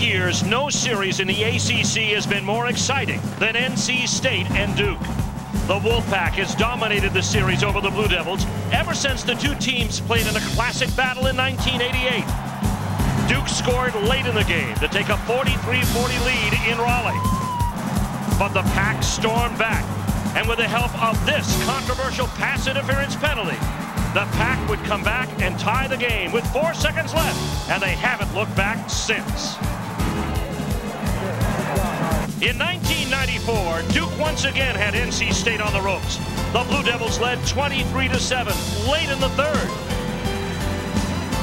years, no series in the ACC has been more exciting than NC State and Duke. The Wolfpack has dominated the series over the Blue Devils ever since the two teams played in a classic battle in 1988. Duke scored late in the game to take a 43-40 lead in Raleigh. But the Pack stormed back, and with the help of this controversial pass interference penalty, the Pack would come back and tie the game with 4 seconds left, and they haven't looked back since. In 1994, Duke once again had NC State on the ropes. The Blue Devils led 23-7 late in the third.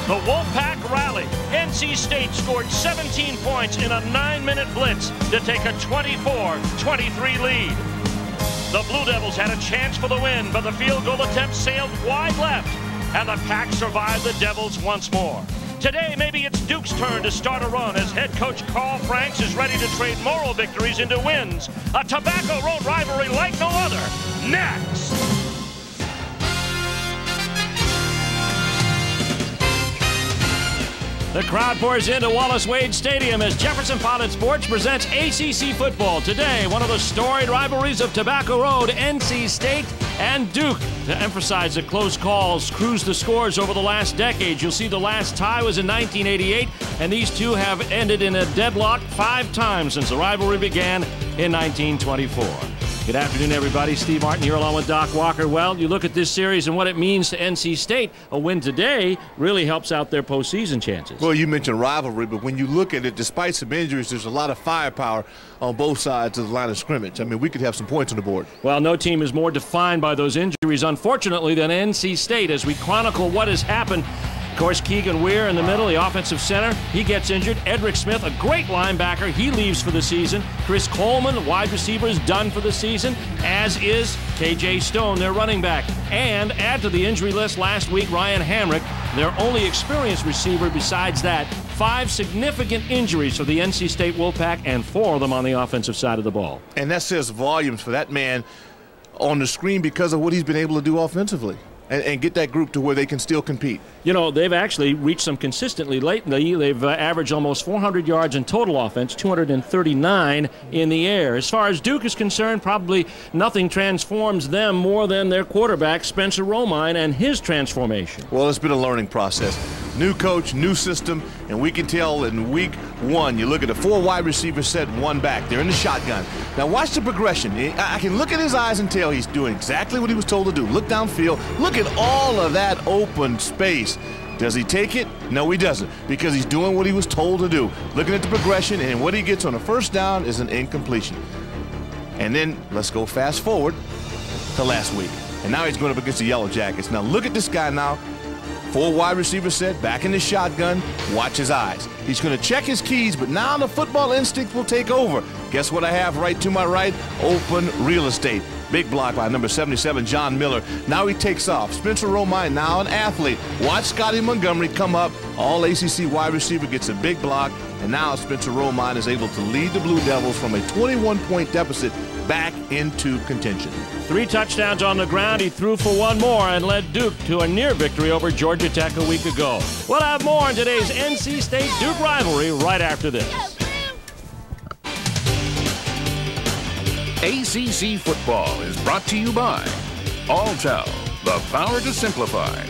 The Wolfpack rallied. NC State scored 17 points in a 9-minute blitz to take a 24-23 lead. The Blue Devils had a chance for the win, but the field goal attempt sailed wide left, and the Pack survived the Devils once more. Today, maybe it's Duke's turn to start a run as head coach Carl Franks is ready to trade moral victories into wins. A Tobacco Road rivalry like no other. Next! The crowd pours into Wallace Wade Stadium as Jefferson Pilot Sports presents ACC football. Today, one of the storied rivalries of Tobacco Road, NC State and Duke. To emphasize the close calls cruised the scores over the last decade. You'll see the last tie was in 1988, and these two have ended in a deadlock 5 times since the rivalry began in 1924. Good afternoon, everybody. Steve Martin here along with Doc Walker. Well, you look at this series and what it means to NC State. A win today really helps out their postseason chances. Well, you mentioned rivalry, but when you look at it, despite some injuries, there's a lot of firepower on both sides of the line of scrimmage. I mean, we could have some points on the board. Well, no team is more defined by those injuries, unfortunately, than NC State. As we chronicle what has happened, of course, Keegan Weir in the middle, the offensive center, he gets injured. Edric Smith, a great linebacker, he leaves for the season. Chris Coleman, wide receiver, is done for the season, as is KJ Stone, their running back. And add to the injury list last week, Ryan Hamrick, their only experienced receiver. Besides that, 5 significant injuries for the NC State Wolfpack, and 4 of them on the offensive side of the ball. And that says volumes for that man on the screen because of what he's been able to do offensively. And get that group to where they can still compete. You know, they've actually reached some consistently lately. They've averaged almost 400 yards in total offense, 239 in the air. As far as Duke is concerned, probably nothing transforms them more than their quarterback, Spencer Romine, and his transformation. Well, it's been a learning process. New coach, new system, and we can tell in week 1, you look at the 4 wide receiver set, 1 back. They're in the shotgun. Now watch the progression. I can look at his eyes and tell he's doing exactly what he was told to do. Look downfield. Look at all of that open space. Does he take it? No, he doesn't, because he's doing what he was told to do. Looking at the progression, and what he gets on a first down is an incompletion. And then let's go fast forward to last week. And now he's going up against the Yellow Jackets. Now look at this guy now. 4 wide receiver set, back in the shotgun. Watch his eyes. He's going to check his keys, but now the football instinct will take over. Guess what I have right to my right? Open real estate. Big block by number 77, John Miller. Now he takes off. Spencer Romine, now an athlete. Watch Scotty Montgomery come up. All ACC wide receiver gets a big block. And now Spencer Romine is able to lead the Blue Devils from a 21-point deficit back into contention. 3 touchdowns on the ground. He threw for 1 more and led Duke to a near victory over Georgia Tech a week ago. We'll have more in today's NC State-Duke rivalry right after this. ACC football is brought to you by Alltel, the power to simplify.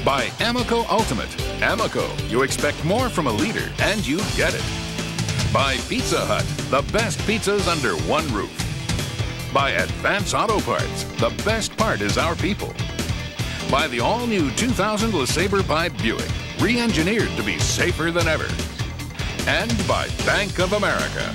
By Amico Ultimate. Amico, you expect more from a leader, and you get it. By Pizza Hut, the best pizzas under one roof. By Advance Auto Parts, the best part is our people. By the all-new 2000 LeSabre by Buick, re-engineered to be safer than ever. And by Bank of America.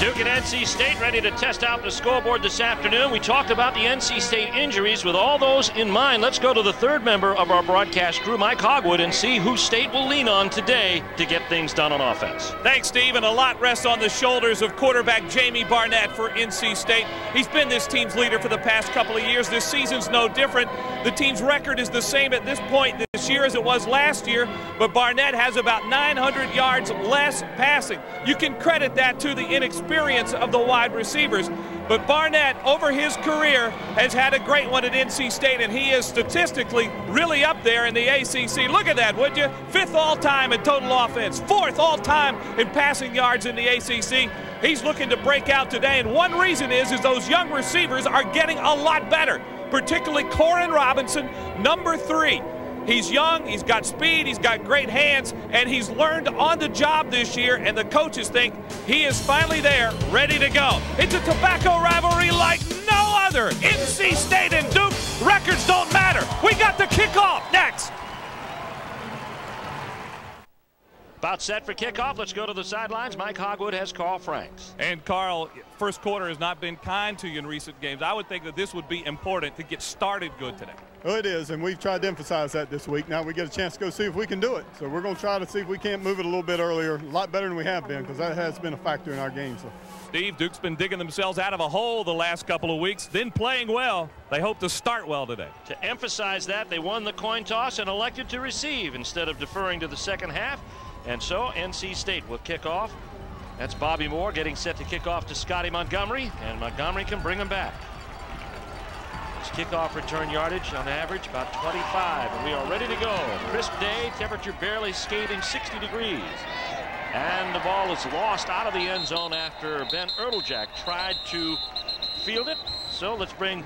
Duke and NC State ready to test out the scoreboard this afternoon. We talked about the NC State injuries. With all those in mind, let's go to the 3rd member of our broadcast crew, Mike Hogwood, and see who State will lean on today to get things done on offense. Thanks, Steve, and a lot rests on the shoulders of quarterback Jamie Barnett for NC State. He's been this team's leader for the past couple of years. This season's no different. The team's record is the same at this point this year as it was last year, but Barnett has about 900 yards less passing. You can credit that to the inexperience of the wide receivers. But Barnett, over his career, has had a great one at NC State, and he is statistically really up there in the ACC. Look at that, would you? 5th all-time in total offense, 4th all-time in passing yards in the ACC. He's looking to break out today, and one reason is those young receivers are getting a lot better, particularly Coryn Robinson, number 3. He's young, he's got speed, he's got great hands, and he's learned on the job this year, and the coaches think he is finally there, ready to go. It's a tobacco rivalry like no other. NC State and Duke, records don't matter. We got the kickoff next. About set for kickoff. Let's go to the sidelines. Mike Hogwood has Carl Franks. And Carl, first quarter has not been kind to you in recent games. I would think that this would be important to get started good today. Well, it is, and we've tried to emphasize that this week. Now we get a chance to go see if we can do it. So we're going to try to see if we can't move it a little bit earlier, a lot better than we have been, because that has been a factor in our game. So. Steve, Duke's been digging themselves out of a hole the last couple of weeks, then playing well. They hope to start well today. To emphasize that, they won the coin toss and elected to receive instead of deferring to the second half. And so NC State will kick off. That's Bobby Moore getting set to kick off to Scotty Montgomery, and Montgomery can bring him back. His kickoff return yardage on average about 25, and we are ready to go. Crisp day, temperature barely scathing 60 degrees. And the ball is lost out of the end zone after Ben Erteljack tried to field it. So let's bring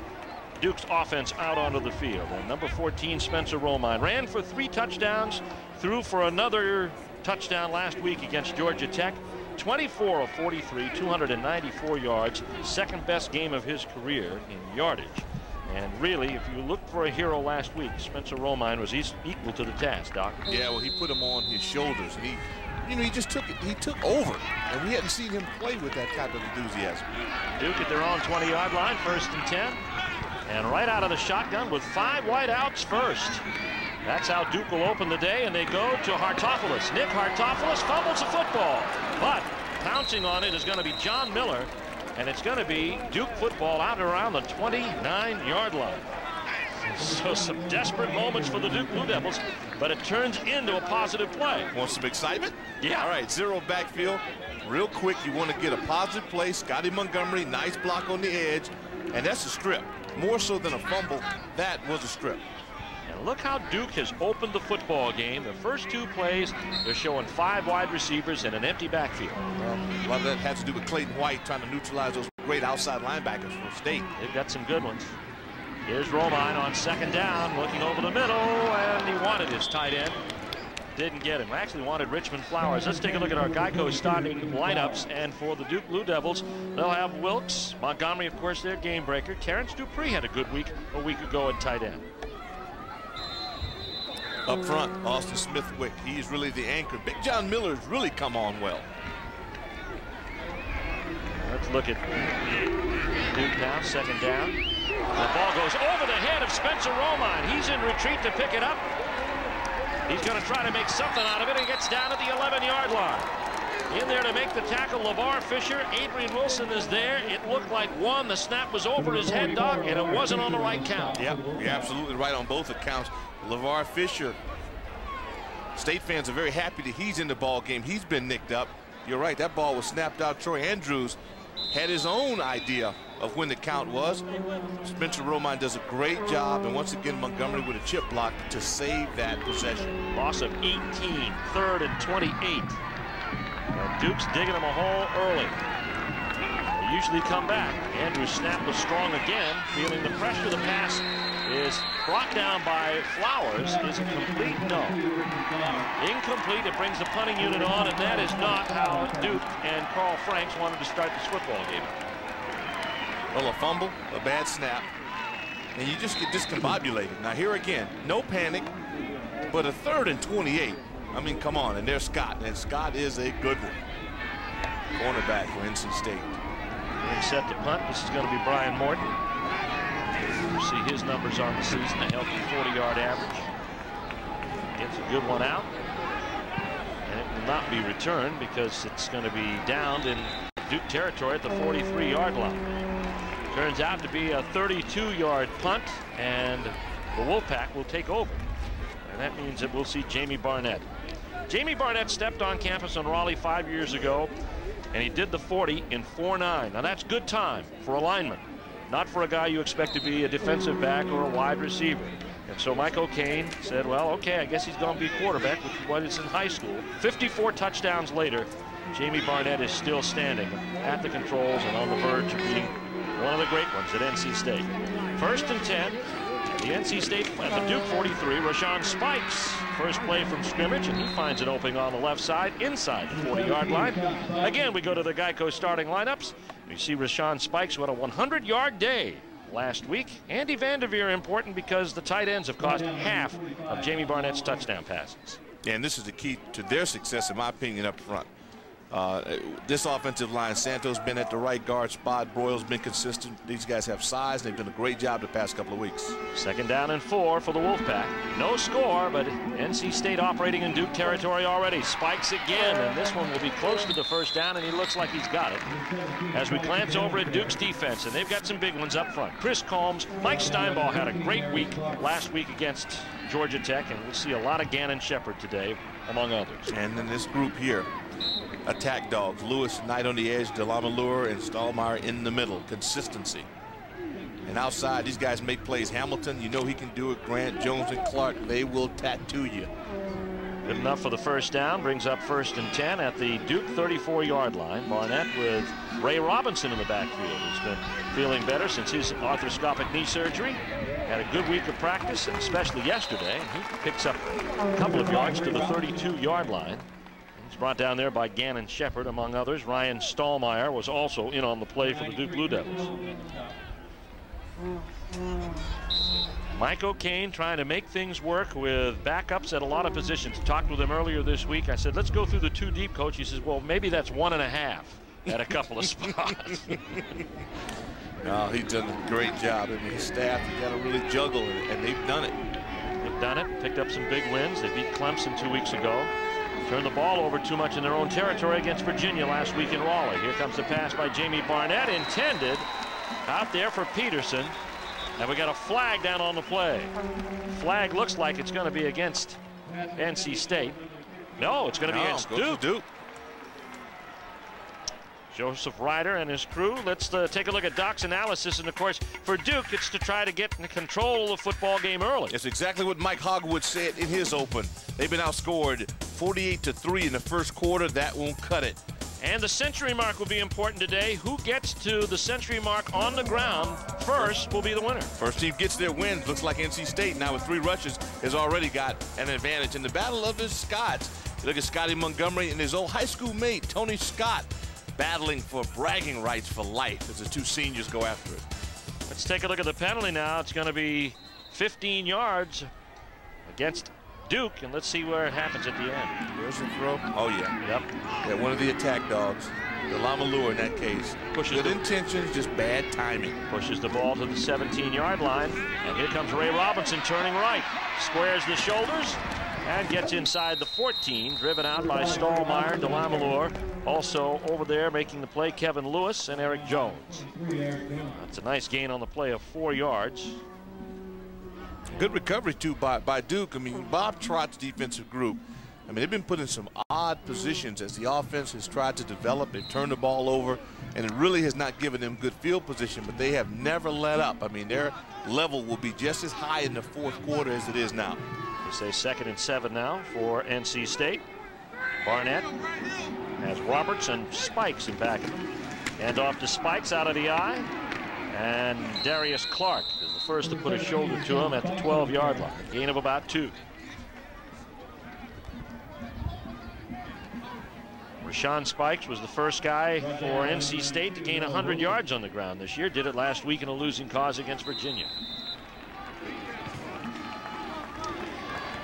Duke's offense out onto the field. And number 14, Spencer Romine, ran for 3 touchdowns, threw for another touchdown last week against Georgia Tech. 24 of 43, 294 yards, second best game of his career in yardage. And really, if you looked for a hero last week, Spencer Romine was equal to the task, Doc. Yeah, well, he put him on his shoulders, and he just took it. He took over, and we hadn't seen him play with that type of enthusiasm. Duke at their own 20-yard line, 1st and 10. And right out of the shotgun with 5 wideouts first. That's how Duke will open the day, and they go to Hartopoulos. Nick Hartopoulos fumbles the football, but pouncing on it is going to be John Miller, and it's going to be Duke football out around the 29-yard line. So some desperate moments for the Duke Blue Devils, but it turns into a positive play. Want some excitement? Yeah. All right, 0 backfield. Real quick, you want to get a positive play. Scotty Montgomery, nice block on the edge, and that's a strip. More so than a fumble, that was a strip. And look how Duke has opened the football game. The first 2 plays, they're showing 5 wide receivers and an empty backfield. A lot of that has to do with Clayton White trying to neutralize those great outside linebackers for State. They've got some good ones. Here's Romine on 2nd down, looking over the middle, and he wanted his tight end. Didn't get him. Actually wanted Richmond Flowers. Let's take a look at our Geico starting lineups. And for the Duke Blue Devils, they'll have Wilkes, Montgomery, of course, their game breaker. Terrence Dupree had a good week a week ago at tight end. Up front, Austin Smithwick. He's really the anchor. Big John Miller's really come on well. Let's look at Duke now, 2nd down. The ball goes over the head of Spencer Romine. He's in retreat to pick it up. He's going to try to make something out of it. He gets down at the 11-yard line. In there to make the tackle, LeVar Fisher. Adrian Wilson is there. It looked like one. The snap was over his head, Doc, and it wasn't on the right count. Yep, you're absolutely right on both accounts. LeVar Fisher, State fans are very happy that he's in the ball game. He's been nicked up. You're right, that ball was snapped out. Troy Andrews had his own idea of when the count was. Spencer Romine does a great job, and once again Montgomery with a chip block to save that possession. Loss of 18, 3rd and 28. And Duke's digging him a hole early. They usually come back. Andrews' snap was strong again, feeling the pressure. The pass is brought down by Flowers. Is it complete? No. Incomplete. It brings the punting unit on, and that is not how Duke and Carl Franks wanted to start this football game. Well, a fumble, a bad snap, and you just get discombobulated. Now here again, no panic, but a 3rd and 28. I mean, come on, and there's Scott, and Scott is a good one. Cornerback for NC State. Being set to punt, this is going to be Brian Morton. You see his numbers on the season, a healthy 40-yard average. Gets a good one out, and it will not be returned because it's going to be downed in Duke territory at the 43-yard line. Turns out to be a 32-yard punt, and the Wolfpack will take over. And that means that we'll see Jamie Barnett. Jamie Barnett stepped on campus on Raleigh 5 years ago, and he did the 40 in 4.9. Now that's good time for a lineman, not for a guy you expect to be a defensive back or a wide receiver. And so Mike O'Kane said, well, okay, I guess he's going to be quarterback, which is what it's in high school. 54 touchdowns later, Jamie Barnett is still standing at the controls and on the verge of being one of the great ones at NC State. 1st and 10. The NC State at the Duke 43. Rashawn Spikes, first play from scrimmage, and he finds an opening on the left side inside the 40-yard line. Again, we go to the Geico starting lineups. We see Rashawn Spikes who had a 100-yard day last week. Andy Vanderveer important because the tight ends have cost half of Jamie Barnett's touchdown passes. Yeah, and this is the key to their success, in my opinion, up front. This offensive line, Santos been at the right guard spot. Broyle's been consistent. These guys have size. They've done a great job the past couple of weeks. 2nd down and 4 for the Wolfpack. No score, but NC State operating in Duke territory already. Spikes again, and this one will be close to the 1st down, and he looks like he's got it. As we glance over at Duke's defense, and they've got some big ones up front. Chris Combs, Mike Steinball had a great week last week against Georgia Tech, and we'll see a lot of Gannon Shepard today, among others. And then this group here, attack dogs. Lewis, Knight on the edge, Delamalure and Stallmeyer in the middle. Consistency. And outside, these guys make plays. Hamilton, you know he can do it. Grant, Jones, and Clark, they will tattoo you. Good enough for the 1st down. Brings up 1st and 10 at the Duke 34-yard line. Barnett with Ray Robinson in the backfield. He's been feeling better since his arthroscopic knee surgery. Had a good week of practice, and especially yesterday. He picks up a couple of yards to the 32-yard line. He's brought down there by Gannon Shepard, among others. Ryan Stallmeyer was also in on the play for the Duke Blue Devils. Mike O'Kane trying to make things work with backups at a lot of positions. Talked with him earlier this week. I said, let's go through the 2 deep, coach. He says, well, maybe that's 1.5 at a couple of spots. No, he's done a great job. I mean, his staff, you got to really juggle, and they've done it. They've done it. Picked up some big wins. They beat Clemson 2 weeks ago. Turned the ball over too much in their own territory against Virginia last week in Raleigh. Here comes the pass by Jamie Barnett, intended out there for Peterson. And we got a flag down on the play. Flag looks like it's going to be against NC State. No, it's going to be against Duke. Joseph Ryder and his crew. Let's take a look at Doc's analysis. And, of course, for Duke, it's to try to get in control of the football game early. It's exactly what Mike Hogwood said in his open. They've been outscored 48-3 in the 1st quarter. That won't cut it. And the century mark will be important today. Who gets to the century mark on the ground first will be the winner. First team gets their wins. Looks like NC State now with 3 rushes has already got an advantage in the battle of the Scots. You look at Scotty Montgomery and his old high school mate, Tony Scott, battling for bragging rights for life as the 2 seniors go after it. Let's take a look at the penalty now. It's going to be 15 yards against Duke, and let's see where it happens at the end. There's a throw. Oh, yeah. Yep. Yeah, one of the attack dogs. The Lamalure in that case. Pushes good intentions, just bad timing. Pushes the ball to the 17-yard line. And here comes Ray Robinson turning right. Squares the shoulders and gets inside the 14. Driven out by Stallmeyer, Delamalure. Also over there making the play, Kevin Lewis and Eric Jones. That's a nice gain on the play of 4 yards. Good recovery, too, by Duke. I mean, Bob Trott's defensive group, I mean, they've been put in some odd positions as the offense has tried to develop. They've turned the ball over, and it really has not given them good field position, but they have never let up. I mean, their level will be just as high in the 4th quarter as it is now. They say 2nd and 7 now for NC State. Barnett has Roberts and Spikes in back of him. And off to Spikes out of the eye. And Darius Clark is the first to put a shoulder to him at the 12-yard line. A gain of about 2. Rashawn Spikes was the first guy for NC State to gain 100 yards on the ground this year. Did it last week in a losing cause against Virginia.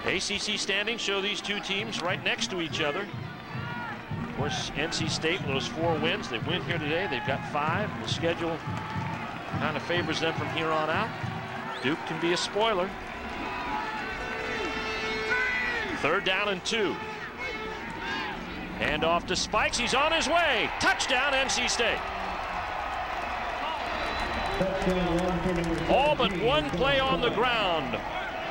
ACC standings show these 2 teams right next to each other. Of course, NC State with those 4 wins. They win here today. They've got 5. The schedule kind of favors them from here on out. Duke can be a spoiler. 3rd down and 2. Hand off to Spikes. He's on his way. Touchdown, NC State. All but one play on the ground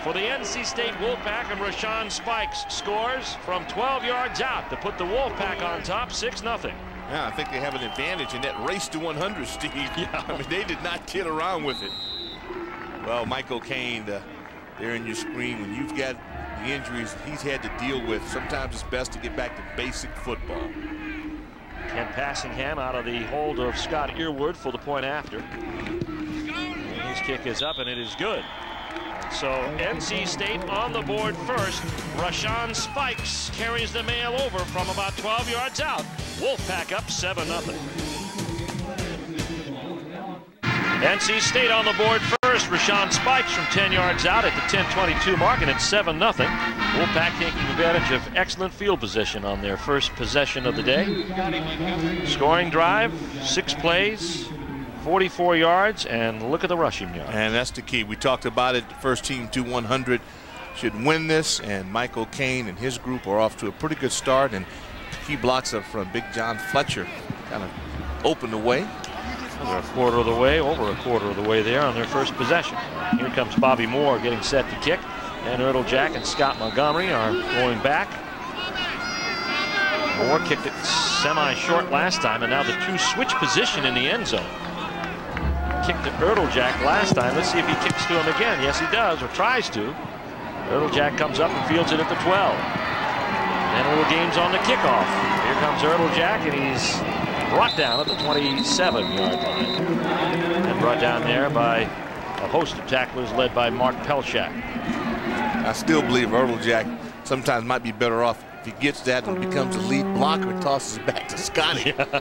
for the NC State Wolfpack, and Rashawn Spikes scores from 12 yards out to put the Wolfpack on top 6-0. Yeah, I think they have an advantage in that race to 100, Steve. Yeah. I mean, they did not kid around with it. Well, Michael Cain, there in your screen, when you've got the injuries he's had to deal with, sometimes it's best to get back to basic football. Ken Passingham out of the hold of Scott Earwood for the point after. And his kick is up, and it is good. So NC State on the board first. Rashawn Spikes carries the mail over from about 12 yards out. Wolfpack up 7-0. NC State on the board first. Rashawn Spikes from 10 yards out at the 10:22 mark, and it's 7-0. Wolfpack taking advantage of excellent field position on their first possession of the day. Scoring drive, 6 plays, 44 yards, and look at the rushing yards. And that's the key. We talked about it. The first team to 100 should win this, and Michael Cain and his group are off to a pretty good start, and key blocks up from Big John Fletcher kind of opened the way. They're a quarter of the way, over a quarter of the way there on their first possession. Here comes Bobby Moore getting set to kick, and Ertl Jack and Scott Montgomery are going back. Moore kicked it semi-short last time, and now the two switch position in the end zone. Kicked to Ertl Jack last time. Let's see if he kicks to him again. Yes, he does, or tries to. Ertl Jack comes up and fields it at the 12. And a little game's on the kickoff. Here comes Ertl Jack, and he's brought down at the 27-yard line. And brought down there by a host of tacklers led by Mark Pelchak. I still believe Ertl Jack sometimes might be better off if he gets that and becomes a lead blocker and tosses it back to Scotty. Yeah.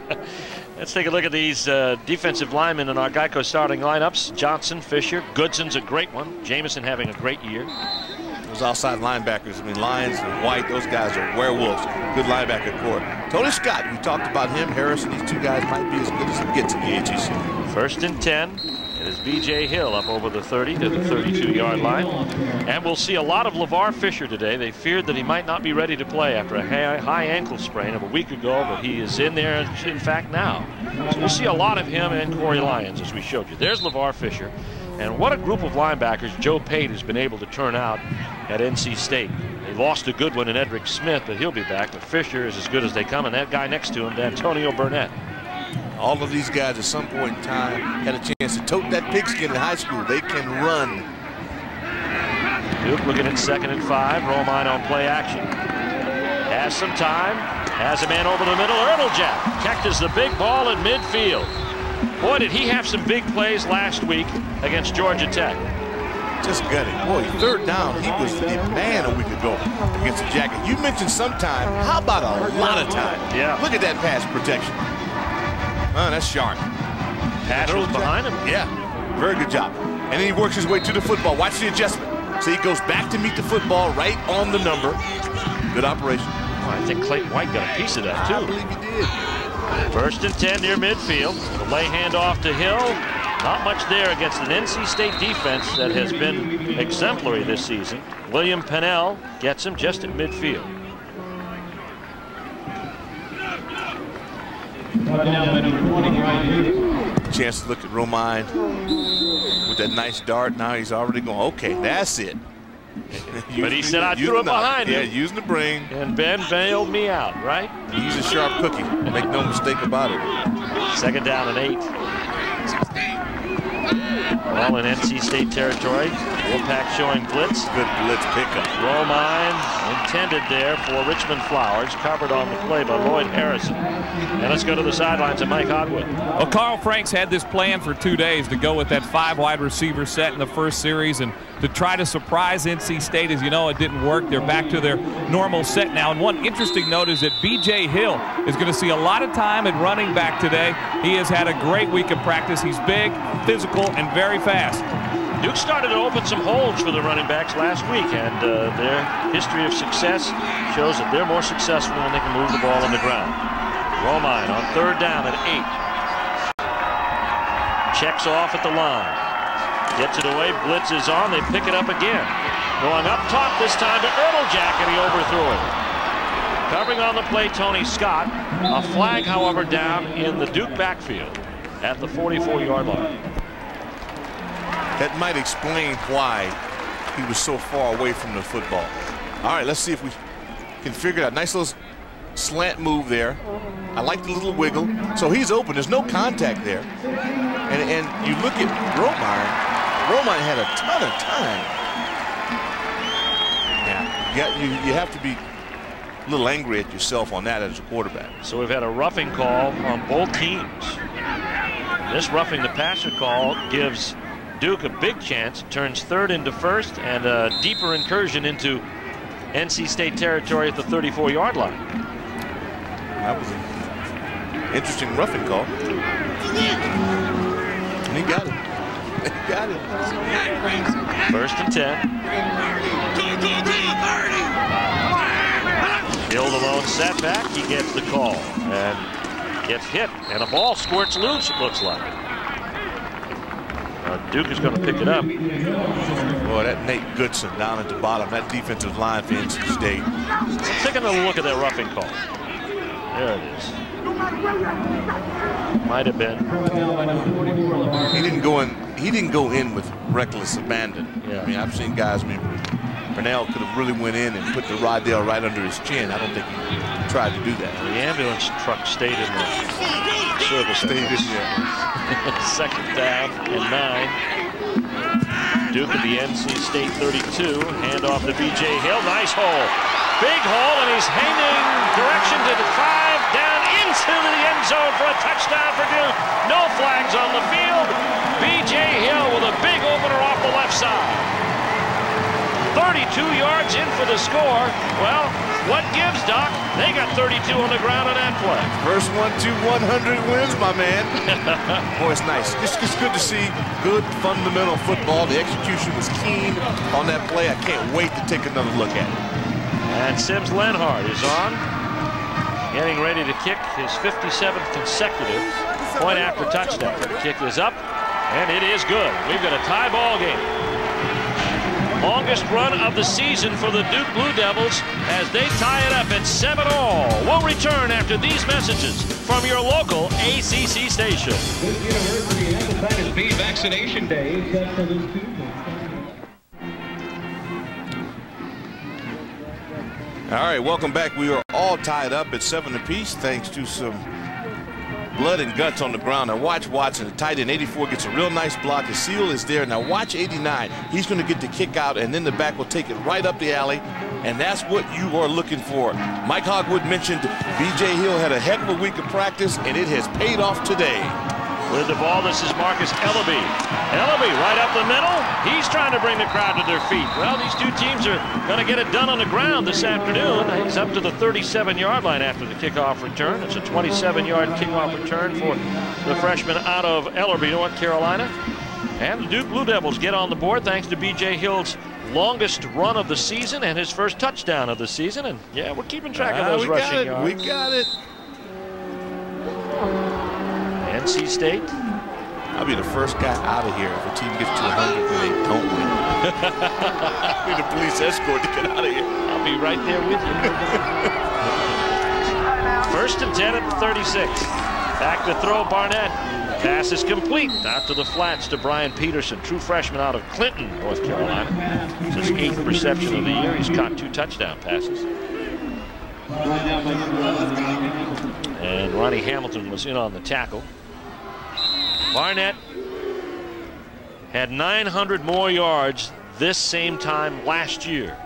Let's take a look at these defensive linemen in our Geico starting lineups. Johnson, Fisher, Goodson's a great one. Jameson having a great year. Those outside linebackers, I mean, Lyons and White, those guys are werewolves. Good linebacker core. Tony Scott, we talked about him. Harrison, these two guys might be as good as it gets in the ACC. First and 10. It is B.J. Hill up over the 30 to the 32-yard line. And we'll see a lot of LeVar Fisher today. They feared that he might not be ready to play after a high ankle sprain of a week ago, but he is in there, in fact, now. So we'll see a lot of him and Corey Lyons, as we showed you. There's LeVar Fisher. And what a group of linebackers Joe Pate has been able to turn out at NC State. They lost a good one in Edric Smith, but he'll be back. But Fisher is as good as they come, and that guy next to him, Antonio Barnett. All of these guys at some point in time had a chance to tote that pigskin in high school. They can run. Duke looking at 2nd and 5. Romine on play action. Has some time. Has a man over the middle. Ertl Jack catches the big ball in midfield. Boy, did he have some big plays last week against Georgia Tech. Just got it. Boy, 3rd down, he was the man a week ago against the Jacket. You mentioned some time. How about a lot of time? Yeah. Look at that pass protection. Oh, that's sharp. Pass was behind him. Yeah, very good job. And then he works his way to the football. Watch the adjustment. So he goes back to meet the football right on the number. Good operation. Oh, I think Clayton White got a piece of that, too. I believe he did. 1st and 10 near midfield. The lay handoff to Hill. Not much there against an NC State defense that has been exemplary this season. William Pennell gets him just at midfield. Chance to look at Romine with that nice dart. Now he's already going, okay, that's it. But he said I threw it behind him. Yeah, using the brain. And Ben bailed me out, right? He's a sharp cookie. Make no mistake about it. 2nd down and 8. All in NC State territory. Wolfpack showing blitz. Good blitz pickup. Romine intended there for Richmond Flowers. Covered on the play by Lloyd Harrison. And let's go to the sidelines of Mike Hodwood. Well, Carl Franks had this plan for 2 days to go with that 5 wide receiver set in the first series and to try to surprise NC State. As you know, it didn't work. They're back to their normal set now. And one interesting note is that B.J. Hill is going to see a lot of time at running back today. He has had a great week of practice. He's big, physical, and very fast. Duke started to open some holes for the running backs last week, and their history of success shows that they're more successful when they can move the ball on the ground. Romine on 3rd down at 8. Checks off at the line. Gets it away, blitz is on, they pick it up again. Going up top this time to Ertl Jack, and he overthrew it. Covering on the play, Tony Scott. A flag, however, down in the Duke backfield at the 44-yard line. That might explain why He was so far away from the football. All right, let's see if we can figure it out. Nice little slant move there. I like the little wiggle. So he's open. There's no contact there. And you look at Romine. Romine had a ton of time. Yeah, you have to be a little angry at yourself on that as a quarterback. So we've had a roughing call on both teams. This roughing the passer call gives Duke a big chance. Turns third into first and a deeper incursion into NC State territory at the 34-yard line. That was an interesting roughing call. And he got it. He got it. First and 10. Hill the lone setback. He gets the call and gets hit. And a ball squirts loose, it looks like. Duke is going to pick it up. Boy, that Nate Goodson down at the bottom, that defensive line for NC State. Take another look at that roughing call. There it is. Might have been. He didn't go in with reckless abandon. Yeah. I mean, I've seen guys. I mean, Purnell could have really went in and put the Roddell right under his chin. I don't think he tried to do that. The ambulance truck stayed in the service. Second down and 9. Duke at the NC State 32. Hand off to B.J. Hill. Nice hole. Big hole, and he's handing direction to the 5 down into the end zone for a touchdown for Duke. No flags on the field. B.J. Hill with a big opener off the left side. 32 yards in for the score. Well, what gives, Doc? They got 32 on the ground on that play. First one to 100 wins, my man. Boy, it's nice. It's good to see good fundamental football. The execution was keen on that play. I can't wait to take another look at it. And Sims Lenhart is on, getting ready to kick his 57th consecutive point after touchdown. The kick is up, and it is good. We've got a tie ball game. Longest run of the season for the Duke Blue Devils as they tie it up at 7-all. We'll return after these messages from your local ACC station. Duke University Hepatitis B Vaccination Day is set for this Tuesday. All right, welcome back. We are all tied up at 7 apiece thanks to some blood and guts on the ground. Now watch Watson, the tight end, 84 gets a real nice block. The seal is there. Now watch 89. He's going to get the kick out, and then the back will take it right up the alley, and that's what you are looking for. Mike Hogwood mentioned B.J. Hill had a heck of a week of practice, and it has paid off today. With the ball, this is Marcus Ellaby. Ellaby right up the middle. He's trying to bring the crowd to their feet. Well, these two teams are going to get it done on the ground this afternoon. He's up to the 37-yard line after the kickoff return. It's a 27-yard kickoff return for the freshman out of Ellerbe, North Carolina. And the Duke Blue Devils get on the board thanks to B.J. Hill's longest run of the season and his first touchdown of the season. And, yeah, we're keeping track of those rushing yards. We got it. NC State. I'll be the first guy out of here if a team gets to 100 and they don't win. I'll be the police escort to get out of here. I'll be right there with you. First and 10 at the 36. Back to throw, Barnett. Pass is complete. Out to the flats to Brian Peterson, true freshman out of Clinton, North Carolina. It's his 8th reception of the year. He's caught 2 touchdown passes. And Ronnie Hamilton was in on the tackle. Barnett had 900 more yards this same time last year.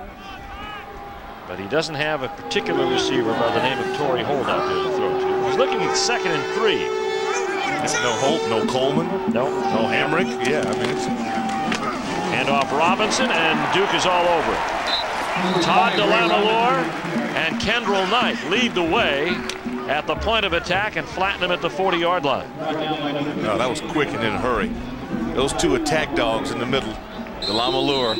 But he doesn't have a particular receiver by the name of Torrey Holt out there to throw to. He's looking at 2nd and 3. No Holt, no Coleman, no Hamrick. Yeah, I mean, it's... Hand off Robinson, and Duke is all over it. Todd DeLamalore and Kendrell Knight lead the way at the point of attack and flatten him at the 40-yard line. No, that was quick and in a hurry. Those 2 attack dogs in the middle. DeLamalore,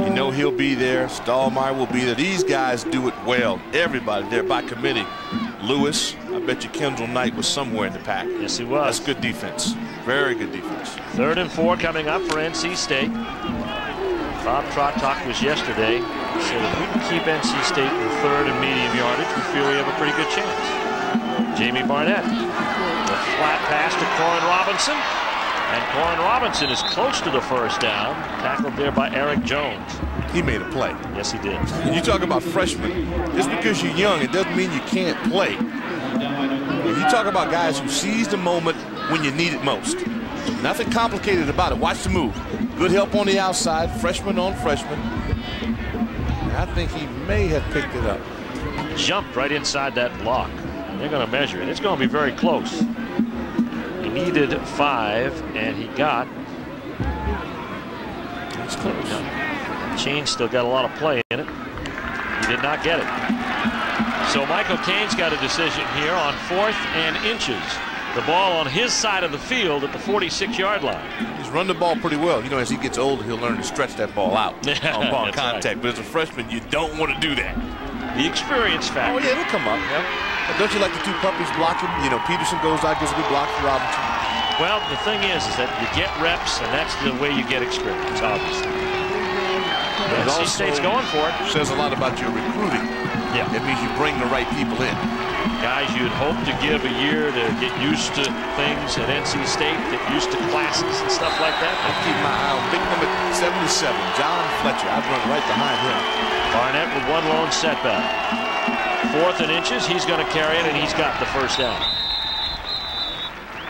you know he'll be there. Stallmeyer will be there. These guys do it well. Everybody there by committee. Lewis, I bet you Kendrell Knight was somewhere in the pack. Yes, he was. That's good defense. Very good defense. 3rd and 4 coming up for NC State. Bob Trott talked to us yesterday. He said if we can keep NC State in 3rd and medium yardage, we feel we have a pretty good chance. Jamie Barnett. The flat pass to Coryn Robinson. And Coryn Robinson is close to the first down. Tackled there by Eric Jones. He made a play. Yes, he did. And you talk about freshmen. Just because you're young, it doesn't mean you can't play. And you talk about guys who seize the moment when you need it most. Nothing complicated about it. Watch the move. Good help on the outside. Freshman on freshman. And I think he may have picked it up. Jumped right inside that block. They're going to measure it. It's going to be very close. He needed 5, and he got. It's close. Sheen still got a lot of play in it. He did not get it. So Michael Cain's got a decision here on 4th and inches. The ball on his side of the field at the 46-yard line. He's run the ball pretty well. You know, as he gets older, he'll learn to stretch that ball out on ball contact. Right. But as a freshman, you don't want to do that. The experience factor. Oh, yeah, it'll come up. Yeah. But don't you like the 2 puppies blocking? You know, Peterson goes out, gives a good block for Robinson. Well, the thing is that you get reps, and that's the way you get experience, obviously. NC State's going for it. Says a lot about your recruiting. Yeah. It means you bring the right people in. Guys you'd hope to give a year to get used to things at NC State, get used to classes and stuff like that. I keep my eye on big number 77, John Fletcher. I'd run right behind him. Barnett with 1 lone setback. 4th and inches. He's going to carry it, and he's got the first down.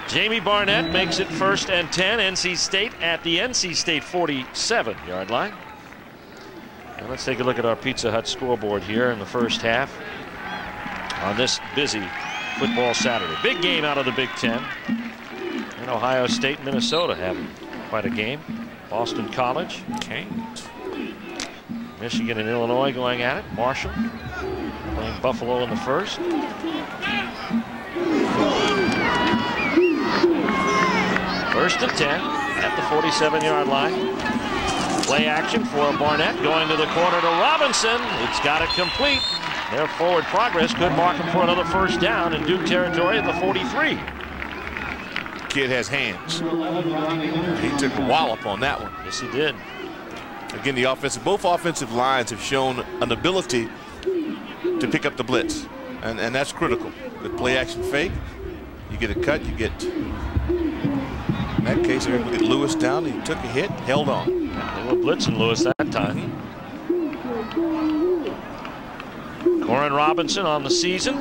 Jamie Barnett makes it 1st and 10. NC State at the NC State 47-yard line. And let's take a look at our Pizza Hut scoreboard here in the first half on this busy football Saturday. Big game out of the Big Ten. And Ohio State and Minnesota having quite a game. Boston College. Canes. Michigan and Illinois going at it. Marshall playing Buffalo in the first. 1st and 10 at the 47-yard line. Play action for Barnett going to the corner to Robinson. It's got it complete. Their forward progress could mark him for another first down in Duke territory at the 43. Kid has hands. He took a wallop on that one. Yes, he did. Again, both offensive lines have shown an ability to pick up the blitz, and that's critical. Good play action fake. You get a cut, you get, in that case, they're able to get Lewis down. He took a hit, held on. They were blitzing Lewis that time. Coryn Robinson on the season.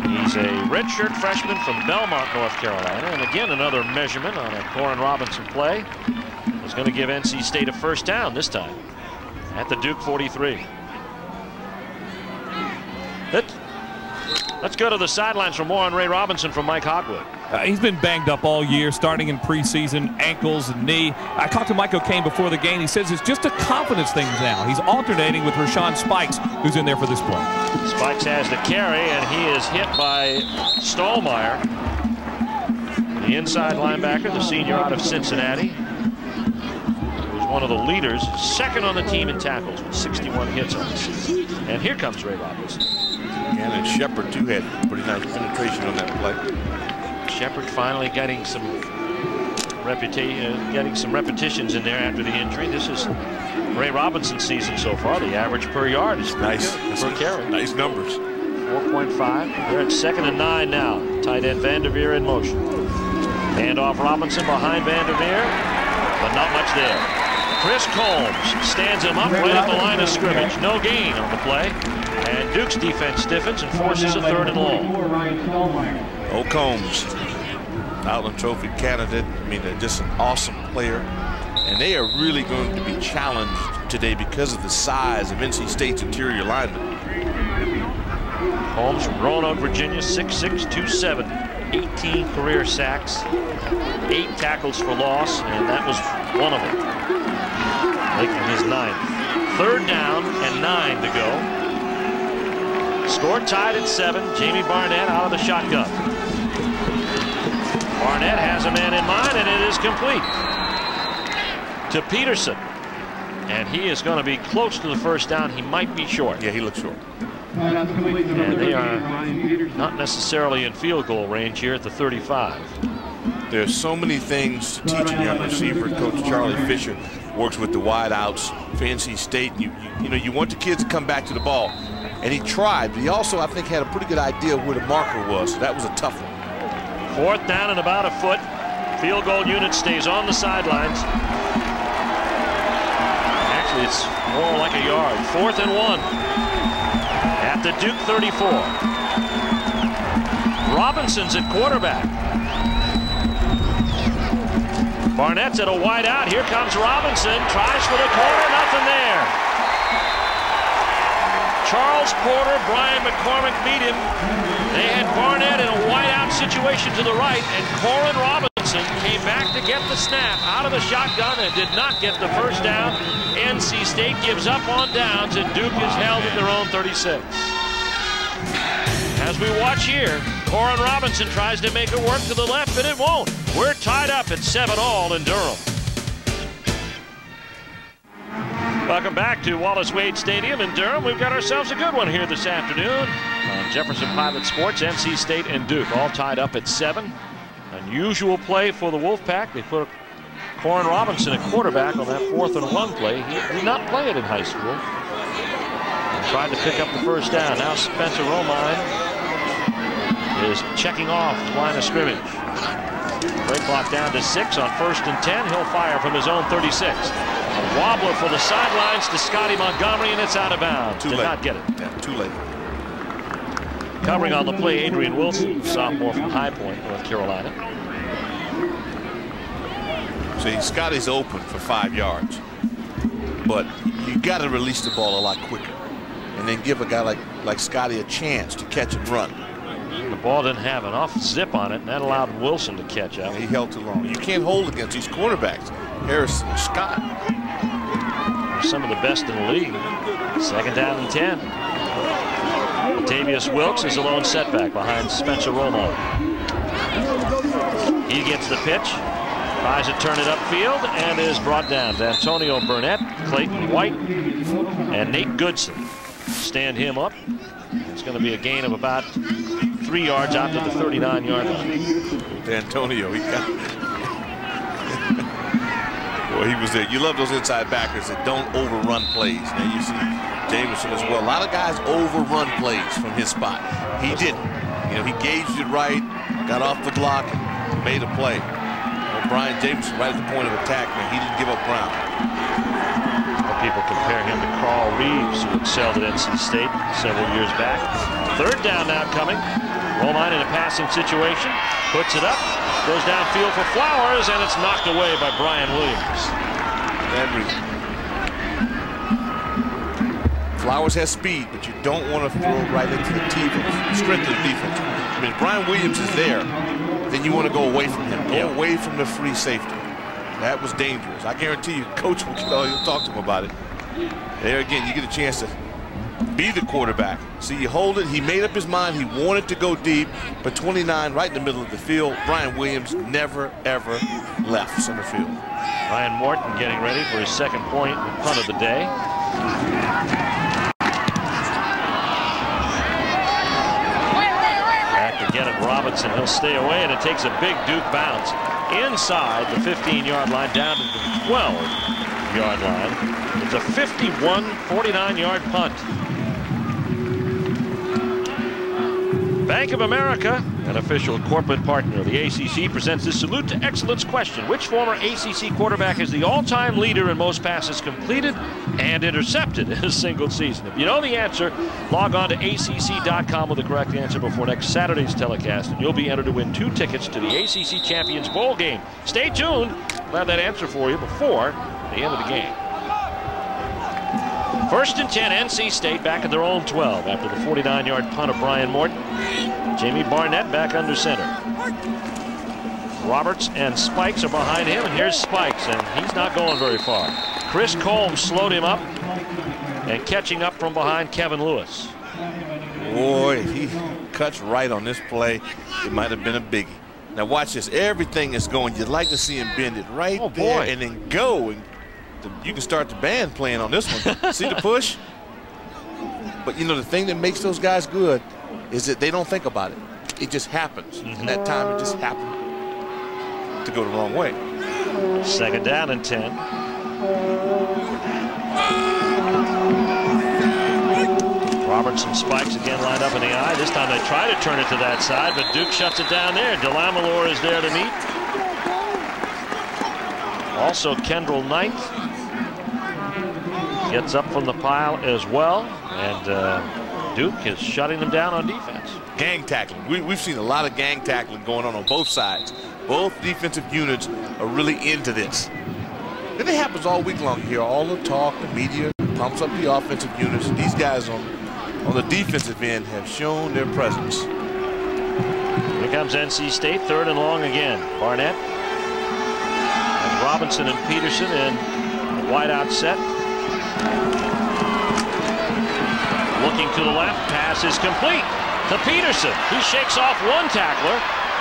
He's a redshirt freshman from Belmont, North Carolina. And again, another measurement on a Coryn Robinson play is going to give NC State a first down this time at the Duke 43. Let's go to the sidelines for more on Ray Robinson from Mike Hogwood. He's been banged up all year, starting in preseason, ankles and knee. I talked to Michael Cain before the game. He says it's just a confidence thing now. He's alternating with Rashawn Spikes, who's in there for this play. Spikes has the carry, and he is hit by Stallmeyer, the inside linebacker, the senior out of Cincinnati. He was one of the leaders, second on the team in tackles with 61 hits on the season. And here comes Ray Robinson. And Shepard, too, had pretty nice penetration on that play. Shepard finally getting some repetitions in there after the injury. This is Ray Robinson's season so far. The average per yard is nice per carry. Nice numbers. 4.5. They're at 2nd and 9 now. Tight end Vanderveer in motion. Hand off Robinson behind Vanderveer, but not much there. Chris Combs stands him up right at the line of scrimmage. No gain on the play. And Duke's defense stiffens and forces a 3rd and long. Oh, Combs, Outland Trophy candidate. I mean, just an awesome player. And they are really going to be challenged today because of the size of NC State's interior linemen. Combs from Roanoke, Virginia, 6'6", 270, 18 career sacks, 8 tackles for loss, and that was one of them. Making his 9th. 3rd down and 9 to go. Score tied at 7. Jamie Barnett out of the shotgun. Barnett has a man in mind, and it is complete to Peterson. And he is going to be close to the first down. He might be short. Yeah, he looks short. And they are not necessarily in field goal range here at the 35. There's so many things to teach a young receiver. Coach Charlie Fisher works with the wide outs for NC State. You know, you want the kids to come back to the ball. And he tried, but he also, I think, had a pretty good idea of where the marker was. So that was a tough one. 4th down and about a foot. Field goal unit stays on the sidelines. Actually, it's more like a yard. 4th and 1 at the Duke 34. Robinson's at quarterback. Barnett's at a wide out. Here comes Robinson. Tries for the corner. Nothing there. Charles Porter, Brian McCormick beat him. They had Barnett in a wide out situation to the right, and Coryn Robinson came back to get the snap out of the shotgun and did not get the first down. NC State gives up on downs, and Duke is held at their own 36. As we watch here, Coryn Robinson tries to make it work to the left, and it won't. We're tied up at 7-all in Durham. Welcome back to Wallace Wade Stadium in Durham. We've got ourselves a good one here this afternoon on Jefferson Pilot Sports. NC State and Duke all tied up at 7. Unusual play for the Wolfpack. They put Coryn Robinson at quarterback on that 4th and 1 play. He did not play it in high school. And tried to pick up the first down. Now Spencer Romine is checking off the line of scrimmage. Play clock down to 6 on 1st and 10. He'll fire from his own 36. A wobbler for the sidelines to Scotty Montgomery, and it's out of bounds. Did not get it. Yeah, too late. Covering on the play, Adrian Wilson, sophomore from High Point, North Carolina. See, Scotty's open for 5 yards, but you got to release the ball a lot quicker, and then give a guy like Scotty a chance to catch and run. The ball didn't have enough zip on it, and that allowed Wilson to catch up. Yeah, he held too long. You can't hold against these quarterbacks, Harris and Scott. Some of the best in the league. 2nd down and 10. Latavius Wilkes is a lone setback behind Spencer Romine. He gets the pitch, tries to turn it upfield, and is brought down. Antonio Barnett, Clayton White, and Nate Goodson stand him up. It's going to be a gain of about 3 yards out to the 39-yard line. Antonio, he got. Well, he was there. You love those inside backers that don't overrun plays. Now you see Jameson as well. A lot of guys overrun plays from his spot. He didn't. You know, he gauged it right, got off the block, and made a play. Well, Brian Jameson right at the point of attack, man. He didn't give up ground. People compare him to Carl Reeves, who excelled at NC State several years back. 3rd down now coming. Romine in a passing situation, puts it up, goes downfield for Flowers, and it's knocked away by Brian Williams. Flowers has speed, but you don't want to throw right into the strength of the defense. I mean, if Brian Williams is there, then you want to go away from him. Go away from the free safety. That was dangerous. I guarantee you, Coach will talk to him about it. There again, you get a chance to be the quarterback. See, you hold it. He made up his mind. He wanted to go deep, but 29 right in the middle of the field. Brian Williams never, ever left center field. Ryan Morton getting ready for his 2nd point punt of the day. Back to get it, Robinson. He'll stay away, and it takes a big Duke bounce inside the 15-yard line down to the 12-yard line. It's a 51-49-yard punt. Bank of America, an official corporate partner of the ACC, presents this Salute to Excellence question. Which former ACC quarterback is the all-time leader in most passes completed and intercepted in a single season? If you know the answer, log on to ACC.com with the correct answer before next Saturday's telecast, and you'll be entered to win 2 tickets to the ACC Champions Bowl game. Stay tuned. We'll have that answer for you before the end of the game. 1st and 10, NC State back at their own 12 after the 49-yard punt of Brian Morton. Jamie Barnett back under center. Roberts and Spikes are behind him, and here's Spikes, and he's not going very far. Chris Combs slowed him up, and catching up from behind Kevin Lewis. Boy, if he cuts right on this play, it might have been a biggie. Now watch this. Everything is going. You'd like to see him bend it right there and then go. And you can start the band playing on this one. See the push? But, you know, the thing that makes those guys good is that they don't think about it. It just happens. And that time it just happened to go the wrong way. 2nd down and 10. Robertson spikes again, lined up in the eye. This time they try to turn it to that side, but Duke shuts it down there. Delamalore is there to meet. Also Kendall Knight gets up from the pile as well, and Duke is shutting them down on defense. Gang tackling. We've seen a lot of gang tackling going on both sides. Both defensive units are really into this. And it happens all week long here. All the talk, the media pumps up the offensive units. These guys on the defensive end have shown their presence. Here comes NC State, 3rd and long again. Barnett and Robinson and Peterson in the wideout set. Looking to the left, pass is complete to Peterson. He shakes off one tackler.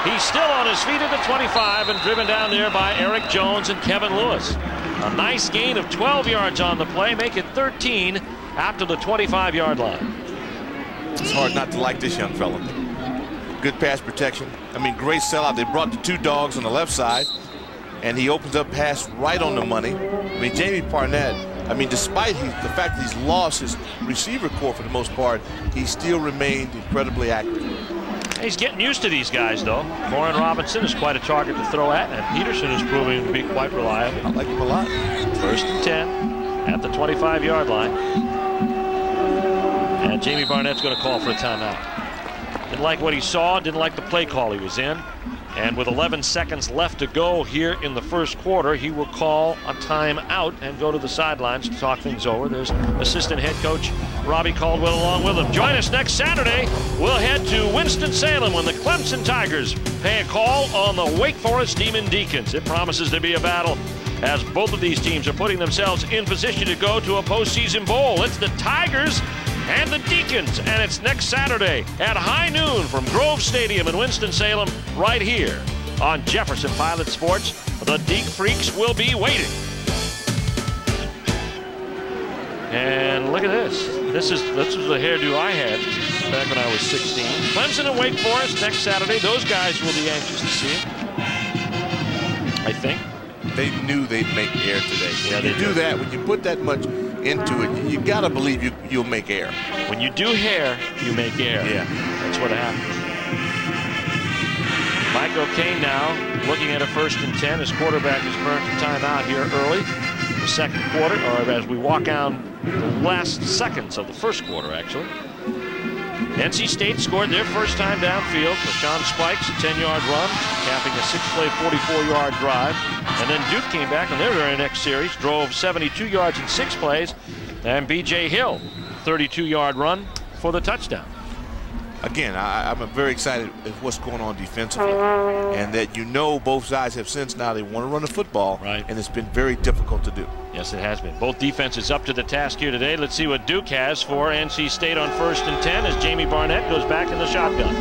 He's still on his feet at the 25 and driven down there by Eric Jones and Kevin Lewis. A nice gain of 12 yards on the play, make it 13 after the 25-yard line. It's hard not to like this young fella. Good pass protection. I mean, great sellout. They brought the 2 dogs on the left side, and he opens up pass right on the money. I mean, Jamie Barnett, I mean, despite the fact that he's lost his receiver core for the most part, he still remained incredibly active. He's getting used to these guys, though. Coryn Robinson is quite a target to throw at, and Peterson is proving to be quite reliable. I like him a lot. 1st and 10 at the 25-yard line. And Jamie Barnett's going to call for a timeout. Didn't like what he saw, didn't like the play call he was in. And with 11 seconds left to go here in the 1st quarter, he will call a timeout and go to the sidelines to talk things over. There's assistant head coach Robbie Caldwell along with him. Join us next Saturday. We'll head to Winston-Salem when the Clemson Tigers pay a call on the Wake Forest Demon Deacons. It promises to be a battle as both of these teams are putting themselves in position to go to a postseason bowl. It's the Tigers and the Deacons, and it's next Saturday at high noon from Grove Stadium in Winston-Salem, right here on Jefferson Pilot Sports. The Deke Freaks will be waiting. And look at this. This was the hairdo I had back when I was 16. Clemson and Wake Forest next Saturday. Those guys will be anxious to see it, I think. They knew they'd make air today. Yeah, they do that. When you put that much into it, you got to believe you'll make air. When you do hair, you make air. Yeah. That's what happens. Mike O'Kane now looking at a 1st and 10. His quarterback is burnt a timeout here early in the 2nd quarter, or as we walk down the last seconds of the 1st quarter, actually. NC State scored their first time downfield. Rashawn Spikes, a 10-yard run, capping a 6-play, 44-yard drive. And then Duke came back on their very next series, drove 72 yards in 6 plays, and B.J. Hill, 32-yard run for the touchdown. Again, I'm very excited at what's going on defensively, and that both sides have since now they want to run the football, right, and it's been very difficult to do. Yes, it has been. Both defenses up to the task here today. Let's see what Duke has for NC State on 1st and 10 as Jamie Barnett goes back in the shotgun.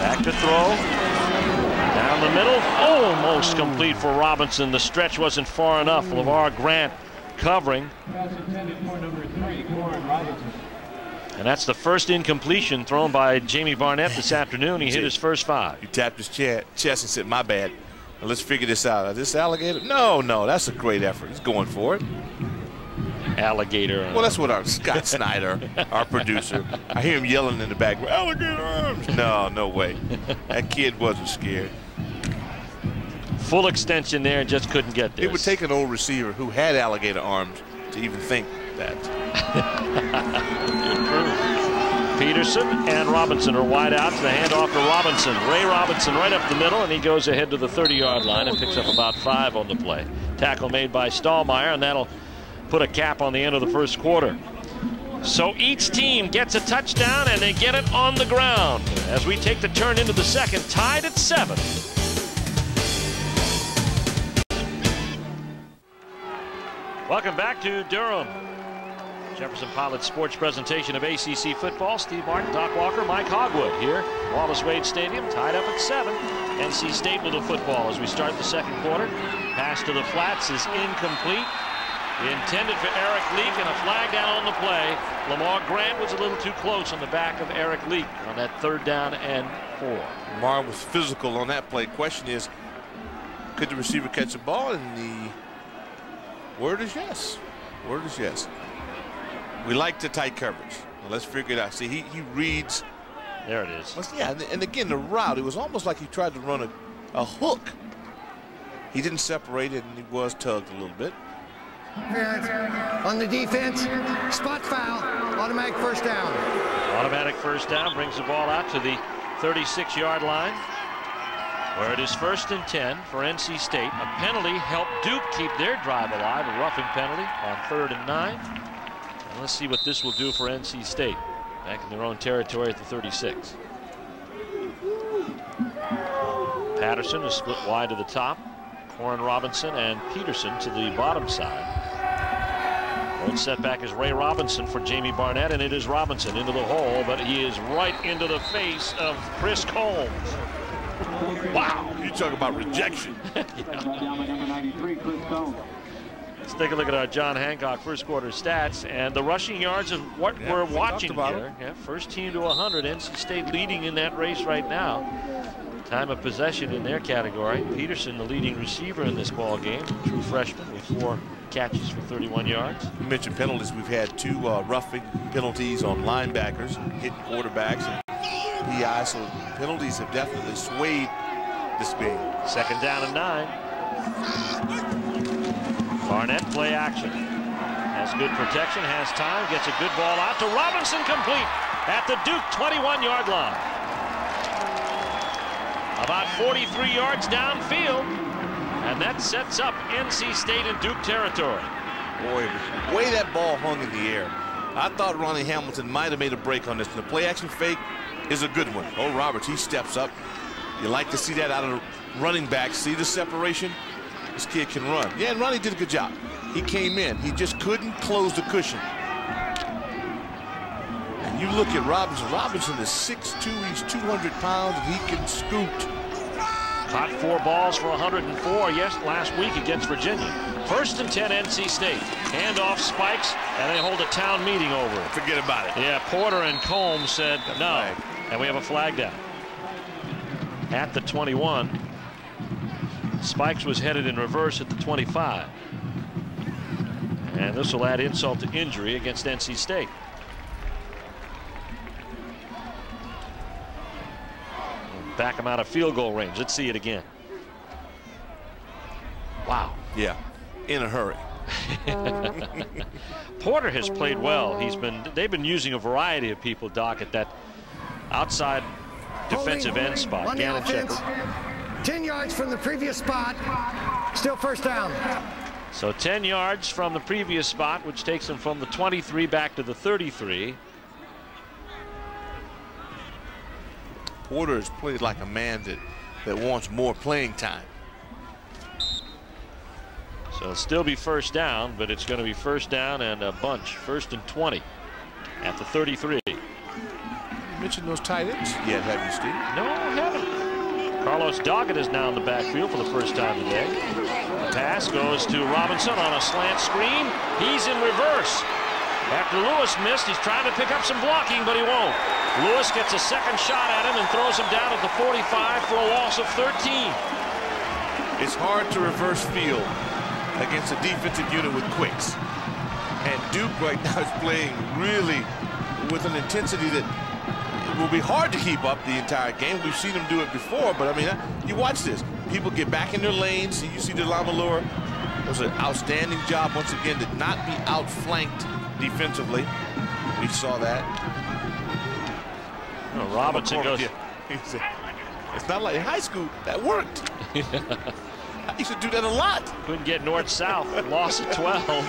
Back to throw. Down the middle. Almost complete for Robinson. The stretch wasn't far enough. LeVar Grant covering. And that's the first incompletion thrown by Jamie Barnett this afternoon. He hit his first 5. He tapped his chest and said, "My bad. Now let's figure this out. Is this alligator?" No, that's a great effort. He's going for it. Alligator. Well, that's what our Scott Snyder, our producer, I hear him yelling in the back, "Alligator arms!" No way. That kid wasn't scared. Full extension there, just couldn't get there. It would take an old receiver who had alligator arms to even think that. Peterson and Robinson are wide out. The handoff to Robinson. Ray Robinson right up the middle, and he goes ahead to the 30-yard line and picks up about 5 on the play. Tackle made by Stallmeyer, and that'll put a cap on the end of the 1st quarter. So each team gets a touchdown, and they get it on the ground as we take the turn into the 2nd, tied at 7. Welcome back to Durham. Jefferson Pilot Sports presentation of ACC football. Steve Martin, Doc Walker, Mike Hogwood here. Wallace Wade Stadium tied up at 7. NC State with the football as we start the 2nd quarter. Pass to the flats is incomplete. Intended for Eric Leak, and a flag down on the play. Lamar Grant was a little too close on the back of Eric Leak on that 3rd down and 4. Lamar was physical on that play. Question is, could the receiver catch the ball? And the word is yes. Word is yes. We like the tight coverage. Well, let's figure it out. See, he reads. There it is. Well, yeah, and again, the route, it was almost like he tried to run a hook. He didn't separate it, and he was tugged a little bit. On the defense, spot foul, automatic first down. Automatic first down brings the ball out to the 36-yard line, where it is 1st and 10 for NC State. A penalty helped Duke keep their drive alive, a roughing penalty on 3rd and 9. And let's see what this will do for NC State. Back in their own territory at the 36. Patterson is split wide to the top. Coryn Robinson and Peterson to the bottom side. One setback is Ray Robinson for Jamie Barnett, and it is Robinson into the hole, but he is right into the face of Chris Combs. Wow, you talk about rejection. Let's take a look at our John Hancock first quarter stats, and the rushing yards of what we're watching here. Yeah, first team to 100. NC State leading in that race right now. Time of possession in their category. Peterson, the leading receiver in this ball game, true freshman with 4 catches for 31 yards. You mentioned penalties. We've had 2 roughing penalties on linebackers, hitting quarterbacks, and PI. So penalties have definitely swayed this game. 2nd down and 9. Barnett play action. Has good protection, has time, gets a good ball out to Robinson, complete at the Duke 21-yard line. About 43 yards downfield, and that sets up NC State in Duke territory. Boy, the way that ball hung in the air, I thought Ronnie Hamilton might have made a break on this. The play action fake is a good one. Oh, Roberts, he steps up. You like to see that out of the running back. See the separation? This kid can run. Yeah, and Ronnie did a good job. He came in. He just couldn't close the cushion. And you look at Robinson. Robinson is 6'2". He's 200 pounds, and he can scoot. Caught 4 balls for 104 last week against Virginia. 1st and 10 NC State. Handoff spikes, and they hold a town meeting over it. Forget about it. Yeah, Porter and Combs said no, and we have a flag down. At the 21. Spikes was headed in reverse at the 25. And this will add insult to injury against NC State. Back him out of field goal range. Let's see it again. Wow. Yeah, in a hurry. Porter has played well. They've been using a variety of people, Doc, at that outside defensive end spot. Gannon Shepherd. 10 yards from the previous spot. Still 1st down. So 10 yards from the previous spot, which takes them from the 23 back to the 33. Porter has played like a man that wants more playing time. So it'll still be 1st down, but it's going to be 1st down and a bunch. 1st and 20 at the 33. You mentioned those tight ends yet, have you, Steve? No, I haven't. Carlos Doggett is now in the backfield for the first time today. The pass goes to Robinson on a slant screen. He's in reverse. After Lewis missed, he's trying to pick up some blocking, but he won't. Lewis gets a second shot at him and throws him down at the 45 for a loss of 13. It's hard to reverse field against a defensive unit with quicks. And Duke right now is playing really with an intensity that it will be hard to keep up the entire game. We've seen them do it before, but I mean, you watch this. People get back in their lanes. You see DeLamalure was an outstanding job once again to not be outflanked defensively. We saw that. Well, Robinson goes. It's not like in high school. That worked. I used to do that a lot. Couldn't get north-south. Lost at 12. Oh,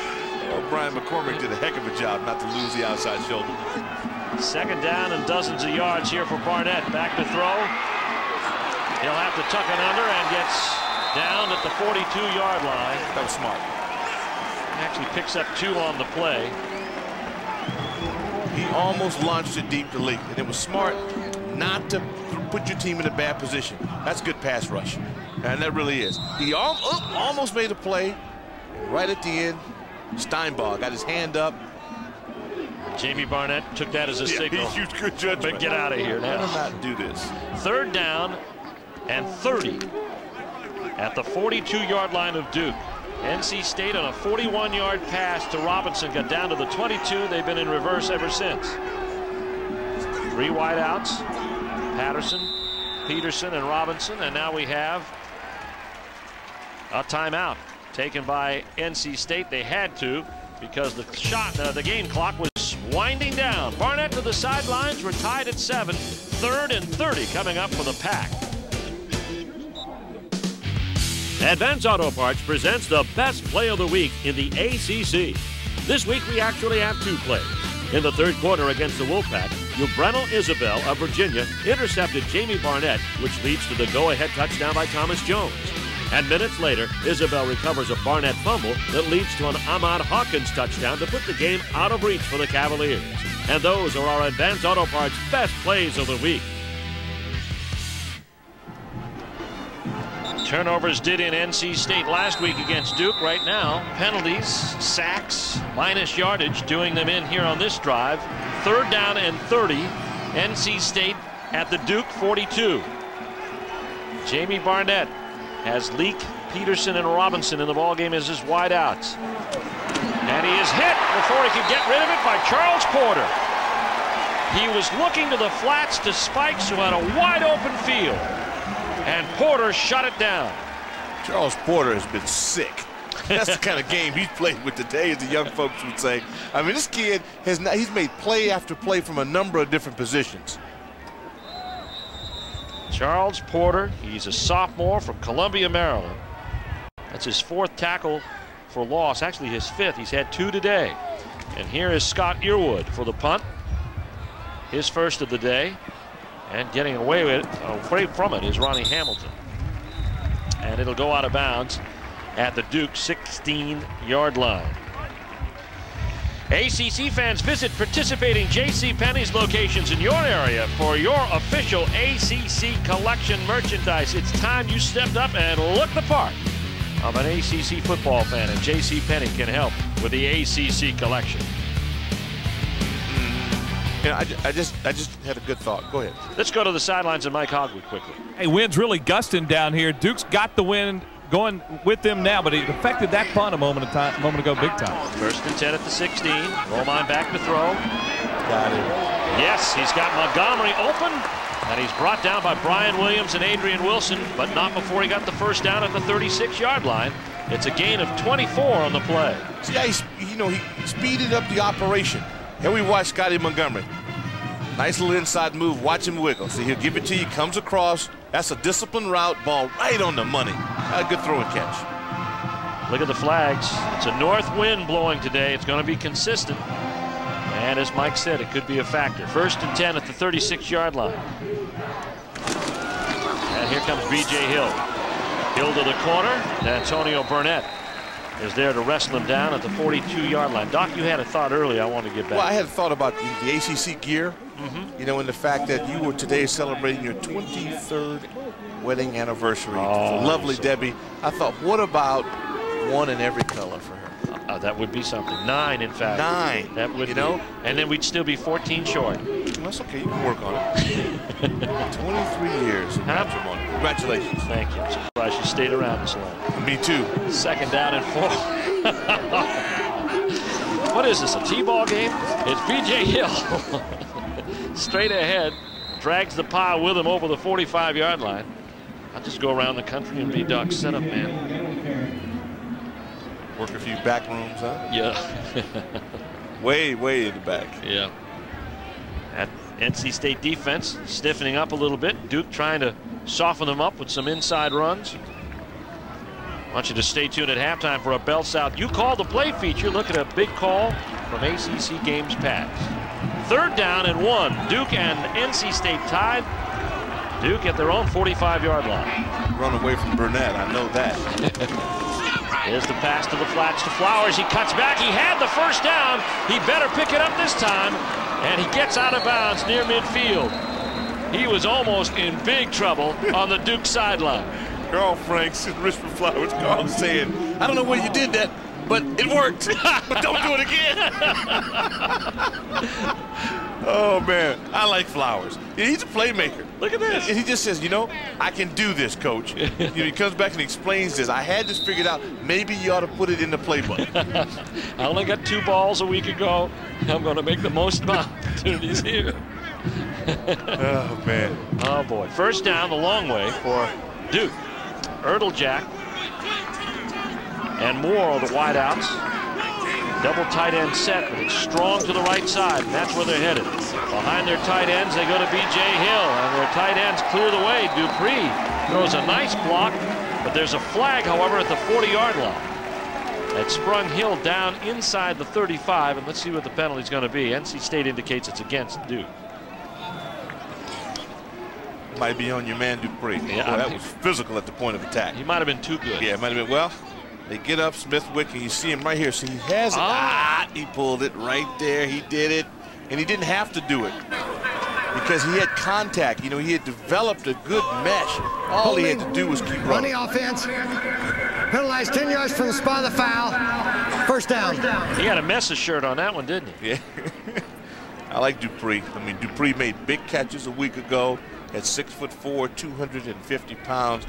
Brian McCormick did a heck of a job not to lose the outside shoulder. 2nd down and dozens of yards here for Barnett. Back to throw. He'll have to tuck it under and gets down at the 42-yard line. That was smart. He actually picks up 2 on the play. He almost launched it deep to Lee, and it was smart not to put your team in a bad position. That's good pass rush, and that really is. He almost made a play right at the end. Steinbach got his hand up. Jamie Barnett took that as a signal. He used good judgment. But get out of here now. Let him not do this. 3rd down and 30 at the 42-yard line of Duke. NC State on a 41-yard pass to Robinson got down to the 22. They've been in reverse ever since. Three wideouts, Patterson, Peterson, and Robinson, and now we have a timeout taken by NC State. They had to because the game clock was winding down. Barnett to the sidelines. We're tied at 7. 3rd and 30 coming up for the Pack. Advance Auto Parts presents the best play of the week in the ACC. This week we actually have 2 plays. In the 3rd quarter against the Wolfpack, Ubreno Isabel of Virginia intercepted Jamie Barnett, which leads to the go-ahead touchdown by Thomas Jones. And minutes later, Isabel recovers a Barnett fumble that leads to an Ahmad Hawkins touchdown to put the game out of reach for the Cavaliers. And those are our Advance Auto Parts best plays of the week. Turnovers did in NC State last week against Duke. Right now, penalties, sacks, minus yardage, doing them in here on this drive. 3rd down and 30. NC State at the Duke 42. Jamie Barnett has Leak, Peterson, and Robinson in the ballgame as his wideouts. And he is hit before he could get rid of it by Charles Porter. He was looking to the flats to Spikes, who had a wide open field. And Porter shut it down. Charles Porter has been sick. That's the kind of game he's played with today, as the young folks would say. I mean, this kid he's made play after play from a number of different positions. Charles Porter, he's a sophomore from Columbia, Maryland. That's his 4th tackle for loss, actually his 5th. He's had 2 today. And here is Scott Earwood for the punt, his 1st of the day. And getting away from it is Ronnie Hamilton. And it'll go out of bounds at the Duke 16-yard line. ACC fans, visit participating JCPenney's locations in your area for your official ACC collection merchandise. It's time you stepped up and looked the part of an ACC football fan, and JCPenney can help with the ACC collection. You know, I just had a good thought. Go ahead. Let's go to the sidelines and Mike Hogwood quickly. Hey, wind's really gusting down here. Duke's got the wind going with them now, but it affected that punt a moment ago big time. 1st and 10 at the 16. Romine back to throw. Got it. Yes, he's got Montgomery open, and he's brought down by Brian Williams and Adrian Wilson, but not before he got the 1st down at the 36-yard line. It's a gain of 24 on the play. See how he speeded up the operation. Here we watch Scotty Montgomery. Nice little inside move. Watch him wiggle. See, he'll give it to you. Comes across. That's a disciplined route. Ball right on the money. A good throw and catch. Look at the flags. It's a north wind blowing today. It's going to be consistent. And as Mike said, it could be a factor. 1st and 10 at the 36-yard line. And here comes B.J. Hill. Hill to the corner. And Antonio Burnett is there to wrestle him down at the 42-yard line. Doc, you had a thought earlier I wanted to get back. Well, I had a thought about the ACC gear, you know, and the fact that you were today celebrating your 23rd wedding anniversary. Oh, lovely Debbie. I thought, what about one in every color for her? That would be something. 9, in fact. 9. That would, and then we'd still be 14 short. That's okay. You can work on it. 23 years of matrimony. Congratulations. Thank you. I'm surprised you stayed around this long. Me too. 2nd down and 4. What is this, a T-ball game? It's B.J. Hill. Straight ahead. Drags the pile with him over the 45-yard line. I'll just go around the country and be Doc's setup man. Work a few back rooms, huh? Yeah. way in the back. Yeah. At NC State defense stiffening up a little bit. Duke trying to soften them up with some inside runs. I want you to stay tuned at halftime for a Bell South You Call the Play feature. Look at a big call from ACC games past. 3rd down and 1. Duke and NC State tied. Duke at their own 45-yard line. Run away from Burnett, I know that. Here's the pass to the flats to Flowers. He cuts back. He had the 1st down. He better pick it up this time. And he gets out of bounds near midfield. He was almost in big trouble on the Duke sideline. Carl Franks and Richmond Flowers. Carl saying, I don't know where you did that, but it worked. But don't do it again. Oh, man. I like Flowers. He's a playmaker. Look at this. And he just says, you know, I can do this, coach. He comes back and explains this. I had this figured out. Maybe you ought to put it in the playbook. I only got 2 balls a week ago. I'm going to make the most of my opportunities here. Oh, man. Oh, boy. First down the long way for Duke. Jack and Moore are the wideouts. Double tight end set, but it's strong to the right side, and that's where they're headed. Behind their tight ends, they go to B.J. Hill, and their tight ends clear the way. Dupree throws a nice block, but there's a flag, however, at the 40-yard line. That sprung Hill down inside the 35, and let's see what the penalty's going to be. NC State indicates it's against Duke. Might be on your man Dupree. Yeah, boy, that was physical at the point of attack. He might have been too good. Yeah, it might have been. Well, they get up Smithwick, and you see him right here. See, he has it. He pulled it right there. He did it, and he didn't have to do it because he had contact. You know, he had developed a good mesh. All he had to do was keep running. Offense. Penalized 10 yards from the spot of the foul. First down. He had a Mesa shirt on that one, didn't he? Yeah. I like Dupree. I mean, Dupree made big catches a week ago at 6'4", 250 pounds.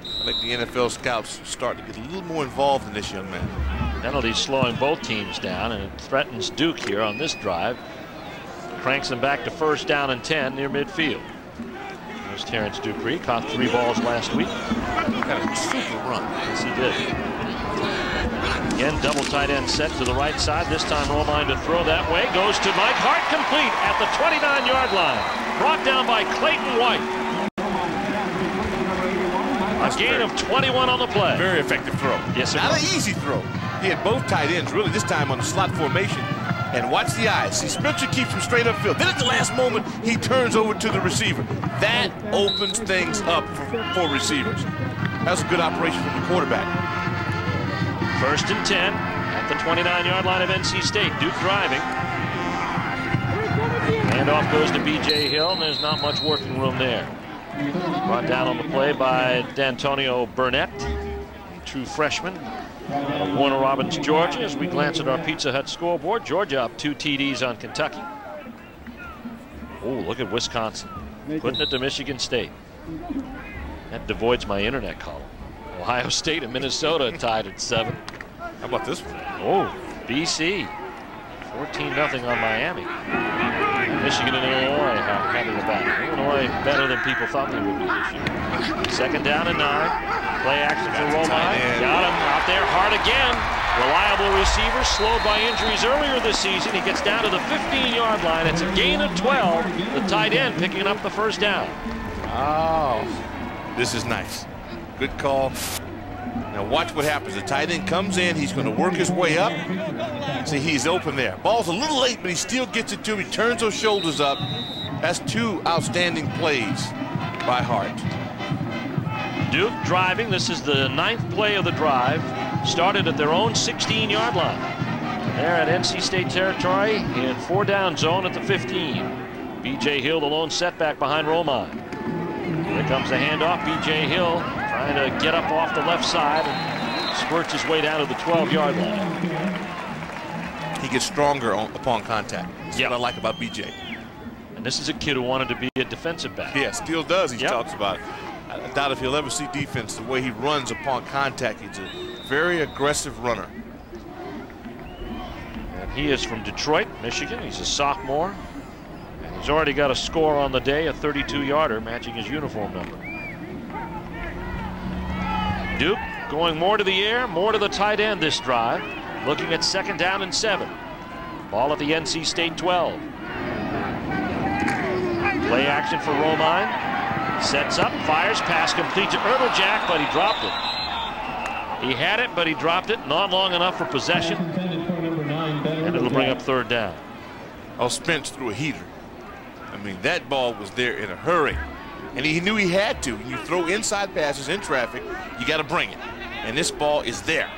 I think the NFL scouts start to get a little more involved in this young man. Penalty slowing both teams down, and it threatens Duke here on this drive. Cranks them back to first down and 10 near midfield. There's Terrence Dupree, caught 3 balls last week. Got a super run. Yes, he did. Again, double tight end set to the right side. This time Romine to throw that way. Goes to Mike Hart, complete at the 29-yard line. Brought down by Clayton White. A gain of 21 on the play. Very effective throw. Yes, not an easy throw. He had both tight ends really this time on the slot formation. And watch the eyes. See, Spencer keeps him straight upfield. Then at the last moment, he turns over to the receiver. That opens things up for receivers. That was a good operation from the quarterback. First and 10 at the 29-yard line of NC State. Duke driving. Handoff goes to B.J. Hill, and there's not much working room there. Brought down on the play by D'Antonio Barnett, a true freshman of Warner Robins, Georgia. As we glance at our Pizza Hut scoreboard, Georgia up 2 TDs on Kentucky. Oh, look at Wisconsin putting it to Michigan State. That devoids my internet column. Ohio State and Minnesota tied at 7. How about this one? Oh, BC 14-0 on Miami. Michigan and Illinois having a battle. Illinois better than people thought they would be this year. Second down and 9. Play action for Romine. Got him out there hard again. Reliable receiver, slowed by injuries earlier this season. He gets down to the 15-yard line. It's a gain of 12. The tight end picking up the first down. Oh, this is nice. Good call. Now watch what happens. The tight end comes in. He's going to work his way up. See, he's open there. Ball's a little late, but he still gets it to him. He turns those shoulders up. That's 2 outstanding plays by Hart. Duke driving. This is the 9th play of the drive. Started at their own 16-yard line. They're at NC State territory in 4-down zone at the 15. B.J. Hill, the lone setback behind Romine. Here comes the handoff. B.J. Hill trying to get up off the left side and squirts his way down to the 12-yard line. He gets stronger upon contact. That's what I like about B.J. And this is a kid who wanted to be a defensive back. Yeah, still does. He talks about it. I doubt if he'll ever see defense the way he runs upon contact. He's a very aggressive runner. And he is from Detroit, Michigan. He's a sophomore. And he's already got a score on the day, a 32-yarder, matching his uniform number. Duke going more to the air, more to the tight end this drive. Looking at 2nd down and 7. Ball at the NC State 12. Play action for Romine. Sets up, fires, pass complete to Jack, but he dropped it. He had it, but he dropped it. Not long enough for possession. And it'll bring up 3rd down. Oh, Spence threw a heater. I mean, that ball was there in a hurry. And he knew he had to. When you throw inside passes in traffic, you got to bring it. And this ball is there.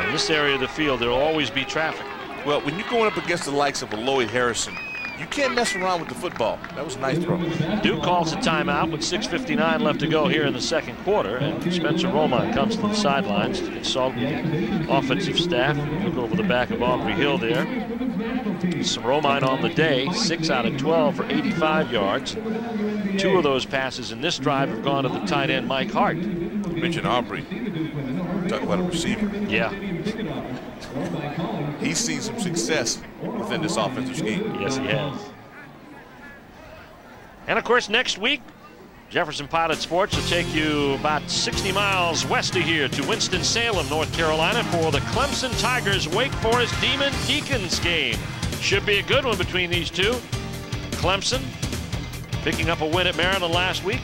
In this area of the field, there will always be traffic. Well, when you're going up against the likes of a Lloyd Harrison, you can't mess around with the football. That was a nice throw. Duke calls a timeout with 6:59 left to go here in the 2nd quarter, and Spencer Romine comes to the sidelines to consult the offensive staff. Look over the back of Aubrey Hill there. Some Romine on the day, 6 out of 12 for 85 yards. 2 of those passes in this drive have gone to the tight end Mike Hart. You mentioned Aubrey. Talk about a receiver. Yeah. He's seen some success within this offensive scheme. Yes, he has. And of course, next week, Jefferson Pilot Sports will take you about 60 miles west of here to Winston-Salem, North Carolina for the Clemson Tigers Wake Forest Demon Deacons game. Should be a good one between these two. Clemson picking up a win at Maryland last week.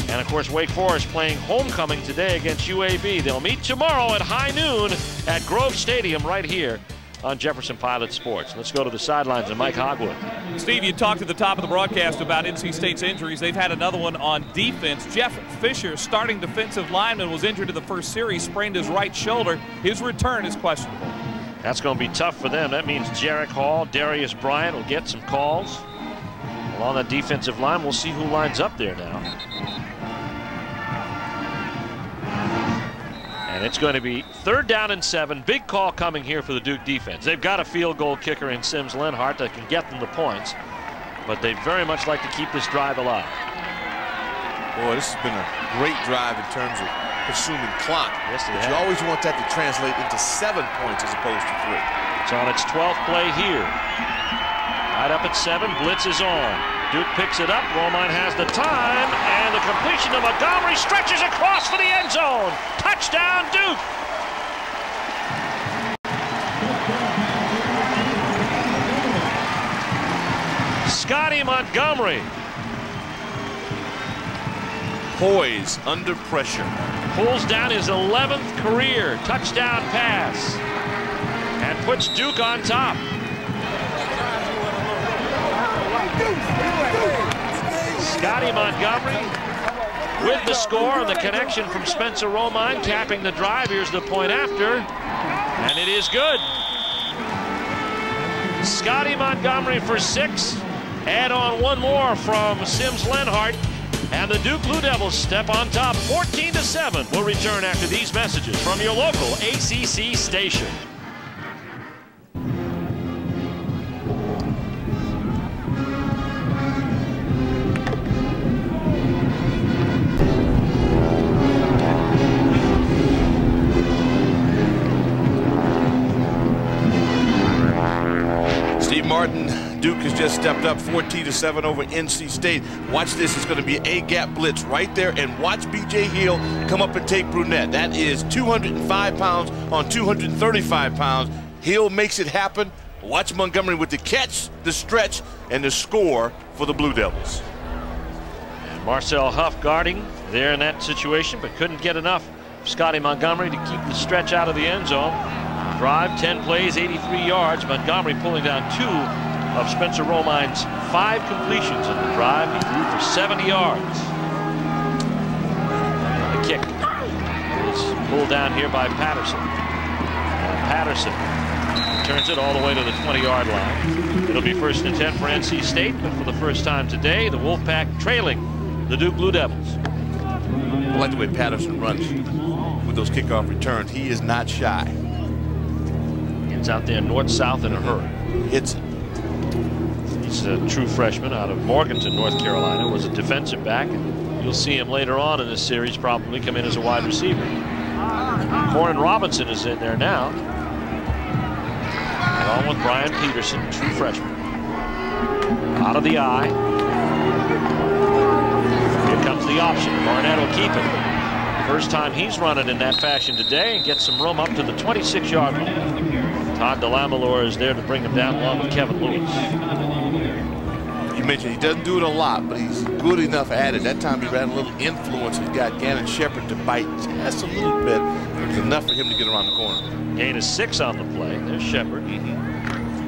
And of course, Wake Forest playing homecoming today against UAB. They'll meet tomorrow at high noon at Grove Stadium right here on Jefferson Pilot Sports. Let's go to the sidelines and Mike Hogwood. Steve, you talked at the top of the broadcast about NC State's injuries. They've had another one on defense. Jeff Fisher, starting defensive lineman, was injured in the first series, sprained his right shoulder. His return is questionable. That's going to be tough for them. That means Jarek Hall, Darius Bryant will get some calls. Along that defensive line, we'll see who lines up there now. And it's going to be 3rd down and 7. Big call coming here for the Duke defense. They've got a field goal kicker in Sims Lenhart that can get them the points, but they very much like to keep this drive alive. Boy, this has been a great drive in terms of consuming clock. Yes, but you always want that to translate into 7 points as opposed to 3. It's on its 12th play here. Right up at 7, blitz is on. Duke picks it up, Romine has the time, and the completion to Montgomery stretches across for the end zone. Touchdown, Duke! Scotty Montgomery. Poise under pressure. Pulls down his 11th career touchdown pass and puts Duke on top. Scotty Montgomery with the score and the connection from Spencer Romine capping the drive. Here's the point after, and it is good. Scotty Montgomery for 6. Add on one more from Sims Lenhart, and the Duke Blue Devils step on top 14-7. We'll return after these messages from your local ACC station. Morton, Duke has just stepped up 14-7 over NC State. Watch this, it's going to be an A-gap blitz right there, and watch B.J. Hill come up and take Brunette. That is 205 pounds on 235 pounds. Hill makes it happen. Watch Montgomery with the catch, the stretch, and the score for the Blue Devils. And Marcel Huff guarding there in that situation, but couldn't get enough of Scotty Montgomery to keep the stretch out of the end zone. Drive, 10 plays, 83 yards. Montgomery pulling down 2 of Spencer Romine's 5 completions in the drive. He threw for 70 yards. The kick is pulled down here by Patterson. And Patterson turns it all the way to the 20-yard line. It'll be 1st and 10 for NC State, but for the first time today, the Wolfpack trailing the Duke Blue Devils. I like the way Patterson runs with those kickoff returns. He is not shy. Out there north-south in a hurry. Hits it. He's a true freshman out of Morganton, North Carolina. Was a defensive back. You'll see him later on in this series probably come in as a wide receiver. Coryn Robinson is in there now, along with Brian Peterson, true freshman. Out of the eye. Here comes the option. Barnett will keep it. First time he's run it in that fashion today and gets some room up to the 26-yard line. Todd DeLamalore is there to bring him down along with Kevin Lewis. You mentioned he doesn't do it a lot, but he's good enough at it. That time he ran a little influence. He got Gannon Shepard to bite just a little bit. It was enough for him to get around the corner. Gain is 6 on the play. There's Shepard.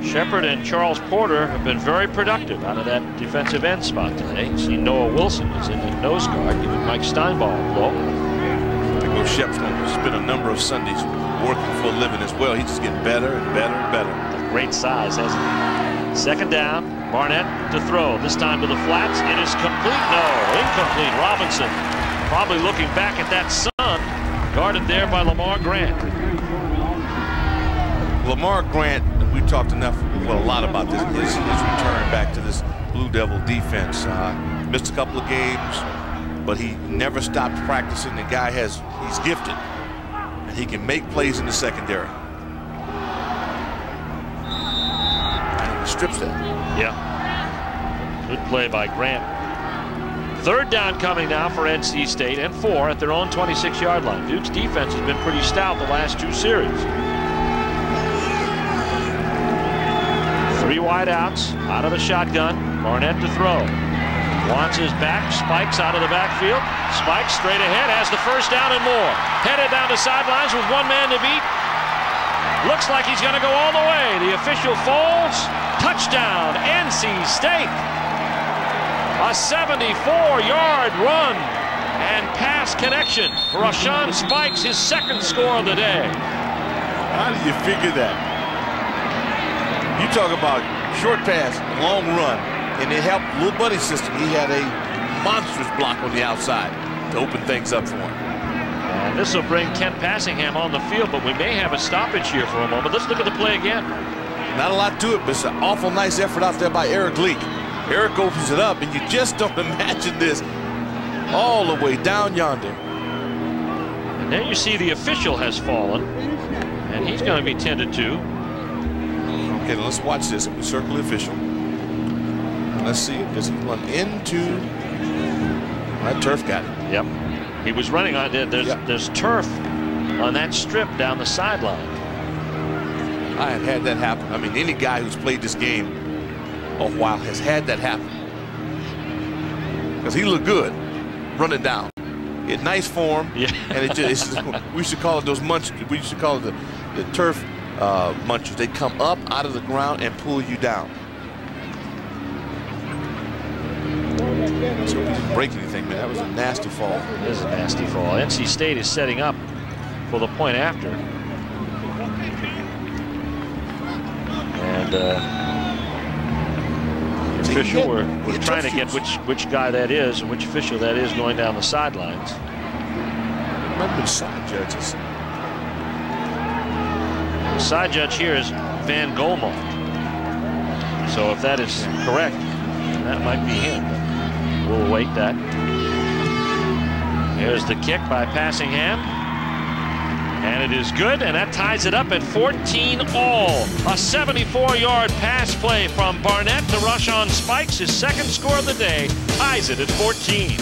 Shepard and Charles Porter have been very productive out of that defensive end spot today. You see Noah Wilson is in the nose guard, giving Mike Steinball a blow. I think Coach Shep's going to spend a number of Sundays working for a living as well. He's just getting better and better and better. Great size, hasn't he? 2nd down, Barnett to throw. This time to the flats. It is complete. No, incomplete. Robinson probably looking back at that sun. Guarded there by Lamar Grant. Lamar Grant, we talked a lot about this. His return back to this Blue Devil defense. Missed a couple of games, but he never stopped practicing. The guy he's gifted. He can make plays in the secondary. And he strips that. Yeah. Good play by Grant. Third down coming now for NC State, and 4 at their own 26-yard line. Duke's defense has been pretty stout the last 2 series. 3 wide outs out of the shotgun. Barnett to throw. Wants his back. Spikes out of the backfield. Spikes straight ahead. Has the first down and more. Headed down the sidelines with 1 man to beat. Looks like he's going to go all the way. The official falls. Touchdown, NC State. A 74-yard run and pass connection for Rashawn Spikes, his 2nd score of the day. How did you figure that? You talk about short pass, long run, and it helped Little Buddy's system. He had a monstrous block on the outside to open things up for him. And this will bring Kent Passingham on the field, but we may have a stoppage here for a moment. Let's look at the play again. Not a lot to it, but it's an awful nice effort out there by Eric Leak. Eric opens it up, and you just don't imagine this all the way down yonder. And there you see the official has fallen, and he's going to be tended to. Okay, let's watch this. We circle the official. Let's see, does he run into that turf? Got it. Yep. He was running on there. There's turf on that strip down the sideline. I had that happen. I mean, any guy who's played this game a while has had that happen. Because he looked good running down. It's nice form. Yeah. And it just, we should call it those munchers. We should call it the turf munchers. They come up out of the ground and pull you down. So we didn't break anything, man. That was a nasty fall. It is a nasty fall. NC State is setting up for the point after. And the official, we're trying to get which guy that is and which official that is going down the sidelines. Remember the side judges. The side judge here is Van Golmo. So if that is correct, that might be him. We'll await that. Here's the kick by Passingham. And it is good, and that ties it up at 14-all. A 74-yard pass play from Barnett to Rashawn Spikes. His 2nd score of the day ties it at 14.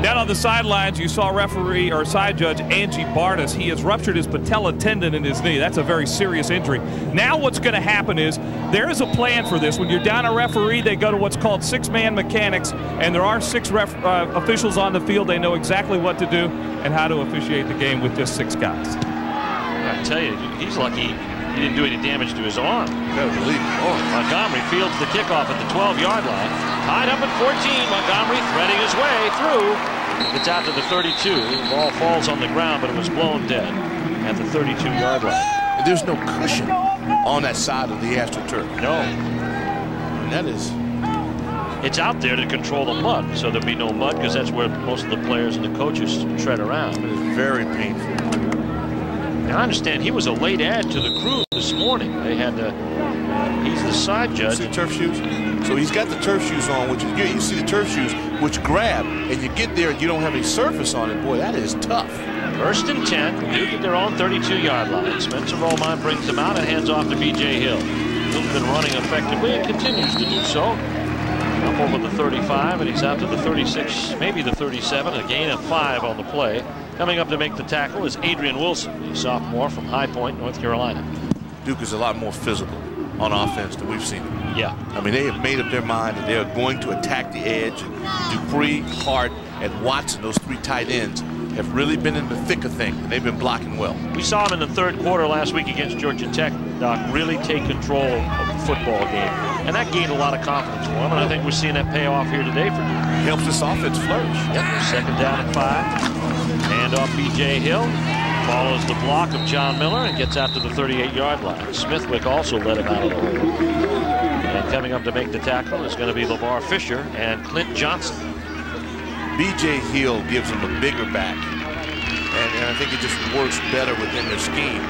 Down on the sidelines, you saw referee or side judge Angie Bartas. He has ruptured his patella tendon in his knee. That's a very serious injury. Now what's going to happen is there is a plan for this. When you're down a referee, they go to what's called 6-man mechanics, and there are 6 officials on the field. They know exactly what to do and how to officiate the game with just 6 guys. I tell you, he's lucky he didn't do any damage to his arm. You better believe it. Oh, Montgomery fields the kickoff at the 12-yard line. Tied up at 14. Montgomery threading his way through. It's out to the 32. The ball falls on the ground, but it was blown dead at the 32-yard line. There's no cushion on that side of the AstroTurf. No. And that is. It's out there to control the mud, so there'll be no mud because that's where most of the players and the coaches tread around. It is very painful. Now, I understand he was a late add to the crew this morning. They had he's the side judge. See the turf shoes? So he's got the turf shoes on, which is good. You see the turf shoes, which grab, and you get there and you don't have any surface on it. Boy, that is tough. 1st and 10. Duke at their own 32-yard line. Spencer Romine brings them out and hands off to B.J. Hill. Hill's been running effectively and continues to do so. Up over the 35, and he's out to the 36, maybe the 37. A gain of 5 on the play. Coming up to make the tackle is Adrian Wilson, the sophomore from High Point, North Carolina. Duke is a lot more physical on offense than we've seen. Yeah. I mean, they have made up their mind that they are going to attack the edge. Dupree, Hart, and Watson, those 3 tight ends, have really been in the thick of things, and they've been blocking well. We saw them in the 3rd quarter last week against Georgia Tech, Doc, really take control of the football game. And that gained a lot of confidence for them, and I think we're seeing that pay off here today for Duke. It helps this offense flourish. Yep, 2nd down and 5. Hand off B.J. Hill. Follows the block of John Miller and gets out to the 38-yard line. Smithwick also led him out of the hole. And coming up to make the tackle is going to be LeVar Fisher and Clint Johnson. B.J. Hill gives him a bigger back, and I think it just works better within their scheme.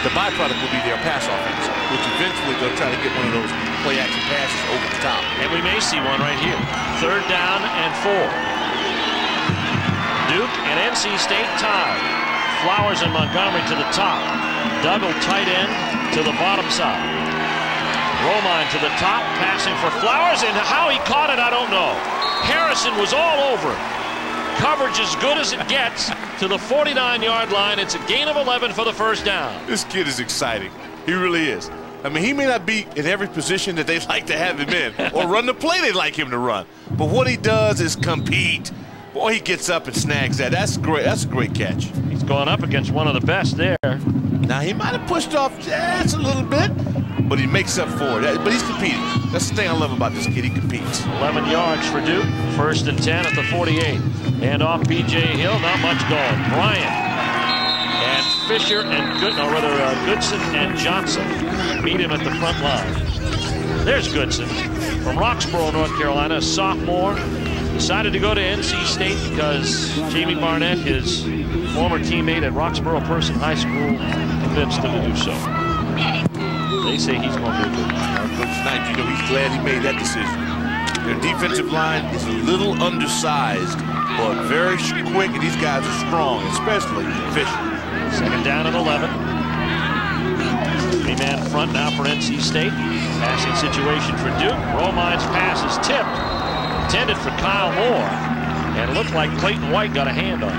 The byproduct will be their pass offense, which eventually they'll try to get one of those play-action passes over the top. And we may see one right here. 3rd down and 4. Duke and NC State tied. Flowers and Montgomery to the top. Double tight end to the bottom side. Romine to the top, passing for Flowers, and how he caught it, I don't know. Harrison was all over it. Coverage as good as it gets to the 49-yard line. It's a gain of 11 for the first down. This kid is exciting. He really is. I mean, he may not be in every position that they'd like to have him in or run the play they'd like him to run. But what he does is compete. Boy, he gets up and snags that. That's great. That's a great catch. He's going up against one of the best there. Now, he might have pushed off just a little bit, but he makes up for it. But he's competing. That's the thing I love about this kid. He competes. 11 yards for Duke. 1st and 10 at the 48. And off B.J. Hill. Not much going. Bryant and Fisher and Goodson and Johnson meet him at the front line. There's Goodson from Roxborough, North Carolina, a sophomore. Decided to go to NC State because Jamie Barnett, his former teammate at Roxborough Person High School, convinced him to do so. They say he's going to do it. Coach Knight, you know, he's glad he made that decision. Their defensive line is a little undersized, but very quick, and these guys are strong, especially Fisher. 2nd down and 11. 3-man front now for NC State. Passing situation for Duke. Romine's pass is tipped. Intended for Kyle Moore. And it looked like Clayton White got a hand on it.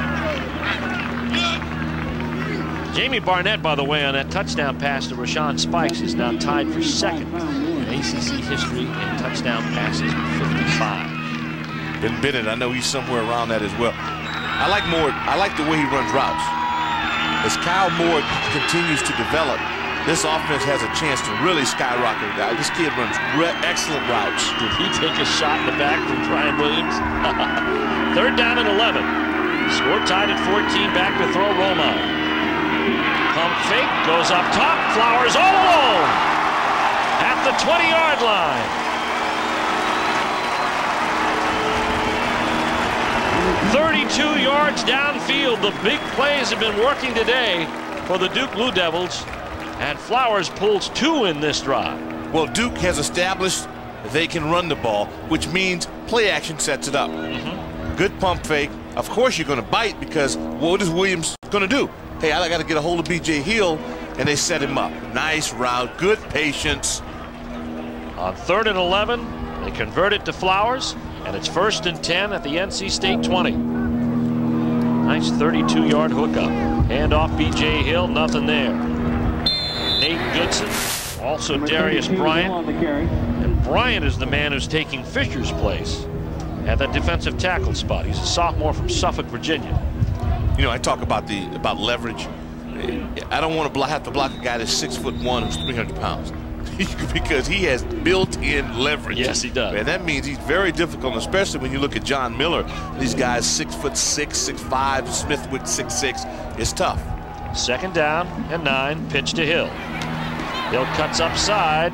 Jamie Barnett, by the way, on that touchdown pass to Rashawn Spikes is now tied for 2nd in ACC history in touchdown passes with 55. Ben Bennett, I know he's somewhere around that as well. I like Moore. I like the way he runs routes. As Kyle Moore continues to develop, this offense has a chance to really skyrocket. This kid runs excellent routes. Did he take a shot in the back from Brian Williams? 3rd down and 11. Score tied at 14. Back to throw Romine. Pump fake, goes up top. Flowers all alone at the 20-yard line. 32 yards downfield. The big plays have been working today for the Duke Blue Devils. And Flowers pulls 2 in this drive. Well, Duke has established that they can run the ball, which means play action sets it up. Good pump fake. Of course you're going to bite because what is Williams going to do? Hey, I got to get a hold of B.J. Hill, and they set him up. Nice route, good patience. On 3rd and 11, they convert it to Flowers, and it's 1st and 10 at the NC State 20. Nice 32-yard hookup. Hand off B.J. Hill, nothing there. Nate Goodson, also Darius Bryant, and Bryant is the man who's taking Fisher's place at that defensive tackle spot. He's a sophomore from Suffolk, Virginia. You know, I talk about leverage. I don't want to have to block a guy that's 6'1" who's 300 pounds because he has built-in leverage. Yes, he does. And that means he's very difficult, especially when you look at John Miller. These guys 6'6", 6'5", Smithwick 6'6". It's tough. 2nd down and 9, pitch to Hill. Hill cuts upside,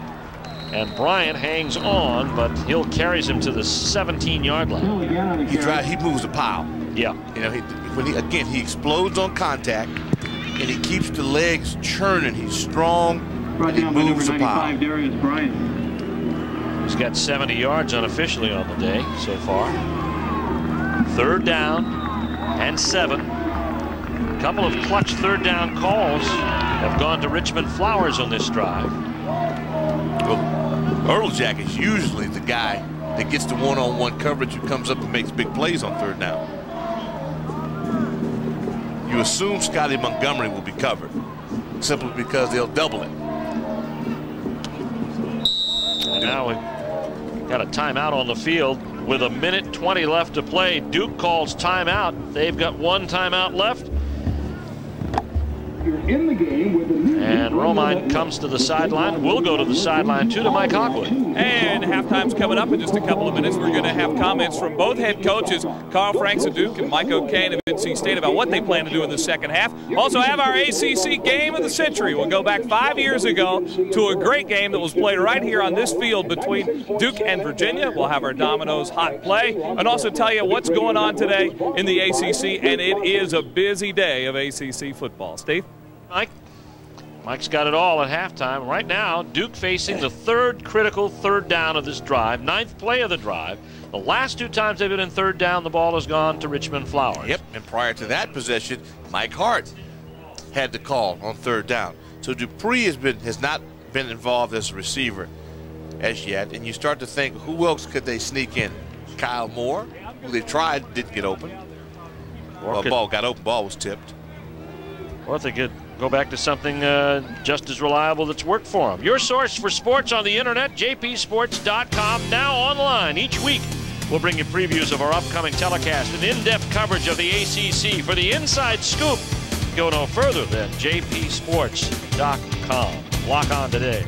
and Bryant hangs on, but Hill carries him to the 17-yard line. He moves the pile. Yeah. You know, he explodes on contact, and he keeps the legs churning. He's strong, and he moves the pile. He's got 70 yards unofficially on the day so far. 3rd down and 7. A couple of clutch 3rd down calls have gone to Richmond Flowers on this drive. Well, Earl Jack is usually the guy that gets the one-on-one coverage who comes up and makes big plays on 3rd down. You assume Scotty Montgomery will be covered simply because they'll double it. And now we've got a timeout on the field with 1:20 left to play. Duke calls timeout. They've got 1 timeout left. In the game with the new and Romine comes to the sideline. We'll go to the sideline too, to Mike Hogwood. And halftime's coming up in just a couple of minutes. We're going to have comments from both head coaches, Carl Franks of Duke and Mike O'Kane of NC State, about what they plan to do in the 2nd half. Also have our ACC game of the century. We'll go back 5 years ago to a great game that was played right here on this field between Duke and Virginia. We'll have our Domino's hot play and also tell you what's going on today in the ACC, and it is a busy day of ACC football. Steve? Mike? Mike's got it all at halftime. Right now, Duke facing the third critical third down of this drive, 9th play of the drive. The last 2 times they've been in third down, the ball has gone to Richmond Flowers. Yep, and prior to that possession, Mike Hart had the call on third down. So Dupree has not been involved as a receiver as yet, and you start to think, who else could they sneak in? Kyle Moore, who they tried, didn't get open. Well, ball got open, ball was tipped. Or if they could go back to something just as reliable that's worked for them. Your source for sports on the internet, jpsports.com, now online. Each week, we'll bring you previews of our upcoming telecast and in-depth coverage of the ACC. For the inside scoop, go no further than jpsports.com. Lock on today.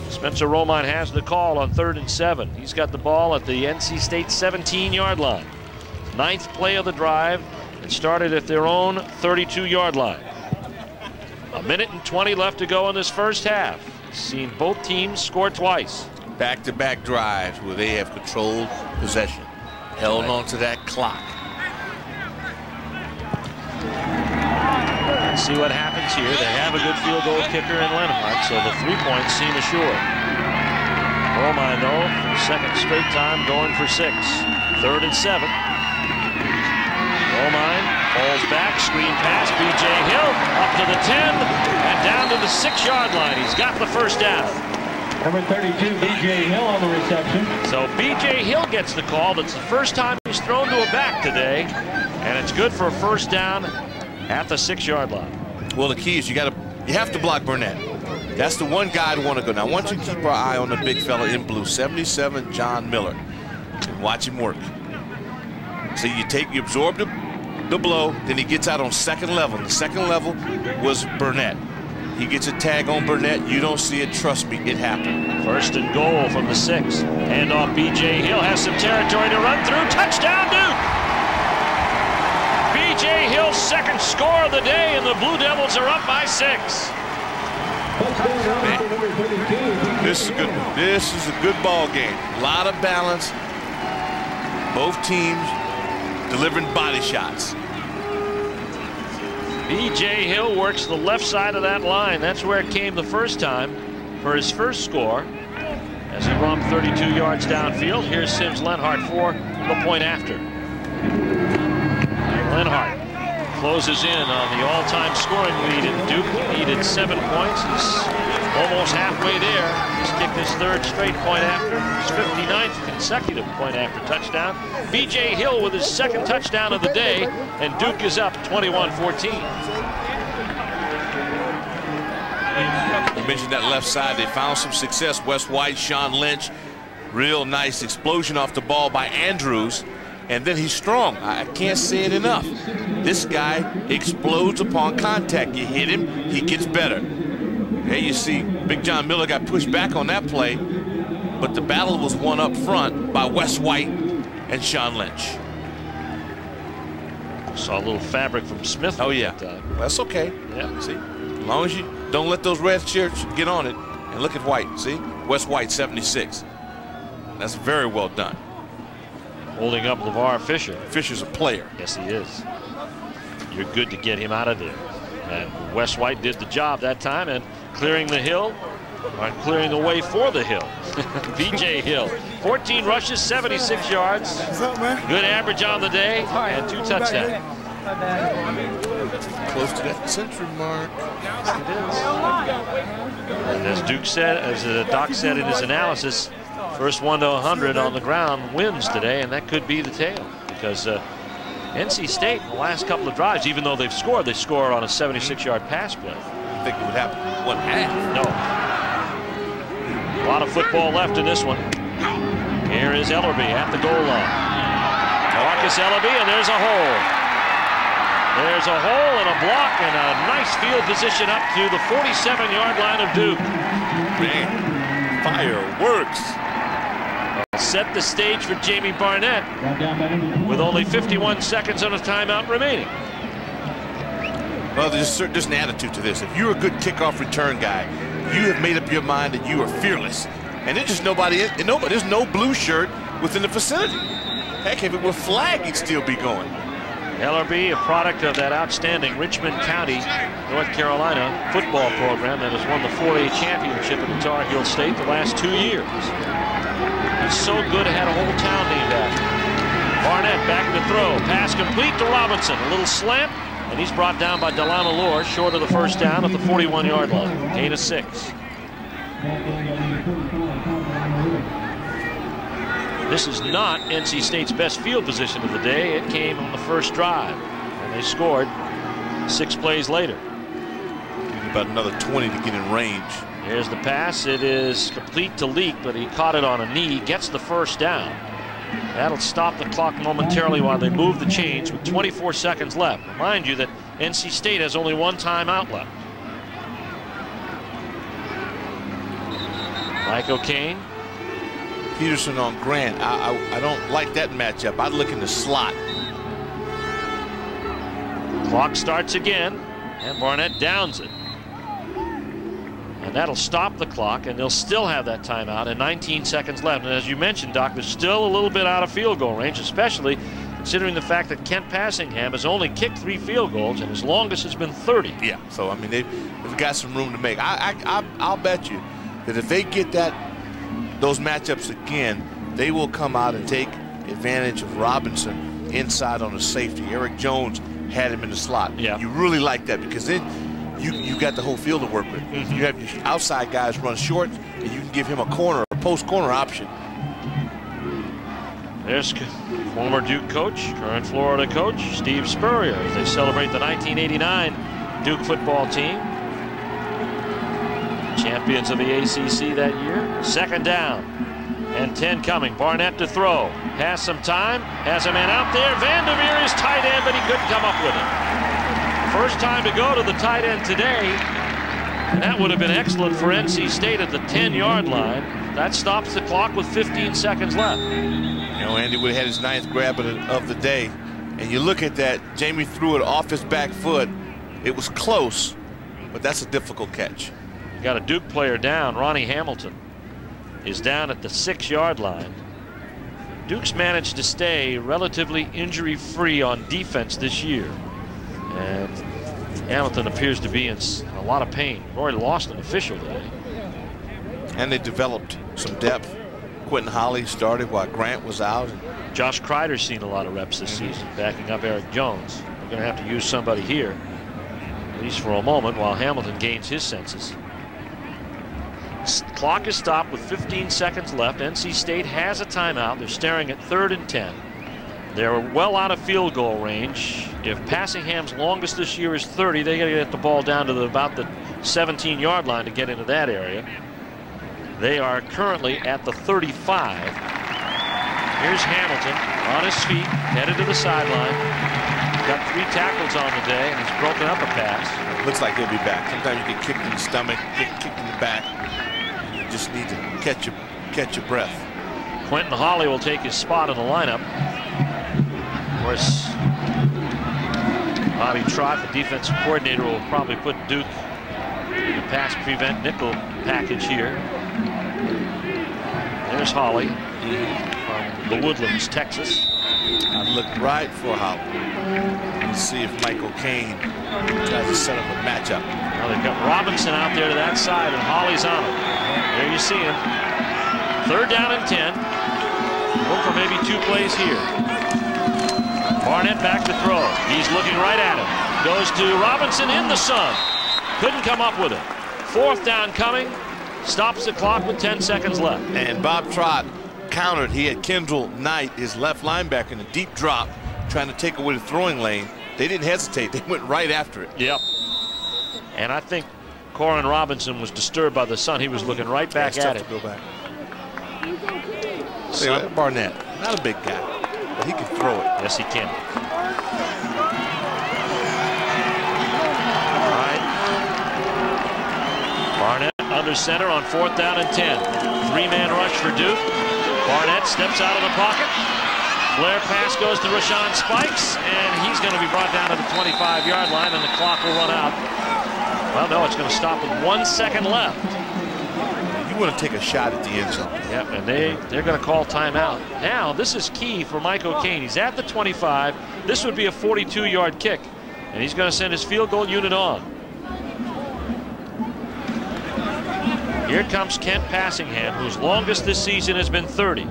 Spencer Romine has the call on 3rd and 7. He's got the ball at the NC State 17-yard line. 9th play of the drive. It started at their own 32-yard line. 1 minute and 20 left to go in this first half. Seen both teams score twice. Back-to-back drives where they have controlled possession. Held on to that clock. Let's see what happens here. They have a good field goal kicker in Lenhart, so the 3 points seem assured. Romine, though, for the second straight time going for 6. 3rd and 7. Romine falls back, screen pass, B.J. Hill up to the 10 and down to the 6-yard line. He's got the first down. Number 32, B.J. Hill on the reception. So B.J. Hill gets the call. That's the first time he's thrown to a back today, and it's good for a first down at the 6-yard line. Well, the key is you have to block Barnett. That's the one guy I'd want to go. Now, I want you to keep our eye on the big fella in blue, 77, John Miller, and watch him work. So you absorb the blow, then he gets out on second level. The second level was Barnett. He gets a tag on Barnett. You don't see it. Trust me, it happened. 1st and goal from the 6. Hand off B.J. Hill. Has some territory to run through. Touchdown, Duke! B.J. Hill's second score of the day, and the Blue Devils are up by 6. This is a good one. This is a good ball game. A lot of balance. Both teams delivering body shots. B.J. Hill works the left side of that line. That's where it came the first time for his first score as he romped 32 yards downfield. Here's Sims Lenhart for the point after. Lenhart closes in on the all-time scoring lead in Duke. He needed 7 points. He's almost halfway there. He's kicked his 3rd straight point after. His 59th consecutive point after touchdown. B.J. Hill with his 2nd touchdown of the day, and Duke is up 21-14. You mentioned that left side. They found some success. Wes White, Sean Lynch. Real nice explosion off the ball by Andrews. And then he's strong. I can't say it enough. This guy explodes upon contact. You hit him, he gets better. There you see Big John Miller got pushed back on that play, but the battle was won up front by Wes White and Sean Lynch. Saw a little fabric from Smith. Oh, yeah. That's okay. Yeah. See, as long as you don't let those red shirts get on it. And look at White. See, Wes White, 76. That's very well done. Holding up LeVar Fisher. Fisher's a player. Yes, he is. You're good to get him out of there. And Wes White did the job that time, and clearing the hill, or clearing the way for the hill. B.J. Hill, 14 rushes, 76 yards. What's up, man? Good average on the day, and 2 touchdowns. Close to that century mark. And as Duke said, as Doc said in his analysis, first 1 to 100 on the ground wins today, and that could be the tale, because NC State in the last couple of drives, even though they scored on a 76-yard pass play. I think it would happen in 1 half. No. A lot of football left in this one. Here is Ellerby at the goal line. Marcus Ellerby, and there's a hole. There's a hole and a block and a nice field position up to the 47-yard line of Duke. Man, fireworks. Set the stage for Jamie Barnett with only 51 seconds on a timeout remaining. Well, there's an attitude to this. If you're a good kickoff return guy, you have made up your mind that you are fearless. And there's just there's no blue shirt within the vicinity. Heck, if it were flag, he'd still be going. LRB, a product of that outstanding Richmond County, North Carolina football program that has won the 4A championship in the Tar Heel State the last 2 years. It's so good it had a whole town named after it. Barnett back to throw. Pass complete to Robinson. A little slant, and he's brought down by Delano Lore, short of the first down at the 41-yard line. Gain of 6. This is not NC State's best field position of the day. It came on the first drive, and they scored 6 plays later. About another 20 to get in range. Here's the pass. It is complete to Leak, but he caught it on a knee, gets the first down. That'll stop the clock momentarily while they move the chains with 24 seconds left. Remind you that NC State has only 1 timeout left. Mike O'Kane. Peterson on Grant. I don't like that matchup. I'd look in the slot. Clock starts again, and Barnett downs it. And that'll stop the clock, and they'll still have that timeout and 19 seconds left. And as you mentioned, Doc, they're still a little bit out of field goal range, especially considering the fact that Kent Passingham has only kicked 3 field goals, and his longest has been 30. Yeah, so I mean they've got some room to make. I'll bet you that if they get those matchups again, they will come out and take advantage of Robinson inside on the safety. Eric Jones had him in the slot. Yeah. You really like that because then you got the whole field to work with. You have your outside guys run short, and you can give him a corner, a post corner option. There's former Duke coach, current Florida coach, Steve Spurrier, as they celebrate the 1989 Duke football team. Champions of the ACC that year. 2nd down and 10 coming. Barnett to throw. Has some time. Has a man out there. Vandermeer is tight end, but he couldn't come up with it. First time to go to the tight end today. And that would have been excellent for NC State at the 10-yard line. That stops the clock with 15 seconds left. You know, Andy would have had his 9th grab of the day. And you look at that, Jamie threw it off his back foot. It was close, but that's a difficult catch. You got a Duke player down. Ronnie Hamilton is down at the 6-yard line. Duke's managed to stay relatively injury-free on defense this year. And Hamilton appears to be in a lot of pain. We've already lost an official today. And they developed some depth. Quentin Holly started while Grant was out. Josh Kreider's seen a lot of reps this season, backing up Eric Jones. We're going to have to use somebody here, at least for a moment, while Hamilton gains his senses. Clock is stopped with 15 seconds left. NC State has a timeout. They're staring at 3rd and 10. They're well out of field goal range. If Passingham's longest this year is 30, they got to get the ball down to about the 17-yard line to get into that area. They are currently at the 35. Here's Hamilton on his feet, headed to the sideline. Got 3 tackles on the day, and he's broken up a pass. Looks like he'll be back. Sometimes you get kicked in the stomach, get kicked in the back. You just need to catch your breath. Quentin Holly will take his spot in the lineup. Of course, Bobby Trott, the defensive coordinator, will probably put Duke in the pass prevent nickel package here. There's Holly from the Woodlands, Texas. I look right for Holly. Let's see if Michael Kane tries to set up a matchup. Now they've got Robinson out there to that side, and Holly's on him. There you see him. 3rd down and 10. Look for maybe 2 plays here. Barnett back to throw. He's looking right at him. Goes to Robinson in the sun. Couldn't come up with it. 4th down coming. Stops the clock with 10 seconds left. And Bob Trott countered. He had Kendall Knight, his left linebacker, in a deep drop, trying to take away the throwing lane. They didn't hesitate. They went right after it. Yep. And I think Coryn Robinson was disturbed by the sun. He was looking right back at it. Go back. So, Barnett, not a big guy, but he can throw it. Yes, he can. All right. Barnett under center on 4th down and 10. 3-man rush for Duke. Barnett steps out of the pocket. Flare pass goes to Rashawn Spikes, and he's going to be brought down to the 25-yard line, and the clock will run out. Well, no, it's going to stop with 1 second left. You want to take a shot at the end zone. Yep, and they're going to call timeout. Now, this is key for Mike O'Kane. He's at the 25. This would be a 42-yard kick, and he's going to send his field goal unit on. Here comes Kent Passingham, whose longest this season has been 30.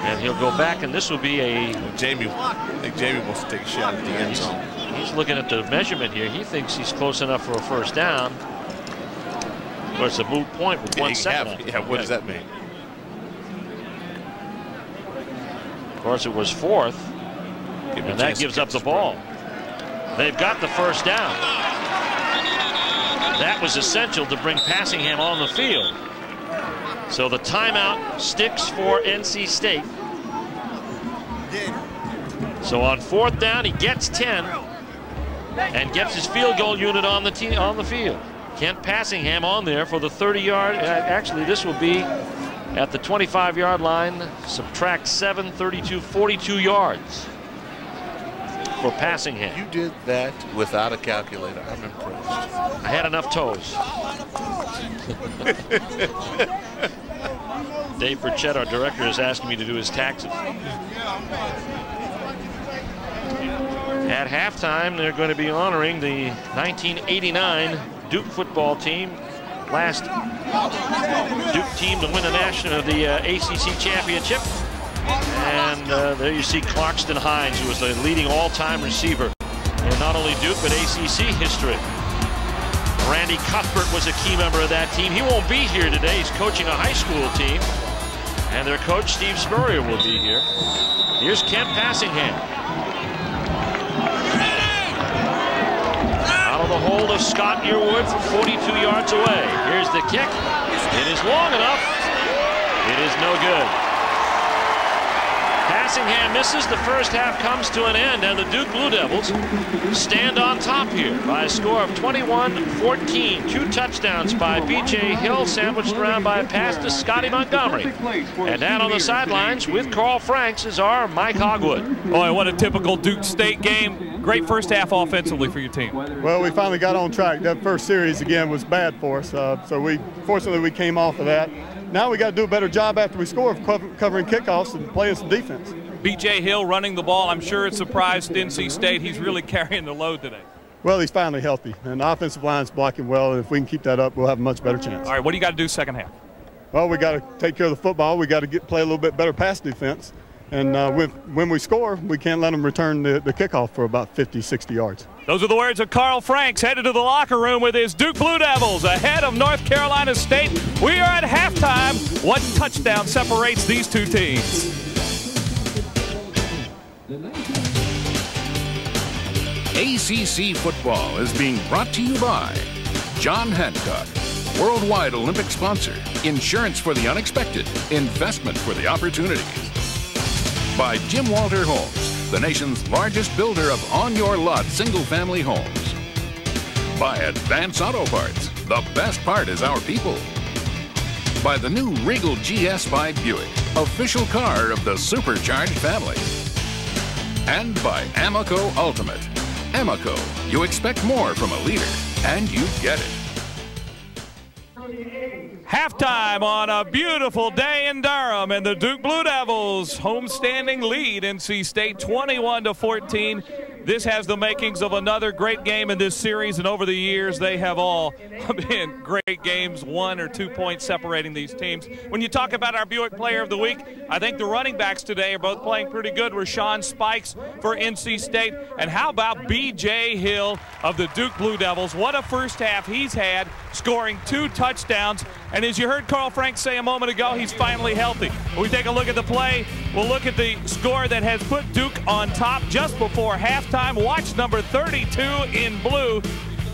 And he'll go back, and this will be a... I think Jamie wants to take a shot at the end zone. He's looking at the measurement here. He thinks he's close enough for a first down. Of course, a moot point with 1 second. Yeah, what does that mean? Of course, it was 4th, and that gives up the ball. They've got the first down. That was essential to bring Passingham on the field. So the timeout sticks for NC State. So on 4th down, he gets 10 and gets his field goal unit on the field. Kent Passingham on there for the 30-yard. Actually, this will be at the 25-yard line. Subtract 7, 32, 42 yards for Passingham. You did that without a calculator. I'm impressed. I had enough toes. Dave Burchett, our director, is asking me to do his taxes. At halftime, they're going to be honoring the 1989 Duke football team. Last Duke team to win the ACC championship. And there you see Clarkson Hines, who was the leading all-time receiver in not only Duke, but ACC history. Randy Cuthbert was a key member of that team. He won't be here today. He's coaching a high school team. And their coach, Steve Spurrier, will be here. Here's Kent Passingham. Out of the hold of Scott Yearwood from 42 yards away. Here's the kick. It is long enough. It is no good. Passingham misses. The first half comes to an end, and the Duke Blue Devils stand on top here by a score of 21-14. 2 touchdowns by B.J. Hill, sandwiched around by a pass to Scotty Montgomery. And down on the sidelines with Carl Franks is our Mike Hogwood. Boy, what a typical Duke State game. Great first half offensively for your team. Well, we finally got on track. That first series, again, was bad for us. Fortunately, we came off of that. Now we got to do a better job after we score of covering kickoffs and playing some defense. B.J. Hill running the ball. I'm sure it surprised NC State. He's really carrying the load today. Well, he's finally healthy, and the offensive line's blocking well, and if we can keep that up, we'll have a much better chance. All right, what do you got to do second half? Well, we got to take care of the football. We got to play a little bit better pass defense, and when we score, we can't let them return the kickoff for about 50, 60 yards. Those are the words of Carl Franks, headed to the locker room with his Duke Blue Devils ahead of North Carolina State. We are at halftime. One touchdown separates these two teams. ACC football is being brought to you by John Hancock, worldwide Olympic sponsor, insurance for the unexpected, investment for the opportunities. By Jim Walter Homes, the nation's largest builder of on-your-lot single-family homes. By Advance Auto Parts, the best part is our people. By the new Regal GS5 Buick, official car of the supercharged family. And by Amoco Ultimate. Amoco, you expect more from a leader, and you get it. Halftime on a beautiful day in Durham, and the Duke Blue Devils homestanding lead NC State 21-14. This has the makings of another great game in this series, and over the years they have all been great games, 1 or 2 points separating these teams. When you talk about our Buick Player of the Week, I think the running backs today are both playing pretty good. Rashawn Spikes for NC State, and how about B.J. Hill of the Duke Blue Devils? What a first half he's had, scoring 2 touchdowns. And as you heard Carl Franks say a moment ago, he's finally healthy. When we take a look at the play, we'll look at the score that has put Duke on top just before halftime. Watch number 32 in blue.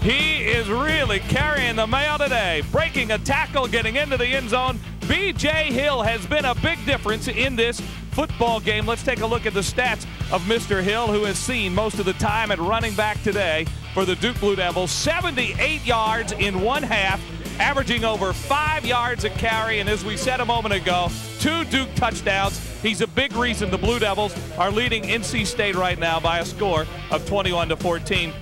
He is really carrying the mail today. Breaking a tackle, getting into the end zone. B.J. Hill has been a big difference in this football game. Let's take a look at the stats of Mr. Hill, who has seen most of the time at running back today for the Duke Blue Devils. 78 yards in one half, averaging over 5 yards a carry, and as we said a moment ago, 2 Duke touchdowns. He's a big reason the Blue Devils are leading NC State right now by a score of 21-14.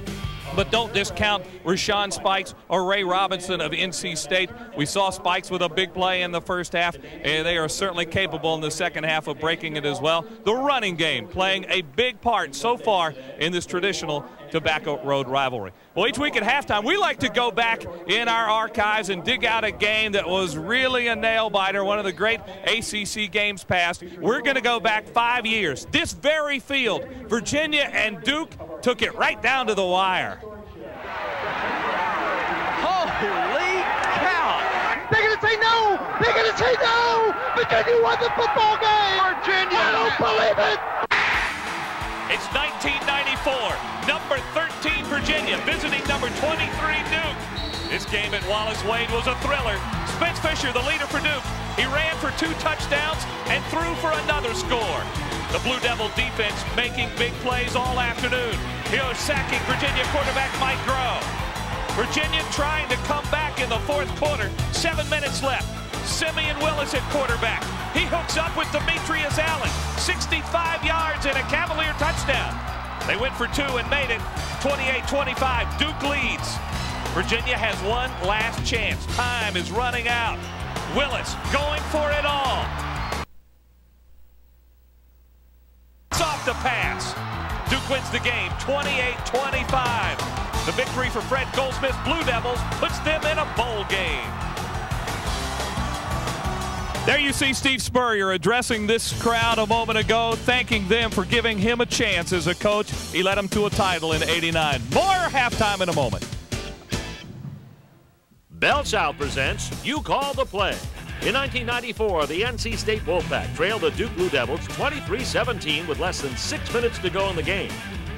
But don't discount Rashawn Spikes or Ray Robinson of NC State. We saw Spikes with a big play in the first half, and they are certainly capable in the second half of breaking it as well. The running game playing a big part so far in this traditional Tobacco Road rivalry. Well, each week at halftime, we like to go back in our archives and dig out a game that was really a nail-biter, one of the great ACC games past. We're going to go back 5 years. This very field, Virginia and Duke took it right down to the wire. Holy cow! They're going to say no! They're going to say no! Virginia won the football game! Virginia! I don't believe it! It's 1994. Number 13 Virginia visiting number 23 Duke. This game at Wallace Wade was a thriller. Spence Fisher, the leader for Duke. He ran for 2 touchdowns and threw for another score. The Blue Devil defense making big plays all afternoon. Here's sacking Virginia quarterback Mike Groh. Virginia trying to come back in the fourth quarter. 7 minutes left. Simeon Willis at quarterback. He hooks up with Demetrius Allen. 65 yards and a Cavalier touchdown. They went for 2 and made it 28-25. Duke leads. Virginia has one last chance. Time is running out. Willis going for it all. It's off the pass. Duke wins the game 28-25. The victory for Fred Goldsmith's Blue Devils puts them in a bowl game. There you see Steve Spurrier addressing this crowd a moment ago, thanking them for giving him a chance as a coach. He led them to a title in '89. More halftime in a moment. Bell South presents You Call the Play. In 1994, the NC State Wolfpack trailed the Duke Blue Devils 23-17 with less than 6 minutes to go in the game.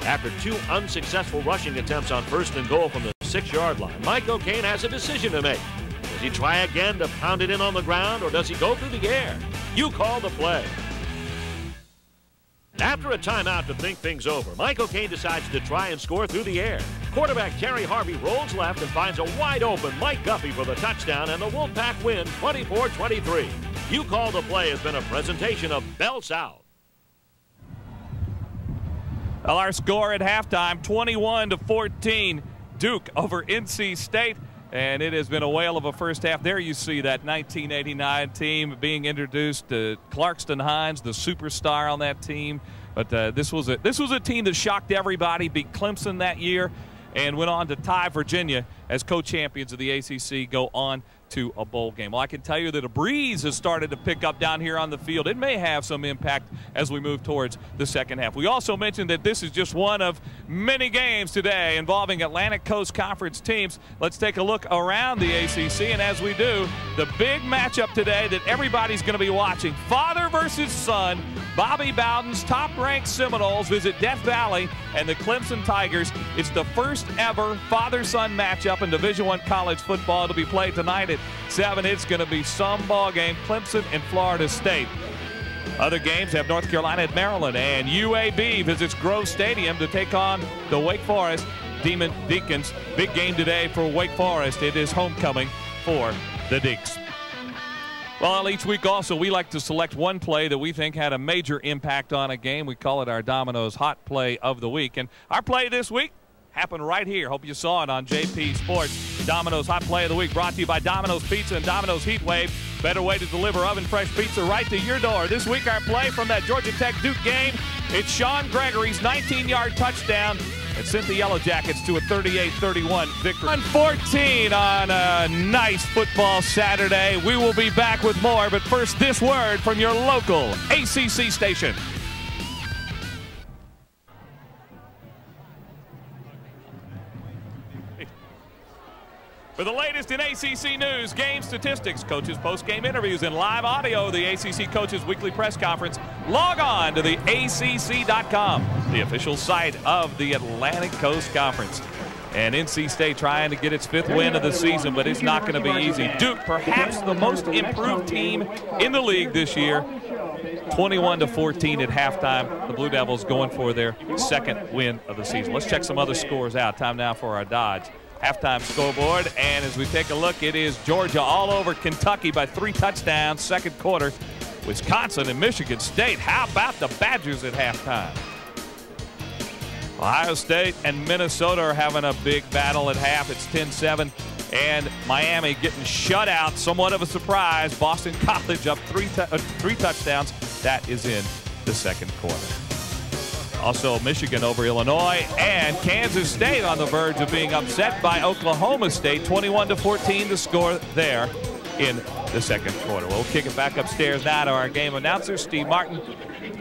After 2 unsuccessful rushing attempts on 1st and goal from the 6-yard line, Mike O'Kane has a decision to make. Does he try again to pound it in on the ground, or does he go through the air? You call the play. After a timeout to think things over, Mike O'Kane decides to try and score through the air. Quarterback Terry Harvey rolls left and finds a wide-open Mike Guffey for the touchdown, and the Wolfpack win 24-23. You Call the Play has been a presentation of Bell South. Well, our score at halftime, 21-14, Duke over NC State. And it has been a whale of a first half. There you see that 1989 team being introduced to Clarkson Hines, the superstar on that team. But this was a team that shocked everybody, beat Clemson that year, and went on to tie Virginia as co-champions of the ACC, go on to a bowl game. Well, I can tell you that a breeze has started to pick up down here on the field. It may have some impact as we move towards the second half. We also mentioned that this is just one of many games today involving Atlantic Coast Conference teams. Let's take a look around the ACC, and as we do, the big matchup today that everybody's going to be watching, father versus son. Bobby Bowden's top-ranked Seminoles visit Death Valley and the Clemson Tigers. It's the first ever father-son matchup in Division I college football to be played tonight at 7. It's going to be some ball game. Clemson and Florida State. Other games have North Carolina at Maryland, and UAB visits Grove Stadium to take on the Wake Forest Demon Deacons. Big game today for Wake Forest. It is homecoming for the Deeks. Well, each week also we like to select one play that we think had a major impact on a game. We call it our Domino's Hot Play of the Week. And our play this week happened right here. Hope you saw it on JP Sports. Domino's Hot Play of the Week brought to you by Domino's Pizza and Domino's Heat Wave. Better way to deliver oven-fresh pizza right to your door. This week our play from that Georgia Tech Duke game, it's Sean Gregory's 19-yard touchdown that sent the Yellow Jackets to a 38-31 victory. 1-14 on a nice football Saturday. We will be back with more, but first this word from your local ACC station. For the latest in ACC news, game statistics, coaches' post-game interviews, and live audio of the ACC Coaches Weekly Press Conference, log on to the ACC.com, the official site of the Atlantic Coast Conference. And NC State trying to get its 5th win of the season, but it's not going to be easy. Duke, perhaps the most improved team in the league this year, 21-14 at halftime. The Blue Devils going for their 2nd win of the season. Let's check some other scores out. Time now for our Dodge halftime scoreboard, and as we take a look, it is Georgia all over Kentucky by 3 touchdowns, 2nd quarter. Wisconsin and Michigan State. How about the Badgers at halftime? Ohio State and Minnesota are having a big battle at half. It's 10-7. And Miami getting shut out. Somewhat of a surprise. Boston College up three touchdowns. That is in the second quarter. Also, Michigan over Illinois, and Kansas State on the verge of being upset by Oklahoma State, 21-14 to score there in the second quarter. We'll kick it back upstairs now to our game announcers, Steve Martin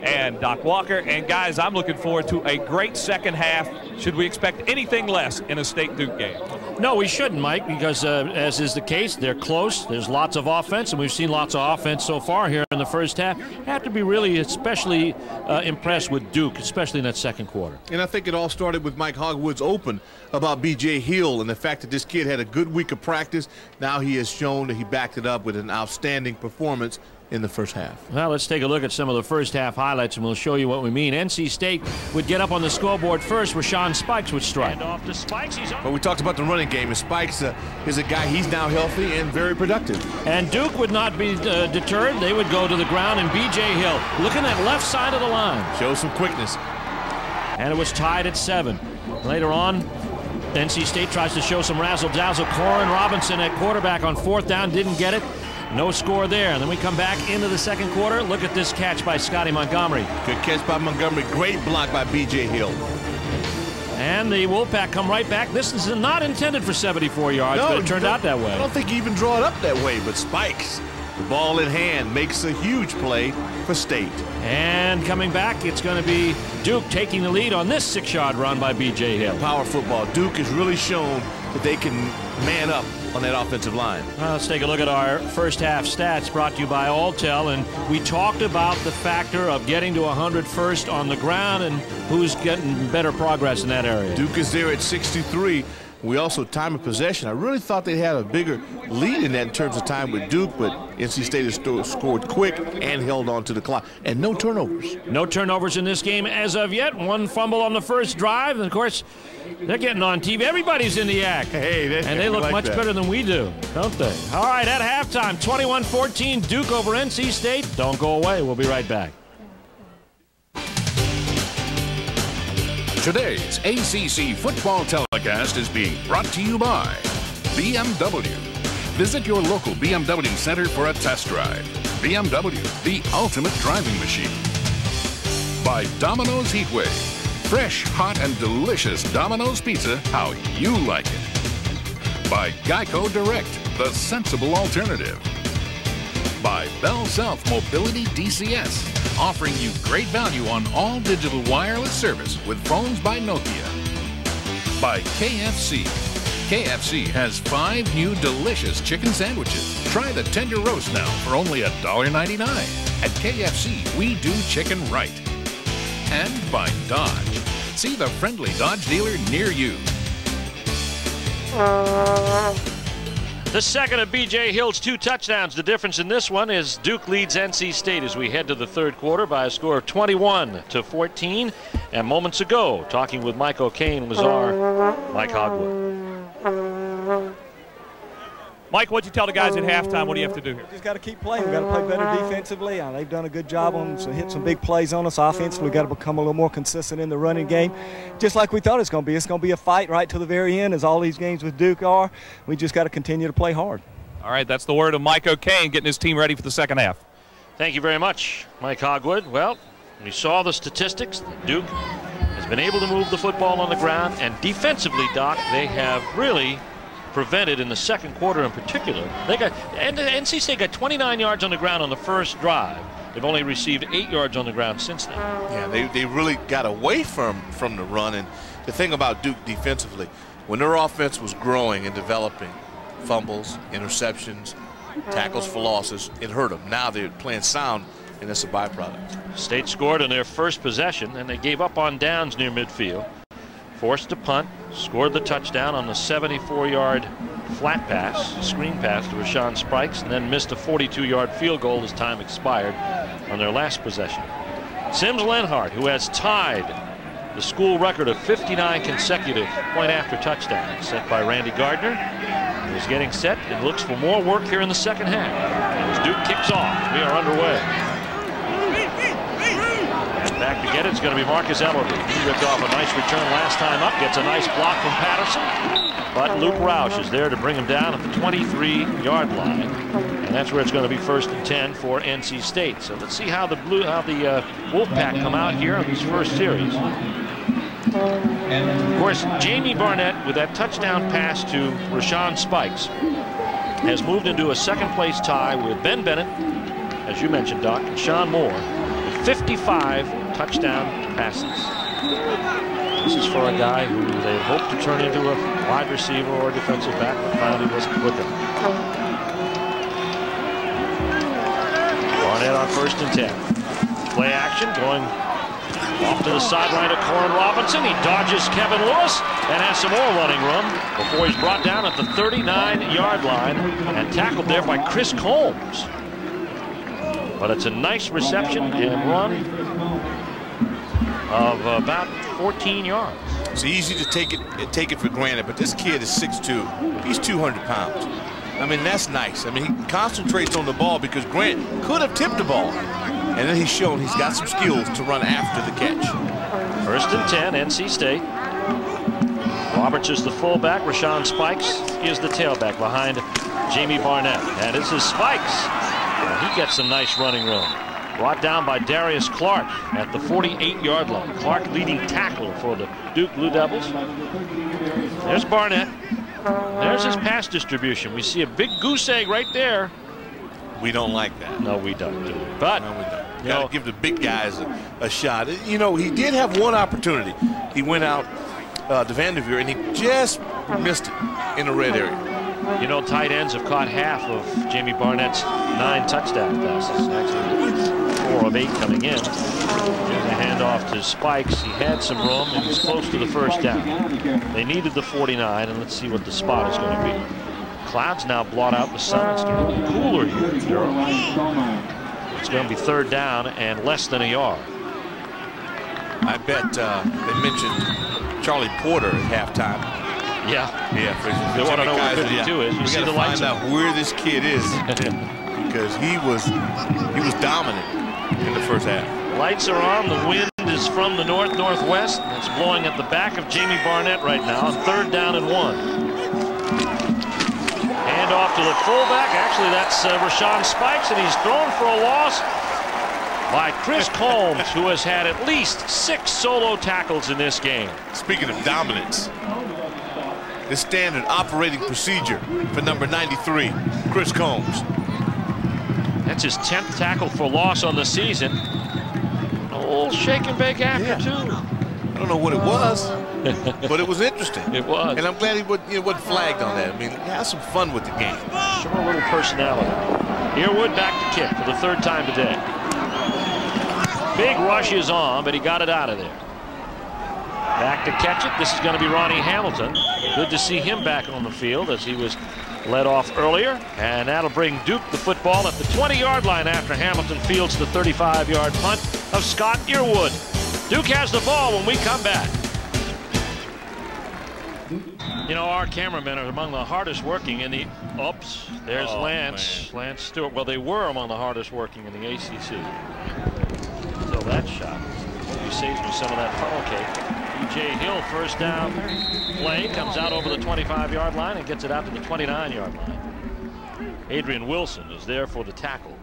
and Doc Walker. And guys, I'm looking forward to a great second half. Should we expect anything less in a State-Duke game? No, we shouldn't, Mike, because as is the case, they're close. There's lots of offense, and we've seen lots of offense so far here in the first half. Have to be really especially impressed with Duke, especially in that second quarter. And I think it all started with Mike Hogwood's open about B.J. Hill and the fact that this kid had a good week of practice. Now he has shown that he backed it up with an outstanding performance in the first half. Well, let's take a look at some of the first half highlights, and we'll show you what we mean. NC State would get up on the scoreboard first, where Sean Spikes would strike. And off to Spikes. He's up. But we talked about the running game, and Spikes is a guy, he's now healthy and very productive. And Duke would not be deterred. They would go to the ground, and B.J. Hill looking at left side of the line. Shows some quickness. And it was tied at 7. Later on, NC State tries to show some razzle-dazzle. Coryn Robinson at quarterback on 4th down, didn't get it. No score there. And then we come back into the second quarter. Look at this catch by Scotty Montgomery. Good catch by Montgomery. Great block by B.J. Hill. And the Wolfpack come right back. This is not intended for 74 yards, but it turned out that way. I don't think he even draw it up that way, but Spikes, the ball in hand, makes a huge play for State. And coming back, it's going to be Duke taking the lead on this 6-yard run by B.J. Hill. Power football. Duke has really shown that they can man up on that offensive line. Well, let's take a look at our first half stats brought to you by Alltel. And we talked about the factor of getting to 100 first on the ground and who's getting better progress in that area. Duke is there at 63. We also time of possession. I really thought they had a bigger lead in that in terms of time with Duke, but NC State has scored quick and held on to the clock. And no turnovers. No turnovers in this game as of yet. One fumble on the first drive. And, of course, they're getting on TV. Everybody's in the act. Hey, and they look much better than we do, don't they? All right, at halftime, 21-14, Duke over NC State. Don't go away. We'll be right back. Today's ACC football telecast is being brought to you by BMW. Visit your local BMW center for a test drive. BMW, the ultimate driving machine. By Domino's Heatwave. Fresh, hot, and delicious Domino's pizza how you like it. By Geico Direct, the sensible alternative. By Bell South Mobility DCS, offering you great value on all digital wireless service with phones by Nokia. By KFC. KFC has 5 new delicious chicken sandwiches. Try the tender roast now for only $1.99. At KFC, we do chicken right. And by Dodge. See the friendly Dodge dealer near you. The second of B.J. Hill's 2 touchdowns. The difference in this one is Duke leads NC State as we head to the third quarter by a score of 21-14. And moments ago, talking with Mike O'Kane was our Mike Hogwood. Mike, what'd you tell the guys at halftime? What do you have to do here? Just got to keep playing. We've got to play better defensively. They've done a good job on us, hit some big plays on us offensively. We've got to become a little more consistent in the running game, just like we thought it's going to be. It's going to be a fight right to the very end, as all these games with Duke are. We just got to continue to play hard. All right, that's the word of Mike O'Kane, getting his team ready for the second half. Thank you very much, Mike Hogwood. Well, we saw the statistics. Duke has been able to move the football on the ground, and defensively, Doc, they have really prevented in the second quarter in particular. NC State got 29 yards on the ground on the first drive. They've only received 8 yards on the ground since then. Yeah, they really got away from the run. And the thing about Duke defensively, when their offense was growing and developing, fumbles, interceptions, tackles for losses, it hurt them. Now they're playing sound, and it's a byproduct. State scored on their first possession, and they gave up on downs near midfield. Forced to punt, scored the touchdown on the 74-yard flat pass, screen pass to Rashawn Spikes, and then missed a 42-yard field goal as time expired on their last possession. Sims Lenhart, who has tied the school record of 59 consecutive point-after touchdowns set by Randy Gardner, is getting set and looks for more work here in the second half. As Duke kicks off, we are underway. Back to get it. It's going to be Marcus Ellerby. He ripped off a nice return last time up. Gets a nice block from Patterson. But Luke Roush is there to bring him down at the 23-yard line. And that's where it's going to be 1st and 10 for NC State. So let's see how the Wolfpack come out here in this first series. Of course, Jamie Barnett, with that touchdown pass to Rashawn Spikes, has moved into a second-place tie with Ben Bennett, as you mentioned, Doc, and Sean Moore, with 55 touchdown passes. This is for a guy who they hoped to turn into a wide receiver or a defensive back, but found he wasn't with them. Barnett on 1st and 10. Play action going off to the sideline to Coryn Robinson. He dodges Kevin Lewis and has some more running room before he's brought down at the 39-yard line and tackled there by Chris Combs. But it's a nice reception and run of about 14 yards. It's easy to take it for granted, but this kid is 6'2". He's 200 pounds. I mean, that's nice. I mean, he concentrates on the ball because Grant could have tipped the ball. And then he's shown he's got some skills to run after the catch. 1st and 10, NC State. Roberts is the fullback. Rashawn Spikes is the tailback behind Jamie Barnett. And this is Spikes. And he gets some nice running room. Brought down by Darius Clark at the 48-yard line. Clark leading tackler for the Duke Blue Devils. There's Barnett. There's his pass distribution. We see a big goose egg right there. We don't like that. No, we don't, do we? But no, we don't. You got to give the big guys a shot. You know, he did have one opportunity. He went out to Vanderveer, and he just missed it in the red area. You know, tight ends have caught half of Jamie Barnett's 9 touchdown passes. Actually, 4 of 8 coming in. Here's a handoff to Spikes. He had some room, and he's close to the 1st down. They needed the 49, and let's see what the spot is going to be. Clouds now blot out the sun. It's going to be cooler here in Durham. It's going to be 3rd down and less than a yard. I bet they mentioned Charlie Porter at halftime. Yeah. Yeah. They want to know what 52 is. You see the lights. We got to find out where this kid is because he was dominant in the 1st half. Lights are on. The wind is from the north-northwest. It's blowing at the back of Jamie Barnett right now on 3rd down and 1. Hand off to the fullback. Actually, that's Rashawn Spikes, and he's thrown for a loss by Chris Combs, who has had at least 6 solo tackles in this game. Speaking of dominance, the standard operating procedure for number 93, Chris Combs. That's his 10th tackle for loss on the season. A little shake and bake after, too. I don't know what it was, but it was interesting. It was. And I'm glad he wasn't flagged on that. I mean, have some fun with the game. Show a little personality. Earwood back to kick for the 3rd time today. Big rush is on, but he got it out of there. Back to catch it. This is going to be Ronnie Hamilton. Good to see him back on the field as he was led off earlier. And that'll bring Duke the football at the 20-yard line after Hamilton fields the 35-yard punt of Scott Earwood. Duke has the ball when we come back. You know, our cameramen are among the hardest working in the... Oops, there's Lance. Man. Lance Stewart. Well, they were among the hardest working in the ACC. So that shot. He saves me some of that funnel cake. B.J. Hill, 1st down play, comes out over the 25-yard line and gets it out to the 29-yard line. Adrian Wilson is there for the tackle.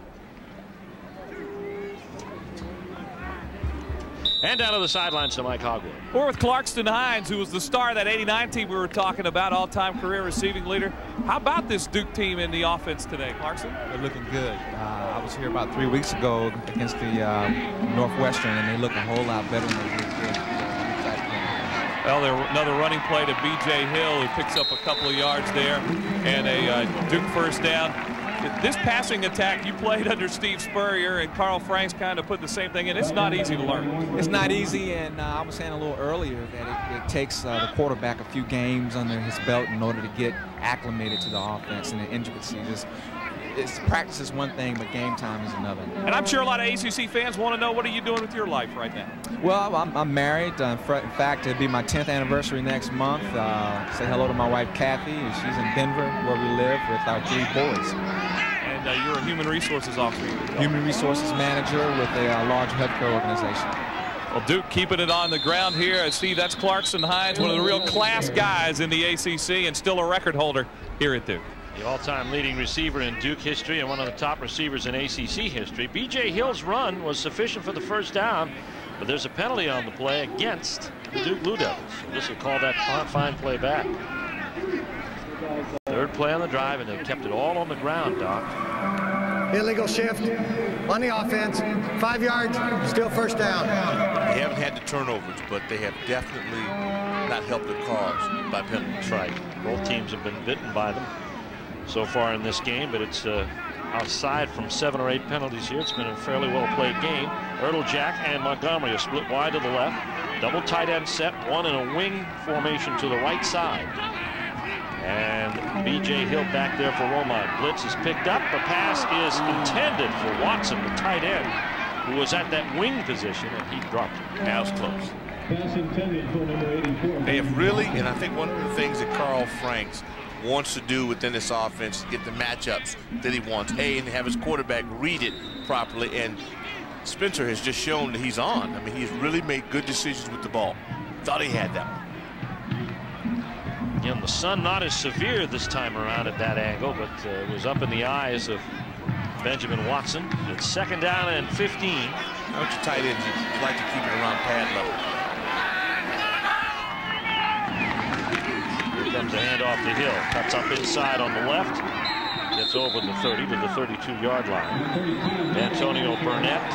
And down to the sidelines to Mike Hogwood. We're with Clarkson Hines, who was the star of that '89 team we were talking about, all-time career receiving leader. How about this Duke team in the offense today, Clarkson? They're looking good. I was here about 3 weeks ago against the Northwestern, and they look a whole lot better than they did here. Well, another running play to B.J. Hill, who picks up a couple of yards there, and a Duke 1st down. This passing attack, you played under Steve Spurrier, and Carl Franks kind of put the same thing in. It's not easy to learn. It's not easy, and I was saying a little earlier that it takes the quarterback a few games under his belt in order to get acclimated to the offense and the intricacies. Practice is one thing, but game time is another. And I'm sure a lot of ACC fans want to know, what are you doing with your life right now? Well, I'm married. In fact, it'll be my 10th anniversary next month. Say hello to my wife, Kathy. She's in Denver, where we live, with our 3 boys. And you're a human resources officer. Human resources manager with a large healthcare organization. Well, Duke keeping it on the ground here. Steve, that's Clarkson Hines, one of the real class guys in the ACC and still a record holder here at Duke. The all-time leading receiver in Duke history and one of the top receivers in ACC history. B.J. Hill's run was sufficient for the first down, but there's a penalty on the play against the Duke Blue Devils. So this will call that fine play back. Third play on the drive, and they kept it all on the ground, Doc. Illegal shift on the offense. 5 yards, still first down. They haven't had the turnovers, but they have definitely not helped the cause by penalties. Right. Both teams have been bitten by them so far in this game, but it's outside from 7 or 8 penalties here. It's been a fairly well-played game. Jack and Montgomery are split wide to the left. Double tight end set, one in a wing formation to the right side. And B.J. Hill back there for Romine. Blitz is picked up. The pass is intended for Watson, the tight end, who was at that wing position, and he dropped it. Now it's close. They have really, and I think one of the things that Carl Franks wants to do within this offense, get the matchups that he wants, and have his quarterback read it properly. And Spencer has just shown that he's on. I mean, he's really made good decisions with the ball. Thought he had that one. Again, the sun not as severe this time around at that angle, but it was up in the eyes of Benjamin Watson. It's second down and 15. Now with your tight ends, you like to keep it around pad level. Here comes a handoff to Hill. Cuts up inside on the left. Gets over the 30 to the 32-yard line. Antonio Barnett.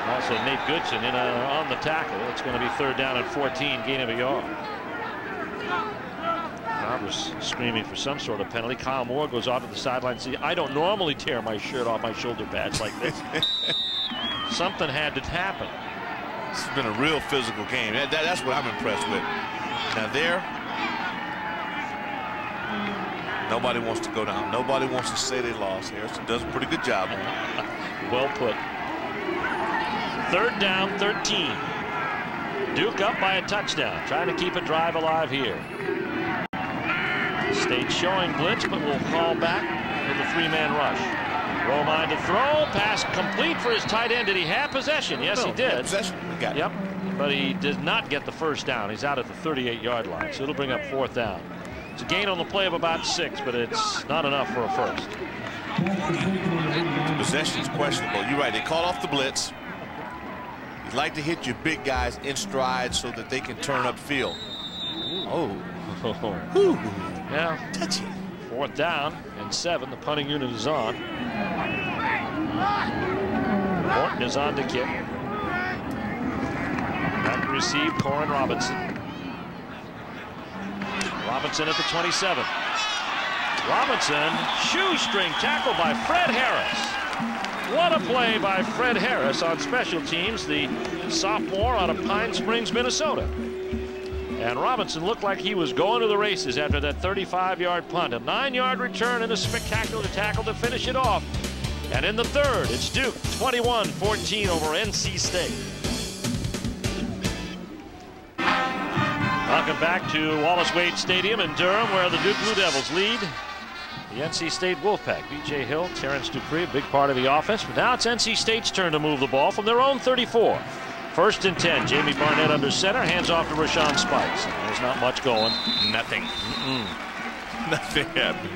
Also Nate Goodson in on the tackle. It's going to be third down and 14, gain of a yard. Was screaming for some sort of penalty. Kyle Moore goes off to the sideline. See, I don't normally tear my shirt off my shoulder pads like this. Something had to happen. This has been a real physical game. That's what I'm impressed with. Now there, nobody wants to go down. Nobody wants to say they lost. Harrison does a pretty good job. Well put. Third down, 13. Duke up by a touchdown. Trying to keep a drive alive here. State showing blitz, but will call back with a 3-man rush. Romine to throw. Pass complete for his tight end. Did he have possession? Yes, he did. Possession. Got it. Yep. But he did not get the first down. He's out at the 38-yard line, so it'll bring up fourth down. It's a gain on the play of about 6, but it's not enough for a first. The possession is questionable. You're right. They call off the blitz. You'd like to hit your big guys in stride so that they can turn up field. Oh. Whew. Yeah, touchy. Fourth down and 7. The punting unit is on. Morton is on to kick. Back to receive, Coryn Robinson. Robinson at the 27. Robinson, shoestring tackle by Fred Harris. What a play by Fred Harris on special teams, the sophomore out of Pine Springs, Minnesota. And Robinson looked like he was going to the races after that 35-yard punt. A 9-yard return and a spectacular tackle to finish it off. And in the third, it's Duke 21-14 over NC State. Welcome back to Wallace Wade Stadium in Durham, where the Duke Blue Devils lead the NC State Wolfpack. B.J. Hill, Terrence Dupree, a big part of the offense. But now it's NC State's turn to move the ball from their own 34. First and 10. Jamie Barnett under center. Hands off to Rashawn Spikes. There's not much going. Nothing. Nothing happened.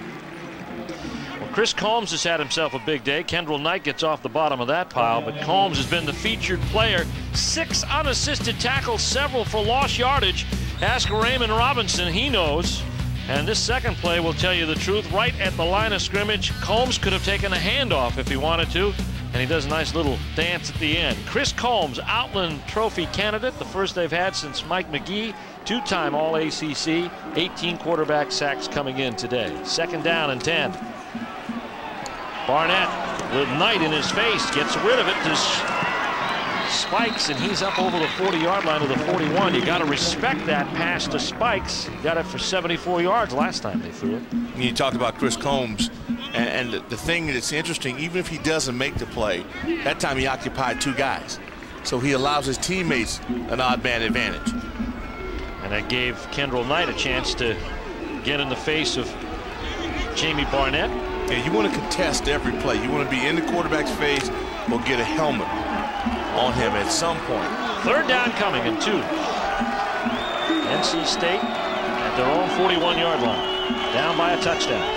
Well, Chris Combs has had himself a big day. Kendall Knight gets off the bottom of that pile, but Combs has been the featured player. 6 unassisted tackles, several for lost yardage. Ask Raymond Robinson, he knows. And this second play will tell you the truth. Right at the line of scrimmage, Combs could have taken a handoff if he wanted to. And he does a nice little dance at the end. Chris Combs, Outland Trophy candidate, the first they've had since Mike McGee, 2-time All-ACC, 18 quarterback sacks coming in today. Second down and 10. Barnett with Knight in his face, gets rid of it to Spikes, and he's up over the 40-yard line to the 41. You got to respect that pass to Spikes. He got it for 74 yards last time they threw it. You talked about Chris Combs. And the thing that's interesting, even if he doesn't make the play, that time he occupied 2 guys. So he allows his teammates an odd man advantage. And that gave Kendall Knight a chance to get in the face of Jamie Barnett. Yeah, you want to contest every play. You want to be in the quarterback's face or get a helmet on him at some point. Third down coming and 2. NC State at their own 41-yard line, down by a touchdown.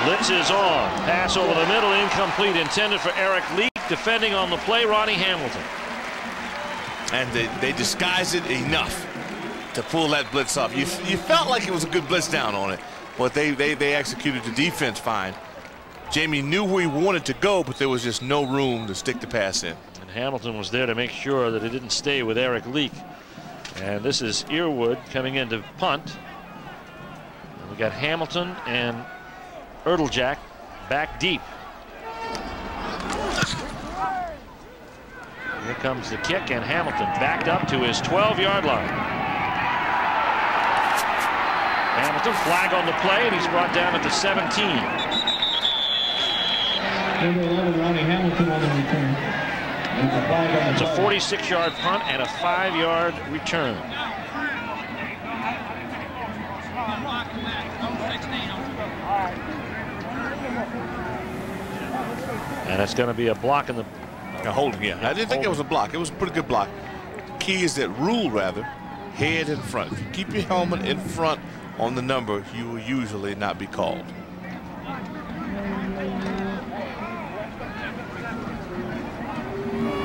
Blitz is on. Pass over the middle, incomplete, intended for Eric Leak. Defending on the play, Ronnie Hamilton. And they disguised it enough to pull that blitz off. You felt like it was a good blitz down on it, but they executed the defense fine. Jamie knew where he wanted to go, but there was just no room to stick the pass in. And Hamilton was there to make sure that it didn't stay with Eric Leak. And this is Earwood coming in to punt. And we got Hamilton and Ertlejack back deep. Here comes the kick, and Hamilton backed up to his 12-yard line. Hamilton flag on the play, and he's brought down at the 17. Number 11, Ronnie Hamilton on the return. It's a 46-yard punt and a 5-yard return. And it's going to be a block in the holding. Yeah, I didn't think it was a block. It was a pretty good block. The key is that rule, rather, head in front. If you keep your helmet in front on the number, you will usually not be called.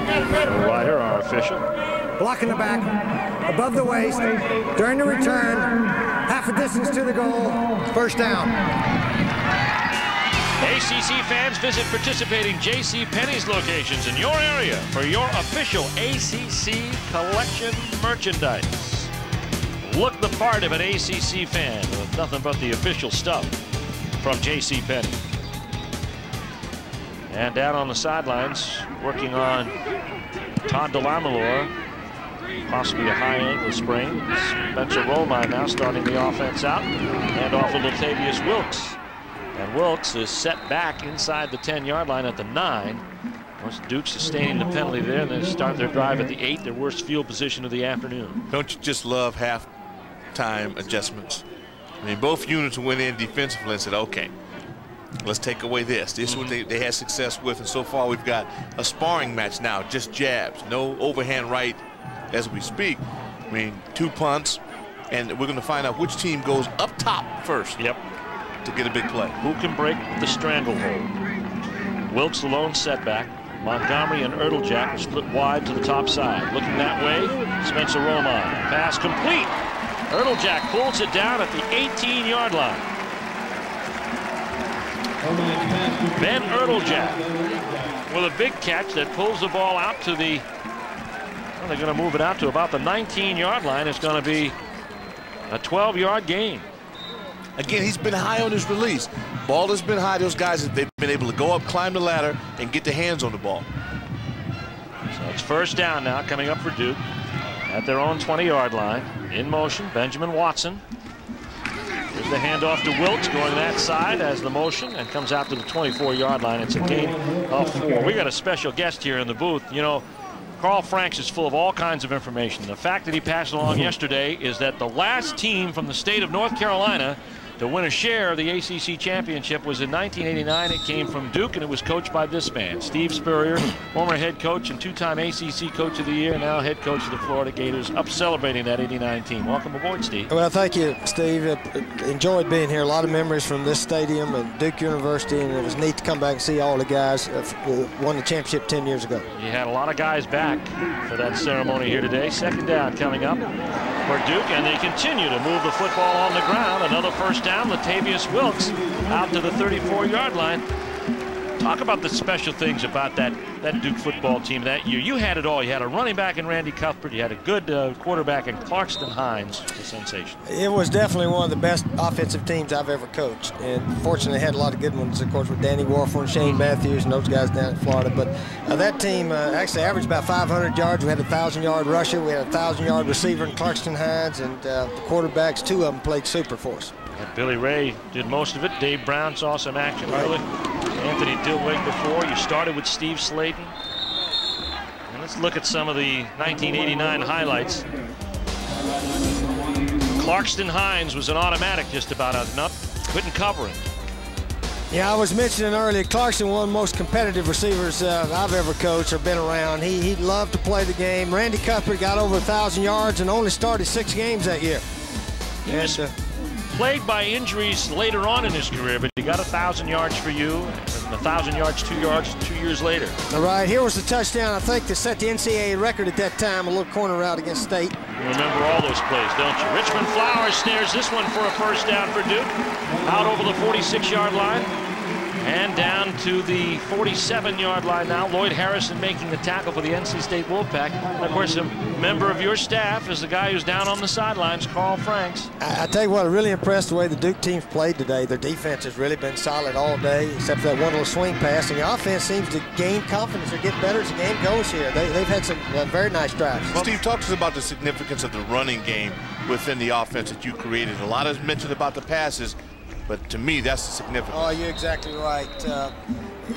Ryder, our official. Block in the back, above the waist, during the return, half a distance to the goal, first down. ACC fans, visit participating JCPenney's locations in your area for your official ACC collection merchandise. Look the part of an ACC fan with nothing but the official stuff from JCPenney. And down on the sidelines, working on Todd DeLamelore, possibly a high ankle sprain. Spencer Romine now starting the offense out, and off of Latavius Wilkes. And Wilkes is set back inside the 10-yard line at the 9. Once Duke sustaining the penalty there, and they start their drive at the 8, their worst field position of the afternoon. Don't you just love half-time adjustments? I mean, both units went in defensively and said, okay, let's take away this. This is what they had success with, and so far we've got a sparring match now, just jabs, no overhand right as we speak. I mean, 2 punts, and we're going to find out which team goes up top first. Yep. To get a big play. Who can break the stranglehold? Wilkes the lone setback. Montgomery and Ertlejack are split wide to the top side. Looking that way, Spencer Romine. Pass complete. Ertlejack pulls it down at the 18-yard line. Ben Ertlejack with a big catch that pulls the ball out to the, well, they're going to move it out to about the 19-yard line. It's going to be a 12-yard gain. Again, he's been high on his release. Ball has been high. Those guys, they've been able to go up, climb the ladder, and get their hands on the ball. So it's first down now coming up for Duke at their own 20-yard line. In motion, Benjamin Watson. Here's the handoff to Wilkes going that side as the motion, and comes out to the 24-yard line. It's a gain of 4. We got a special guest here in the booth. You know, Carl Franks is full of all kinds of information. The fact that he passed along yesterday is that the last team from the state of North Carolina to win a share of the ACC championship was in 1989. It came from Duke, and it was coached by this man, Steve Spurrier, former head coach and 2-time ACC Coach of the Year, now head coach of the Florida Gators, up celebrating that '89 team. Welcome aboard, Steve. Well, thank you, Steve. Enjoyed being here. A lot of memories from this stadium and Duke University, and it was neat to come back and see all the guys who won the championship 10 years ago. You had a lot of guys back for that ceremony here today. Second down coming up for Duke, and they continue to move the football on the ground. Another first down. Latavius Wilkes out to the 34-yard line. Talk about the special things about that Duke football team that year. You had it all. You had a running back in Randy Cuthbert. You had a good quarterback in Clarkson Hines. The sensation. It was definitely one of the best offensive teams I've ever coached, and fortunately had a lot of good ones, of course, with Danny Warfel and Shane Matthews and those guys down in Florida. But that team actually averaged about 500 yards. We had a 1,000-yard rusher. We had a 1,000-yard receiver in Clarkson Hines, and the quarterbacks, 2 of them played super for us. And Billy Ray did most of it. Dave Brown saw some action early. Anthony Dilweg before. You started with Steve Slayton. And let's look at some of the 1989 highlights. Clarkson Hines was an automatic just about enough. Couldn't cover him. Yeah, I was mentioning earlier, Clarkson, one of the most competitive receivers I've ever coached or been around. He loved to play the game. Randy Cuthbert got over 1,000 yards and only started 6 games that year. He was plagued by injuries later on in his career, but he got 1,000 yards for you, and 1,000 yards, 2 years later. All right, here was the touchdown, I think, that set the NCAA record at that time, a little corner route against State. You remember all those plays, don't you? Richmond Flowers snares this one for a first down for Duke. Out over the 46-yard line and down to the 47-yard line now. Lloyd Harrison making the tackle for the NC State Wolfpack. And of course, a member of your staff is the guy who's down on the sidelines, Carl Franks. I tell you what, I'm really impressed the way the Duke team's played today. Their defense has really been solid all day, except for that one little swing pass. And the offense seems to gain confidence. They're getting better as the game goes here. They've had some very nice drives. Steve, talk to us about the significance of the running game within the offense that you created. A lot is mentioned about the passes, but to me, that's the significance. Oh, you're exactly right.